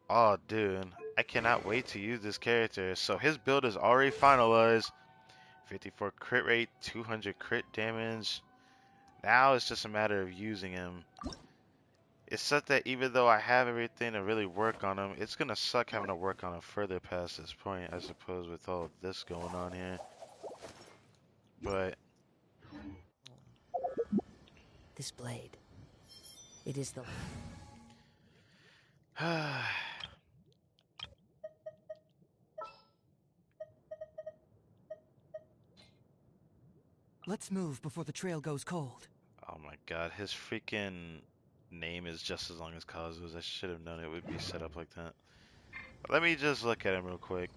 Oh, dude. I cannot wait to use this character. So his build is already finalized. 54 crit rate, 200 crit damage. Now it's just a matter of using him. It's such that even though I have everything to really work on him, it's gonna suck having to work on him further past this point, I suppose, with all of this going on here. But This blade. It is the... Let's move before the trail goes cold. oh my god, his freaking name is just as long as Kazu's. I should have known it would be set up like that. Let me just look at him real quick.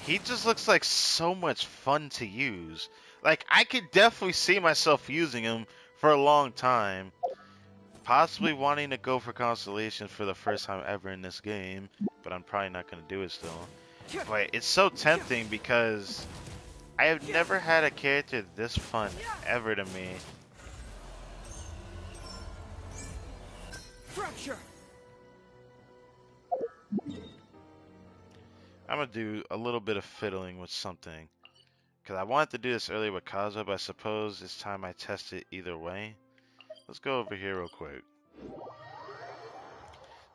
He just looks like so much fun to use. Like, I could definitely see myself using him for a long time. Possibly wanting to go for Constellations for the first time ever in this game, but I'm probably not going to do it still. But it's so tempting because I have never had a character this fun ever to me. Fracture. I'm going to do a little bit of fiddling with something. Because I wanted to do this earlier with KAZUHA, but I suppose it's time I test it either way. Let's go over here real quick.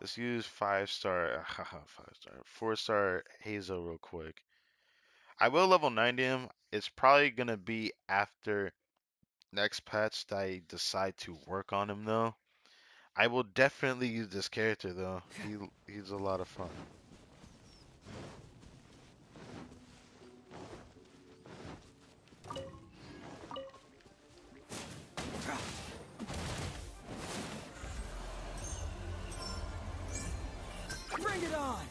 Let's use 5-star, 4-star Hazel real quick. I will level 90 him. It's probably going to be after next patch that I decide to work on him though. I will definitely use this character though. He's a lot of fun. Bring it on.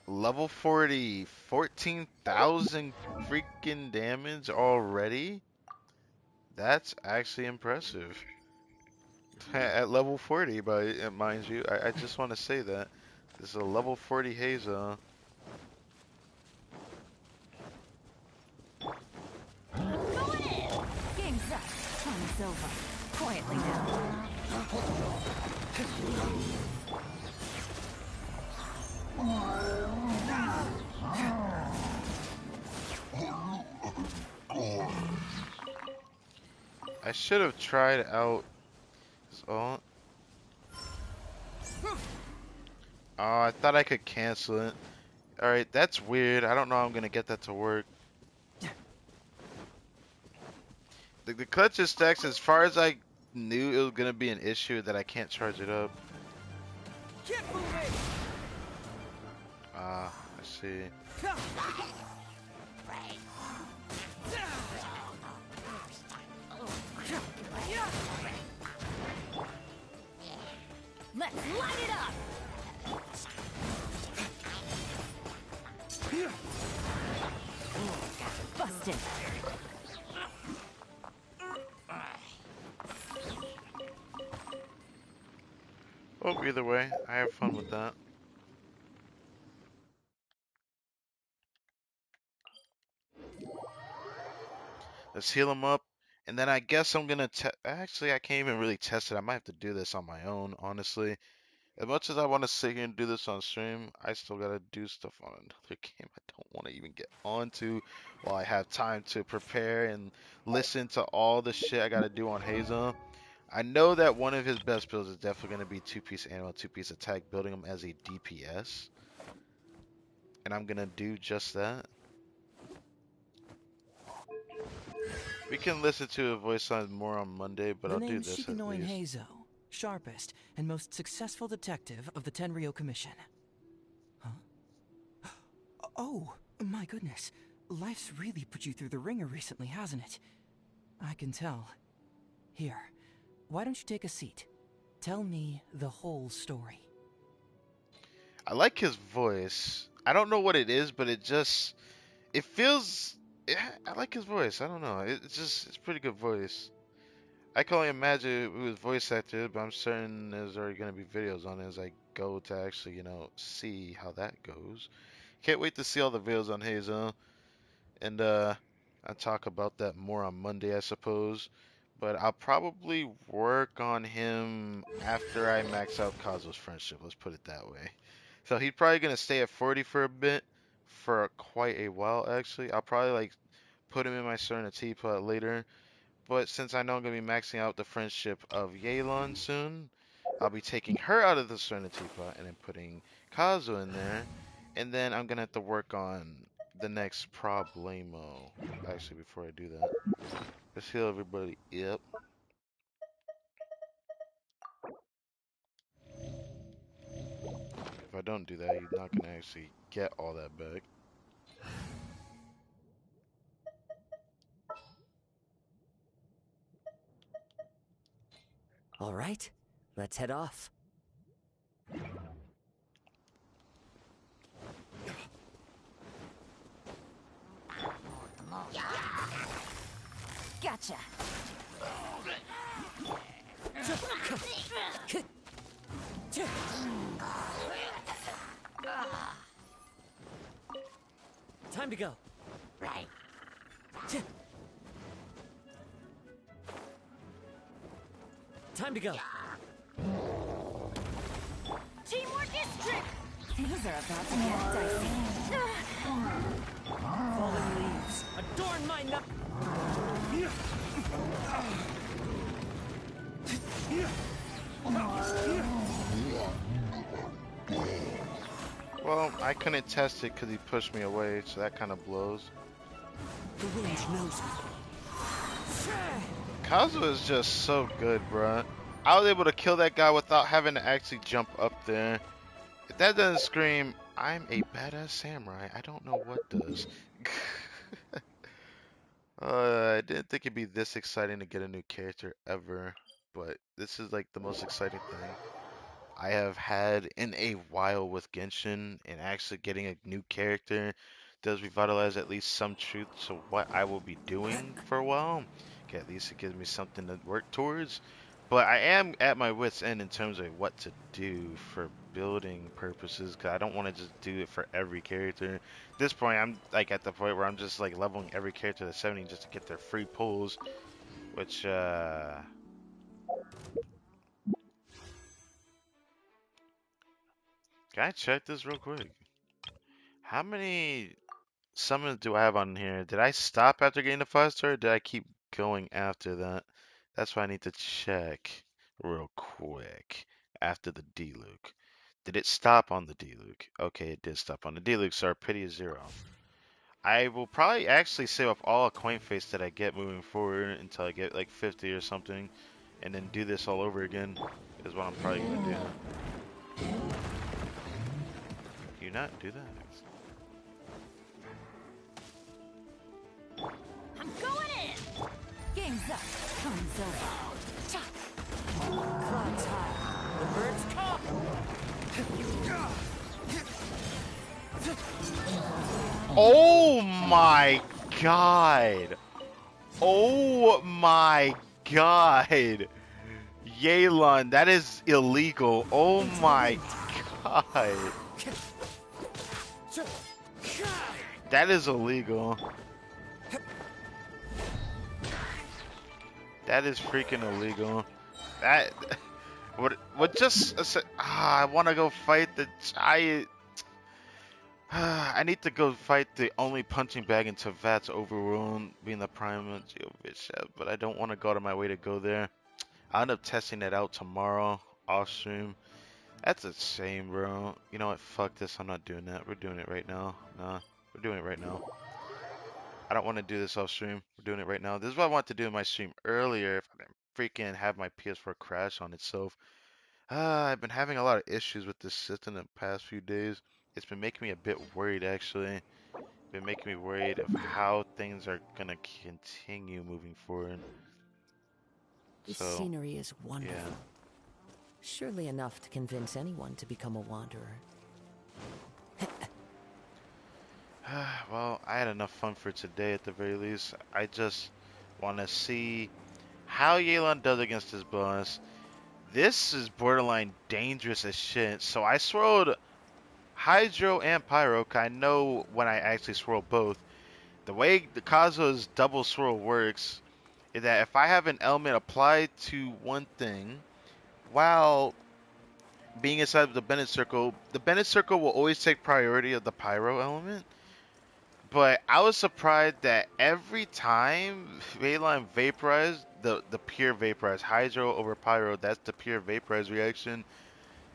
Level 40, 14,000 freaking damage already? That's actually impressive. At level 40, but mind you, I just want to say that. This is a level 40 Hazel. Game's up. Time's over. Quietly now. I should have tried out his ult. Oh, I thought I could cancel it. Alright, that's weird. I don't know how I'm gonna get that to work. The clutch is stacks as far as I knew it was gonna be an issue that I can't charge it up. Ah, I see. Let's light it up! Busted! Oh, either way, I have fun with that. Let's heal him up. And then I guess I'm gonna actually, I can't even really test it. I might have to do this on my own, honestly. As much as I want to sit here and do this on stream, I still gotta do stuff on another game I don't want to even get onto while I have time to prepare and listen to all the shit I gotta do on Hazel. I know that one of his best builds is definitely gonna be 2-piece animal, 2-piece attack, building him as a DPS. And I'm gonna do just that. We can listen to a voice line more on Monday, but I'll do this at least. Heizo, sharpest and most successful detective of the Tenryou Commission. Huh? Oh, my goodness. Life's really put you through the ringer recently, hasn't it? I can tell. Here, why don't you take a seat? Tell me the whole story. I like his voice. I don't know what it is, but it feels, I like his voice. I don't know. It's a pretty good voice. I can only imagine who his voice actor is, but I'm certain there's already going to be videos on it as I go to actually, see how that goes. Can't wait to see all the videos on Hazel. And I'll talk about that more on Monday, I suppose. But I'll probably work on him after I max out Kazu's friendship. Let's put it that way. So he's probably gonna stay at 40 for a bit, for quite a while actually. I'll probably like put him in my Serenity later. But since I know I'm gonna be maxing out the friendship of Yelan soon, I'll be taking her out of the Serenity Pot and then putting Kazuha in there. And then I'm gonna have to work on the next problemo. Actually, before I do that, let's heal everybody. Yep. If I don't do that, you're not gonna actually get all that back. All right, let's head off. Gotcha. Time to go. Right. Time to go. Teamwork is trick. Things are about to get dicey. Fallen leaves. Adorn my nut. Well, I couldn't test it because he pushed me away, so that kind of blows. The wind knows me. Kazuha is just so good, bruh. I was able to kill that guy without having to actually jump up there. If that doesn't scream, I'm a badass samurai, I don't know what does. I didn't think it'd be this exciting to get a new character ever, but this is like the most exciting thing I have had in a while with Genshin, and actually getting a new character does revitalize at least some truth to what I will be doing for a while. Okay, at least it gives me something to work towards. But I am at my wit's end in terms of what to do for building purposes, because I don't want to just do it for every character. At this point, I'm like at the point where I'm just like leveling every character to 70 just to get their free pulls, which can I check this real quick? How many summons do I have on here? Did I stop after getting the 5-star, or did I keep going after that? That's what I need to check real quick after the D-Luke. Did it stop on the D-Luke? Okay, it did stop on the D-Luke, so our pity is 0. I will probably actually save up all coin face that I get moving forward until I get like 50 or something, and then do this all over again, is what I'm probably going to do. Do not do that. I'm going in. Game's up. Comes over. Clouds high. The birds come. Oh my god! Oh my god! Yelan, that is illegal. Oh my god. That is illegal. That is freaking illegal. That what just I want to go fight the giant. I need to go fight the only punching bag until Vat's overruled, being the prime Geovich, but I don't want to go out of my way to go there. I'll end up testing it out tomorrow off stream. That's a shame, bro. You know what? Fuck this. I'm not doing that. We're doing it right now. Nah, we're doing it right now. I don't want to do this off stream. We're doing it right now. This is what I wanted to do in my stream earlier. If I didn't freaking have my PS4 crash on itself. I've been having a lot of issues with this system the past few days. It's been making me a bit worried, actually. Been making me worried of how things are gonna continue moving forward. This So, scenery is wonderful. yeah. Surely enough to convince anyone to become a wanderer. Well, I had enough fun for today at the very least. I just want to see how Yelan does against his boss. This is borderline dangerous as shit. So I swirled Hydro and Pyro, 'cause I know when I actually swirl both. The way the Kazuha's double swirl works is that if I have an element applied to one thing while being inside of the Bennett circle will always take priority of the Pyro element. But I was surprised that every time Vaylon vaporized, the pure vaporize, Hydro over Pyro, that's the pure vaporize reaction.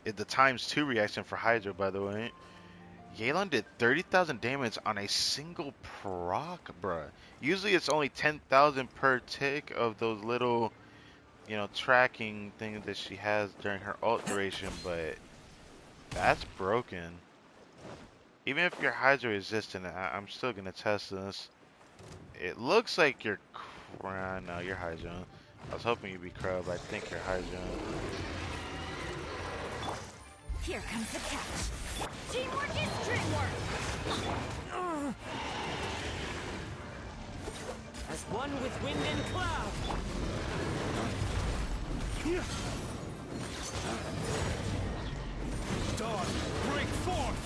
The times 2 reaction for Hydro, by the way. Yelan did 30,000 damage on a single proc, bruh. Usually it's only 10,000 per tick of those little, tracking things that she has during her ult duration, but that's broken. Even if you're Hydro resistant, I'm still gonna test this. It looks like you're. No, you're Hydro. I was hoping you'd be Crow, but I think you're Hydro. Here comes the catch. Teamwork is teamwork. As one with wind and cloud. Dawn, break forth!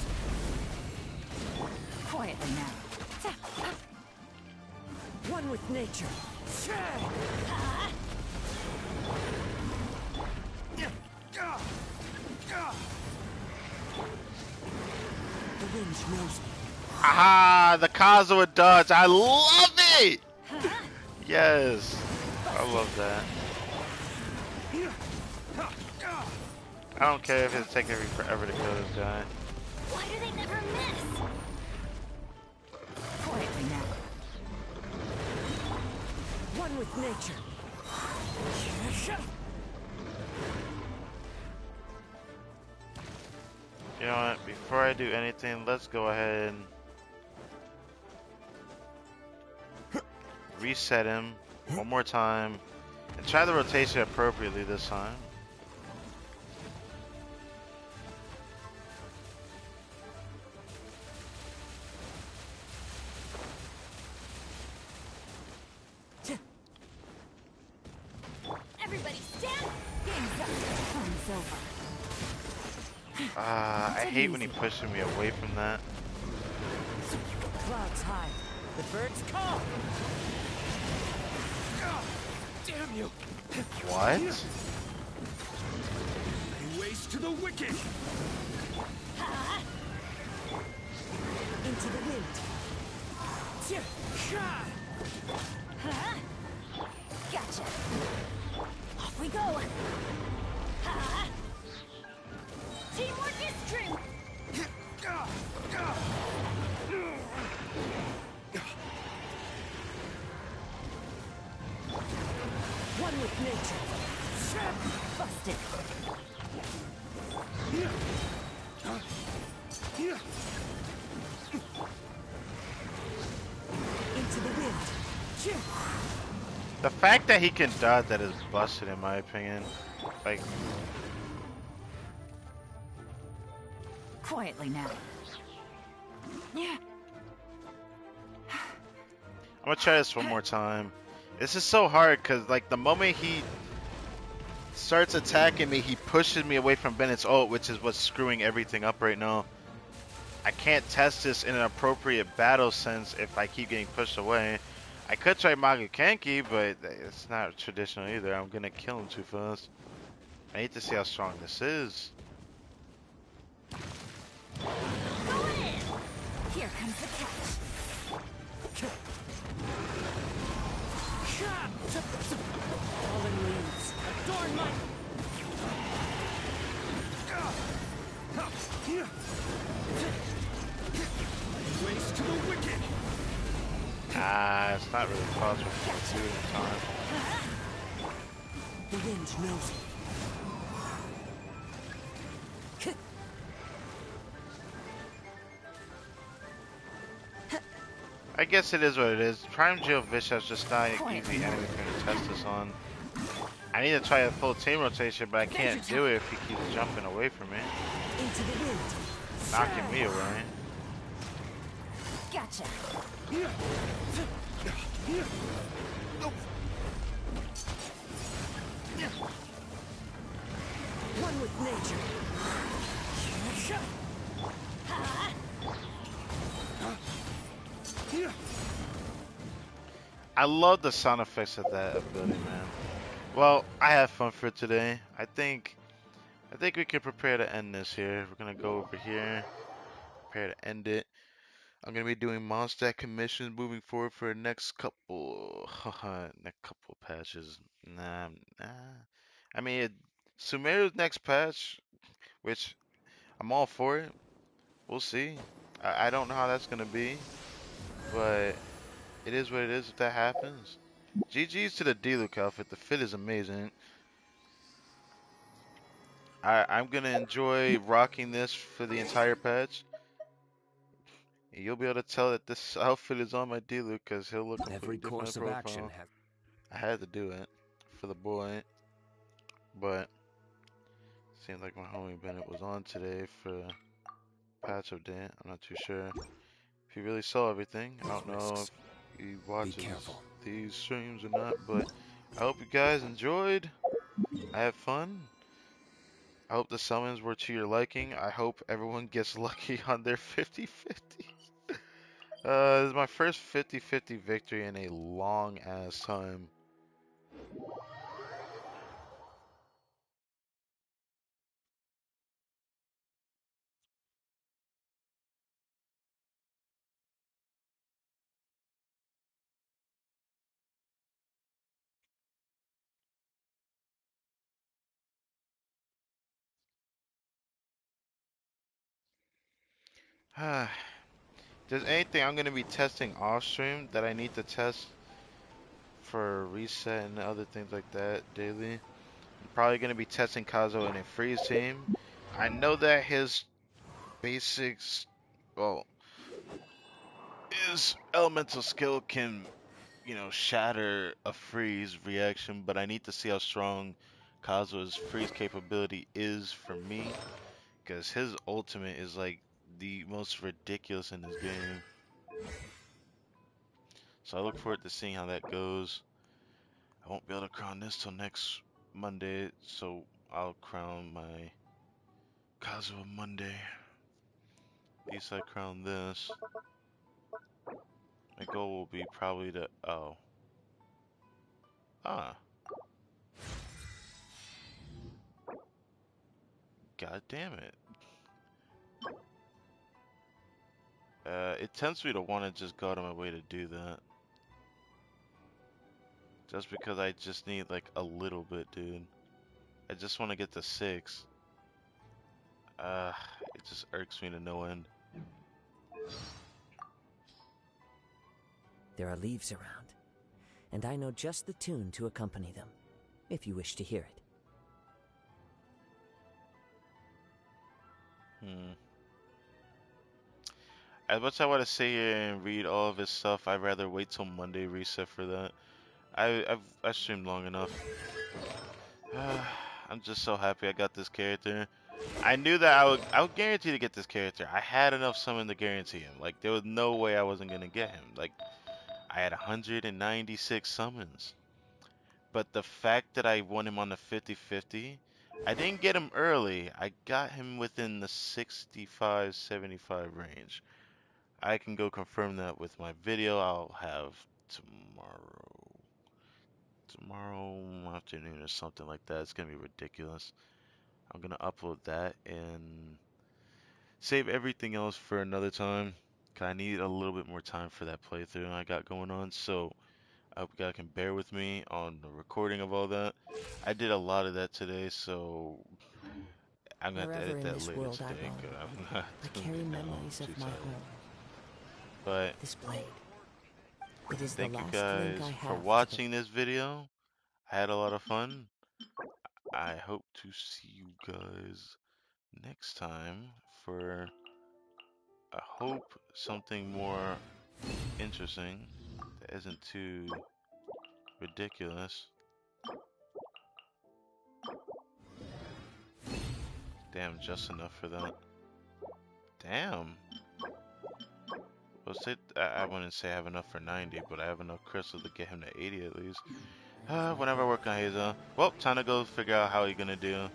Quietly now. One with nature. The wind knows me. Aha! The KAZUHA dodge. I love it! Yes. I love that. I don't care if it's taking me forever to kill this guy. Why do they never miss? Quietly now. One with nature. You know what? Before I do anything, let's go ahead and reset him one more time and try the rotation appropriately this time. Everybody stand. Game's up. Time's over. I hate when he pushes me away from that. Clouds high. The birds call. Damn you! What? Lay waste to the wicked! Into the wind. Gotcha. Off we go. Teamwork is strength. One with nature. Busted. Into the wind. The fact that he can dodge that is busted in my opinion. Like, Quietly now. Yeah. I'm gonna try this one more time. This is so hard because, like, the moment he starts attacking me, he pushes me away from Bennett's ult, which is what's screwing everything up right now. I can't test this in an appropriate battle sense if I keep getting pushed away. I could try Magu Kenki, but it's not traditional either. I'm gonna kill him too fast. I need to see how strong this is. Go in. Here comes the catch. Fallen leaves. Adorn my... Waste to the wicked! It's not really possible to do it in time. The wind knows me. I guess it is what it is. Prime Geo Vicious is just not an easy enemy for me to test this on. I need to try a full team rotation, but I can't do it if he keeps jumping away from me. Into the wind. Knocking me away. Gotcha. One with nature. I love the sound effects of that ability, man. Well, I have fun for today. I think we can prepare to end this here. We're gonna go over here, prepare to end it. I'm gonna be doing Mondstack commissions moving forward for the next couple, next couple patches. Nah. I mean, Sumeru's next patch, which I'm all for it. We'll see. I don't know how that's gonna be, but it is what it is if that happens. GG's to the D-Luke outfit. The fit is amazing. I'm gonna enjoy rocking this for the entire patch. You'll be able to tell that this outfit is on my D-Luke because he'll look completely Every different in course of action profile. has. I had to do it for the boy, but seemed like my homie Bennett was on today for patch update. I'm not too sure if he really saw everything. I don't know Risks. if he Be watches careful. these streams or not, but I hope you guys enjoyed. I had fun. I hope the summons were to your liking. I hope everyone gets lucky on their 50-50. This is my first 50-50 victory in a long ass time. There's anything I'm gonna be testing off stream that I need to test for reset and other things like that daily. I'm probably gonna be testing Kazo in a freeze team. I know that his basics, well, his elemental skill can, shatter a freeze reaction, but I need to see how strong Kazuha's freeze capability is for me, because his ultimate is like the most ridiculous in this game. So I look forward to seeing how that goes. I won't be able to crown this till next Monday, so I'll crown my Kazuha Monday. At least I crown this. My goal will be probably to, oh. Ah. God damn it. It tempts me to want to just go out of my way to do that. Just because I just need like a little bit, dude. I just want to get to 6. It just irks me to no end. There are leaves around, and I know just the tune to accompany them, if you wish to hear it. As much as I want to sit here and read all of his stuff, I'd rather wait till Monday reset for that. I streamed long enough. I'm just so happy I got this character. I knew that I would guarantee to get this character. I had enough summon to guarantee him. Like there was no way I wasn't gonna get him. Like I had 196 summons. But the fact that I won him on the 50-50, I didn't get him early. I got him within the 65-75 range. I can go confirm that with my video I'll have tomorrow afternoon or something like that. It's gonna be ridiculous. I'm gonna upload that and save everything else for another time. 'Cause I need a little bit more time for that playthrough I got going on. So I hope you guys can bear with me on the recording of all that. I did a lot of that today, so I'm gonna have to Wherever edit in that this later world I today. roam, 'Cause I'm not I doing carry it now. I'm memories too of my tired. home. But This blade. It is the thank you last link guys I for have to the... watching this video. I had a lot of fun. I hope to see you guys next time for, I hope, something more interesting that isn't too ridiculous. Damn, just enough for that. Damn. I wouldn't say I have enough for 90, but I have enough crystal to get him to 80 at least. Whenever I work on Hazel. Well, time to go figure out how he's gonna do.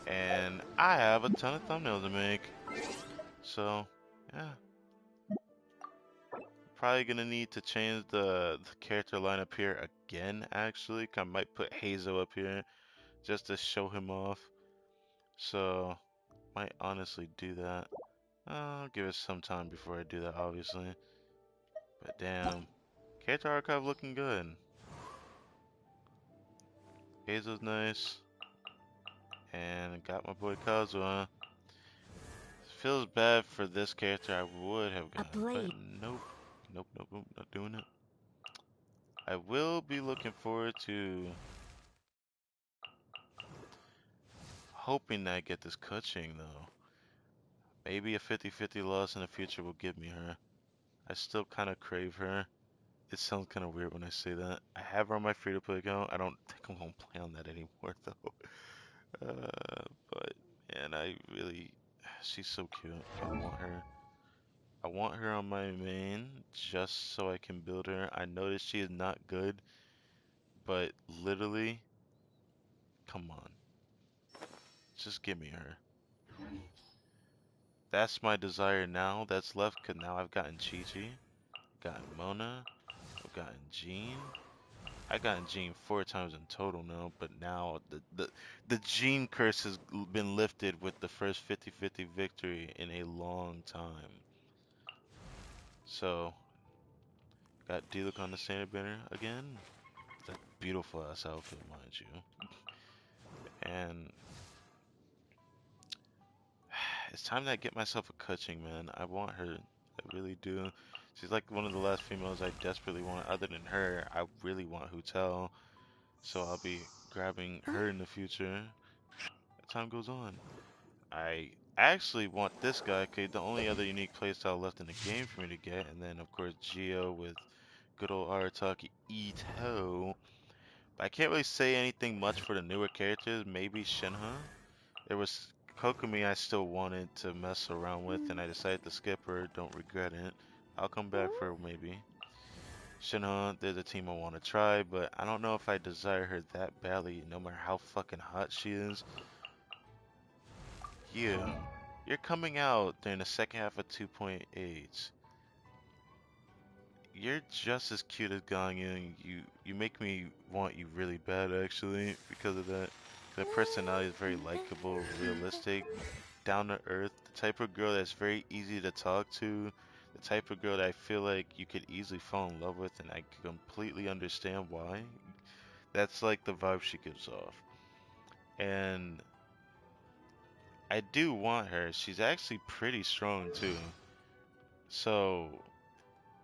And I have a ton of thumbnails to make. So, yeah. Probably gonna need to change the character lineup here again, actually. I might put Hazel up here just to show him off. So, might honestly do that. I'll give it some time before I do that, obviously. But damn, character archive looking good. Hazel's nice. And got my boy Kazuha. Feels bad for this character I would have gotten, but nope. Nope, nope, nope, not doing it. I will be looking forward to hoping that I get this Kuching, though. Maybe a 50-50 loss in the future will give me her. I still kind of crave her. It sounds kind of weird when I say that. I have her on my free-to-play account. I don't think I'm going to play on that anymore, though. But, man, I really... She's so cute. I want her. I want her on my main just so I can build her. I noticed she is not good, but literally, come on. Just give me her. That's my desire now that's left, because now I've gotten Chi-Chi, gotten Mona, I've gotten Jean. I've gotten Jean 4 times in total now, but now the Jean curse has been lifted with the first 50-50 victory in a long time. So, got Diluc on the standard banner again. That beautiful ass outfit, mind you. And it's time that I get myself a Kuching, man. I want her. I really do. She's like one of the last females I desperately want. Other than her, I really want Hutel. So I'll be grabbing her in the future as time goes on. I actually want this guy, okay, the only other unique playstyle left in the game for me to get. And then, of course, Geo with good old Arataki Ito. But I can't really say anything much for the newer characters. Maybe Shinha. There was Kokomi I still wanted to mess around with, and I decided to skip her. Don't regret it. I'll come back for her maybe. Shinha, there's a team I want to try, but I don't know if I desire her that badly, no matter how fucking hot she is. You're coming out during the second half of 2.8. You're just as cute as Ganyu. You make me want you really bad, actually, because of that. The personality is very likable, realistic, down to earth, the type of girl that's very easy to talk to, the type of girl that I feel like you could easily fall in love with, and I completely understand why. That's like the vibe she gives off. And I do want her. She's actually pretty strong too. So,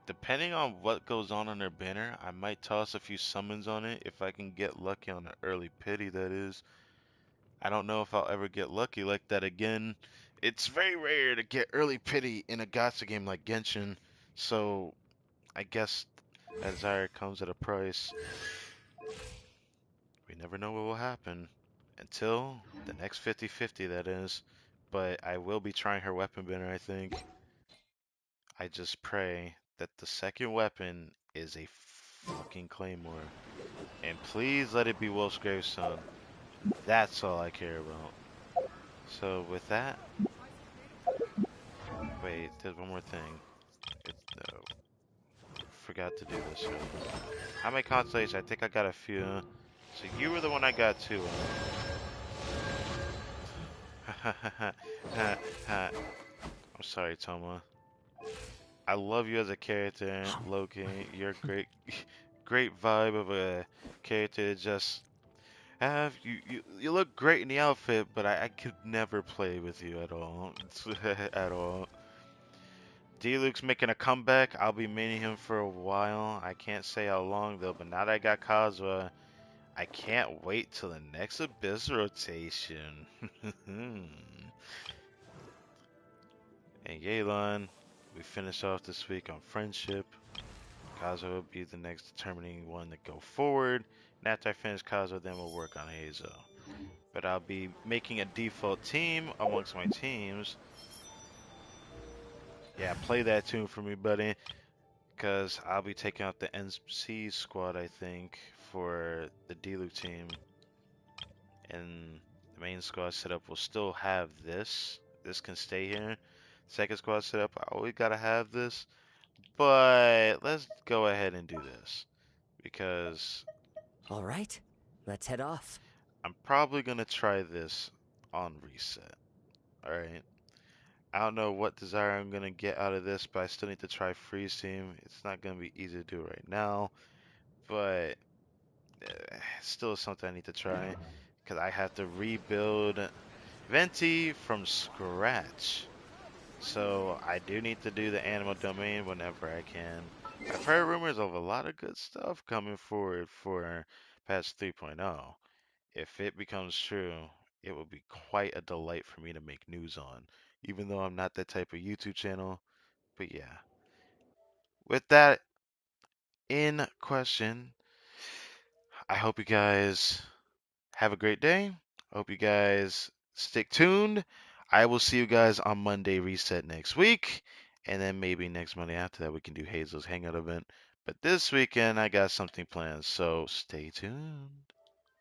depending on what goes on her banner, I might toss a few summons on it if I can get lucky on an early pity, that is. I don't know if I'll ever get lucky like that again. It's very rare to get early pity in a gacha game like Genshin, so I guess that desire comes at a price. We never know what will happen until the next 50-50, that is. But I will be trying her weapon banner, I think. I just pray that the second weapon is a fucking claymore. And please let it be Wolf's Gravestone. That's all I care about. So with that, wait, there's one more thing. No, forgot to do this. How many constellations? I think I got a few. So you were the one I got too. I'm sorry, Toma. I love you as a character, Loki. You're a great, great vibe of a character. Just have you look great in the outfit, but I could never play with you at all, at all. D-Luke's making a comeback. I'll be maining him for a while. I can't say how long though, but now that I got Kazuha, I can't wait till the next Abyss rotation. And Yelan, we finish off this week on friendship. Kazuha will be the next determining one to go forward. And after I finish Kazuha, then we'll work on Hazo. But I'll be making a default team amongst my teams. Yeah, play that tune for me, buddy. Because I'll be taking out the NC squad, I think, for the D-Luke team. And the main squad setup will still have this. This can stay here. Second squad setup, I always gotta have this. But let's go ahead and do this. Because Alright, let's head off. I'm probably gonna try this on reset. Alright. I don't know what desire I'm gonna get out of this, but I still need to try freeze team. It's not gonna be easy to do right now, but still something I need to try because I have to rebuild Venti from scratch. So I do need to do the animal domain whenever I can. I've heard rumors of a lot of good stuff coming forward for patch 3.0. If it becomes true, it will be quite a delight for me to make news on, even though I'm not that type of YouTube channel. But yeah, with that in question, I hope you guys have a great day. I hope you guys stick tuned. I will see you guys on Monday Reset next week. And then maybe next Monday after that, we can do Hazel's Hangout event. But this weekend, I got something planned. So stay tuned.